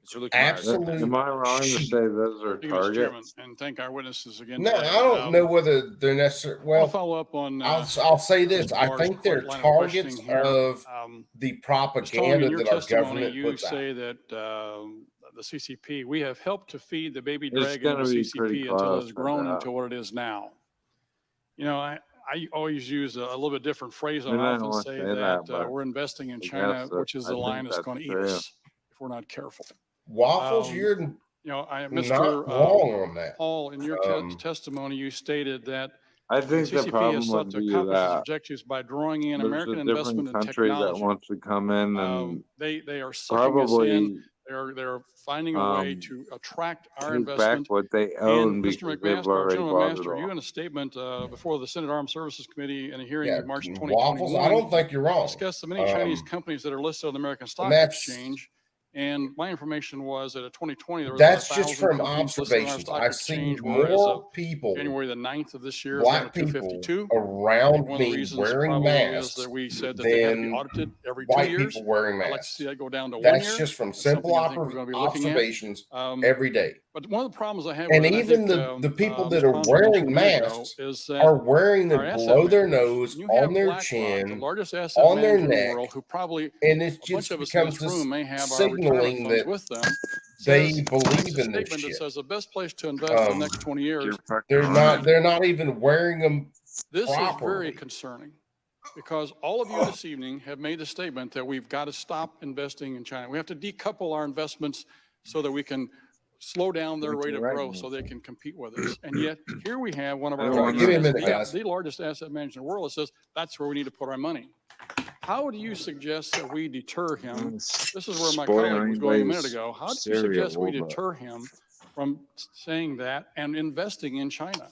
Mr. Lukemire. Absolute Am I wrong to sheep. say those are Thank you, Mr. Chairman, targets? and thank our witnesses again No, today. I don't know whether they're necessary. I'll Well, follow up on I'll say this: Mr. I Barr's think they're line of targets questioning here. of the Ms. Tong, propaganda in your that our testimony, government you puts out. say that the CCP, we have helped to feed the baby It's dragon of gonna the be pretty CCP until it has close, grown but, into what it is now. You know, I always use a little bit different phrase. I I often don't say say that that, but we're investing in I China, guess that, which is the I lion think that's that's going to eat true. us if we're not careful. Waffles, you're You know, not Mr. wrong on that. Paul, in your testimony, you stated that I the think the CCP has problem sought would to be accomplish its that objectives by drawing in there's American a investment different in country that technology. wants to come in and They are sucking us in. probably They're finding a way um, to attract our take back investment. what they And own Mr. because they've McMaster, already General bought it McMaster, you all. in a statement before the Senate Armed Services Committee in a hearing Yeah, in March waffles. I 2021 don't think you're wrong. discussed the many Chinese companies that are listed on the American Stock that's Exchange. And my information was that in 2020, there was that's about 1,000 just from companies listed on our observations. stock I see exchange, whereas more people, January the 9th of this year is down black to people, 252. around One of the me reasons wearing probably is masks that we said that they had to be than audited every 2 white years. people wearing I'd like to masks. see that go down to 1 That's year. just from That's simple something I think we're going to be looking at. observations every day. But one of the problems I have And with it, I even think, the people that Mr. are Ponce mentioned wearing a minute ago, masks is that are wearing them our asset below their managers, nose, you have on their BlackRock, the chin, largest asset on their manager in the neck, world, who probably and it a bunch just of us in becomes this this room may have our retirement signaling funds that with them, they makes believe a in this statement that shit. says the best place to invest in the next 20 years. They're not even wearing them This is properly. very concerning because all of you this evening have made the statement that we've got to stop investing in China. We have to decouple our investments so that we can slow down their rate of growth so they can compete with us. And yet here we have one of our Give me a largest, minute, guys. the largest asset manager in the world that says that's where we need to put our money. How do you suggest that we deter him? This is where my colleague was going a minute ago. How do you suggest we deter him from saying that and investing in China?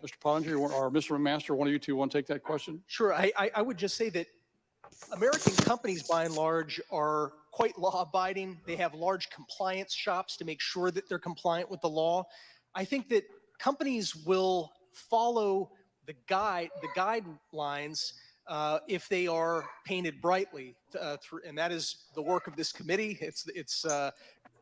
Mr. Pottinger or Mr. McMaster, one of you two want to take that question? Sure. I would just say that American companies, by and large, are quite law-abiding. They have large compliance shops to make sure that they're compliant with the law. I think that companies will follow the guidelines if they are painted brightly, and that is the work of this committee. It's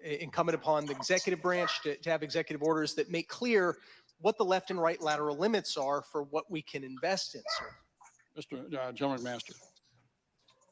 incumbent upon the executive branch to have executive orders that make clear what the left and right lateral limits are for what we can invest in, sir. Mr. General McMaster.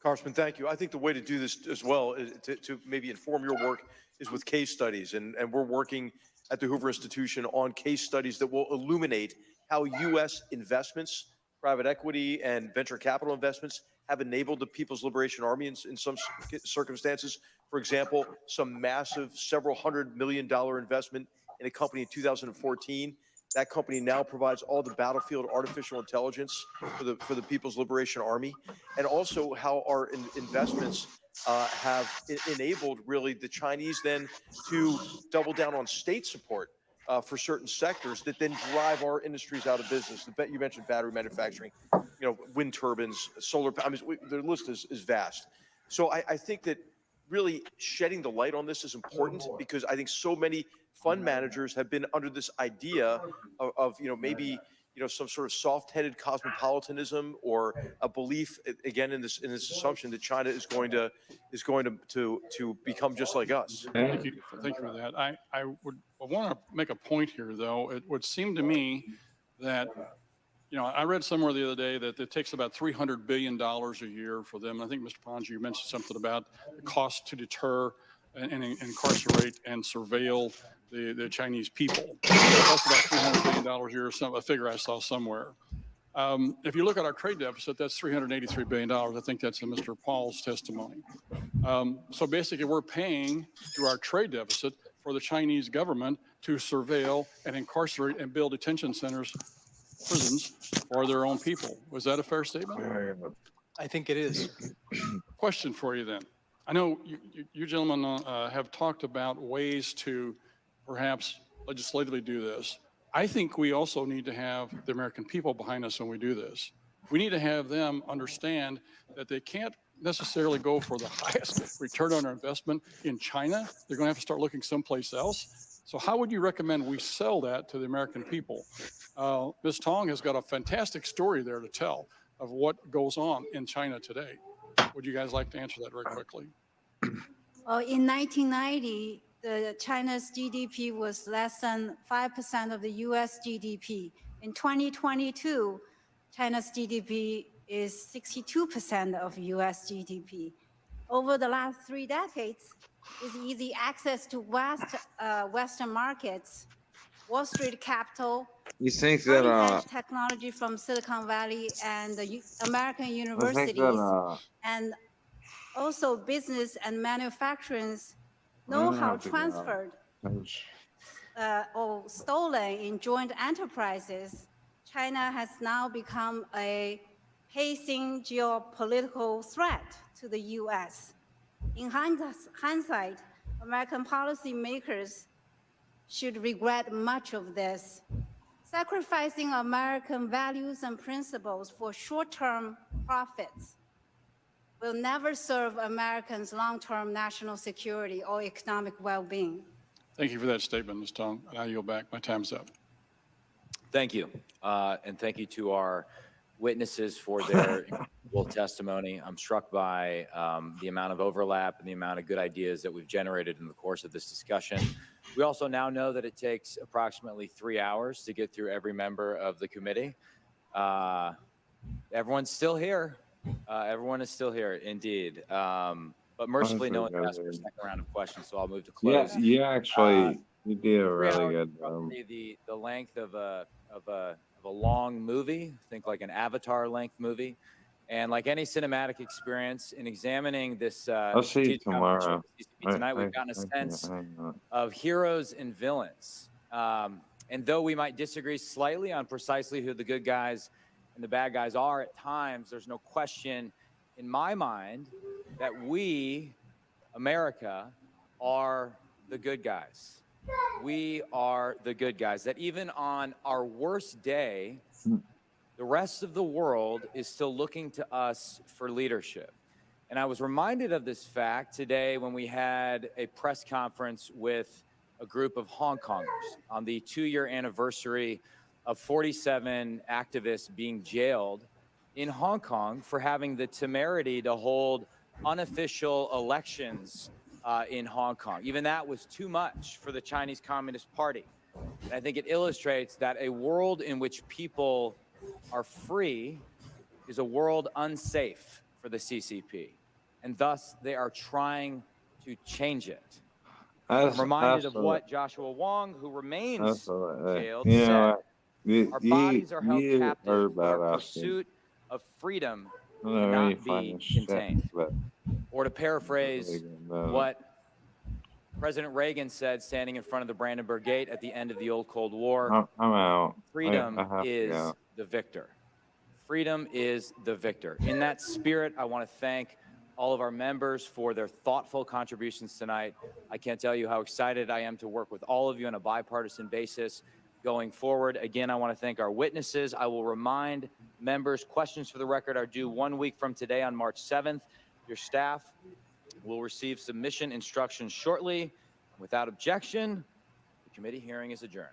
Congressman, thank you. I think the way to do this as well is to maybe inform your work is with case studies. And we're working at the Hoover Institution on case studies that will illuminate how U.S. investments, private equity and venture capital investments have enabled the People's Liberation Army in some circumstances. For example, some massive several $100 million investment in a company in 2014. That company now provides all the battlefield artificial intelligence for the People's Liberation Army, and also how our investments have enabled really the Chinese then to double down on state support for certain sectors that then drive our industries out of business. You mentioned battery manufacturing, wind turbines, solar. I mean, the list is vast. So I think that really shedding the light on this is important because I think so many fund managers have been under this idea of maybe some sort of soft-headed cosmopolitanism or a belief again in this assumption that China is going to become just like us. Thank you for that. I want to make a point here, though. It would seem to me that I read somewhere the other day that it takes about $300 billion a year for them. I think, Mr. Ponce, you mentioned something about the cost to deter and incarcerate and surveil the Chinese people. That's about $300 billion a year, a figure I saw somewhere. If you look at our trade deficit, that's $383 billion. I think that's in Mr. Paul's testimony. So basically, we're paying through our trade deficit for the Chinese government to surveil and incarcerate and build detention centers, prisons for their own people. Was that a fair statement? I think it is. Question for you then. I know you gentlemen have talked about ways to perhaps legislatively do this. I think we also need to have the American people behind us when we do this. We need to have them understand that they can't necessarily go for the highest return on their investment in China. They're going to have to start looking someplace else. So how would you recommend we sell that to the American people? Ms. Tong has got a fantastic story there to tell of what goes on in China today. Would you guys like to answer that very quickly? Well, in 1990, China's GDP was less than 5% of the US GDP. In 2022, China's GDP is 62% of US GDP. Over the last 3 decades, with easy access to Western markets, Wall Street capital, You think that cutting-edge technology from Silicon Valley and the American I think universities, that and also business and manufacturing I'm gonna know-how have to go. transferred or stolen in joint enterprises, China has now become a pacing geopolitical threat to the US. In hindsight, American policymakers should regret much of this. Sacrificing American values and principles for short-term profits will never serve Americans' long-term national security or economic well-being. Thank you for that statement, Ms. Tong. And I yield back. My time's up. Thank you. And thank you to our witnesses for their incredible testimony. I'm struck by the amount of overlap and the amount of good ideas that we've generated in the course of this discussion. We also now know that it takes approximately 3 hours to get through every member of the committee. Everyone's still here. Everyone is still here, indeed. But mercifully, no one asked for a second round of questions, so I'll move to Yeah, close. you actually you did a 3 really hours good is roughly the length of a long movie. Think like an Avatar length movie. And like any cinematic experience, in examining this I'll see you strategic combination tomorrow. of the CCP tonight, we've gotten a sense of heroes and villains. And though we might disagree slightly on precisely who the good guys and the bad guys are at times, there's no question in my mind that we, America, are the good guys. We are the good guys. That even on our worst day, the rest of the world is still looking to us for leadership. And I was reminded of this fact today when we had a press conference with a group of Hong Kongers on the 2-year anniversary of 47 activists being jailed in Hong Kong for having the temerity to hold unofficial elections in Hong Kong. Even that was too much for the Chinese Communist Party. And I think it illustrates that a world in which people are free is a world unsafe for the CCP. And thus, they are trying to change it. I'm reminded of what Joshua Wong, who remains jailed, you said. know, Our bodies are held you captive. are Our badass. pursuit of freedom I don't know where you cannot find be this shit, contained. but Or to paraphrase no. what President Reagan said standing in front of the Brandenburg Gate at the end of the old Cold War, I'm out. freedom I have to is go. the victor. Freedom is the victor. In that spirit, I want to thank all of our members for their thoughtful contributions tonight. I can't tell you how excited I am to work with all of you on a bipartisan basis going forward. Again, I want to thank our witnesses. I will remind members, questions for the record are due 1 week from today on March 7th. Your staff will receive submission instructions shortly. Without objection, the committee hearing is adjourned.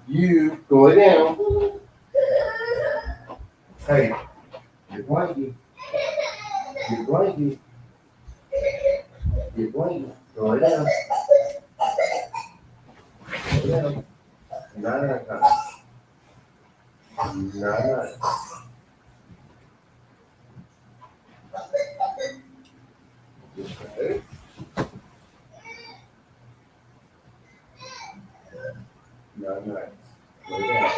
You go lay down. Hey, get blankie. Get blankie. Get blankie. Go lay down. Lay down. Night night. Night night. Okay. Night night. Lay down.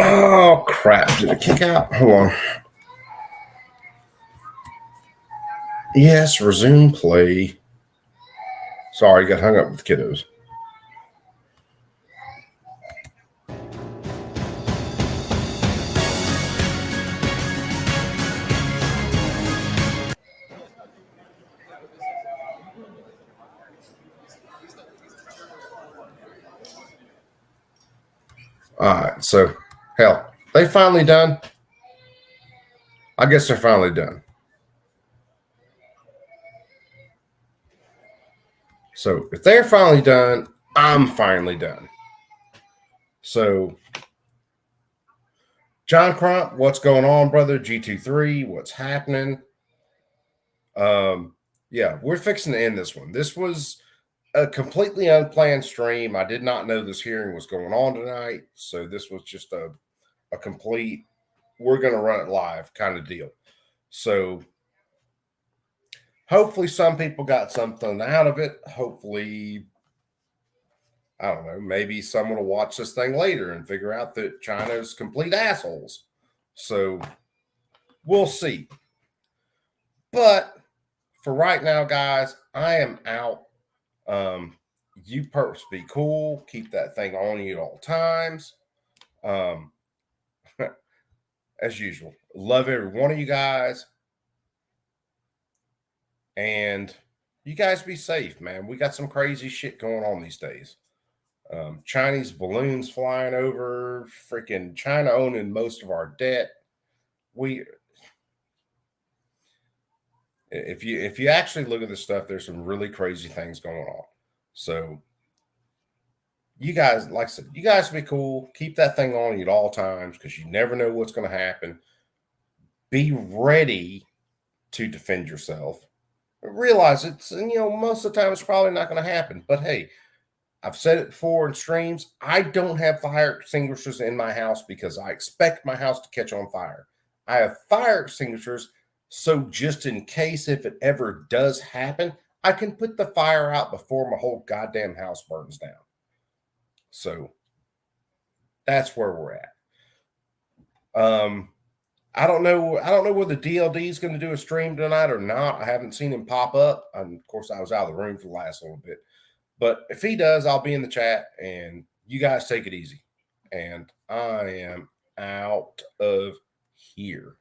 Oh crap, did it kick out? Hold on. Yes, resume play. Sorry, got hung up with the kiddos. All right, so hell, they finally done. I guess they're finally done. So if they're finally done, I'm finally done. So, John Crump, what's going on, brother? G23, what's happening? Yeah, we're fixing to end this one. This was a completely unplanned stream. I did not know this hearing was going on tonight. So this was just a complete, we're going to run it live kind of deal. So hopefully some people got something out of it. Hopefully, I don't know, maybe someone will watch this thing later and figure out that China's complete assholes. So we'll see. But for right now, guys, I am out. You perps be cool. Keep that thing on you at all times. As usual, love every one of you guys. And you guys be safe, man. We got some crazy shit going on these days. Chinese balloons flying over, freaking China owning most of our debt. If you actually look at this stuff, there's some really crazy things going on. So you guys, like I said, you guys be cool. Keep that thing on you at all times because you never know what's going to happen. Be ready to defend yourself. Realize it's, and most of the time it's probably not going to happen. But hey, I've said it before in streams. I don't have fire extinguishers in my house because I expect my house to catch on fire. I have fire extinguishers so just in case if it ever does happen, I can put the fire out before my whole goddamn house burns down. So that's where we're at. I don't know whether DLD is going to do a stream tonight or not. I haven't seen him pop up. Of course, I was out of the room for the last little bit. But if he does, I'll be in the chat, and you guys take it easy. And I am out of here.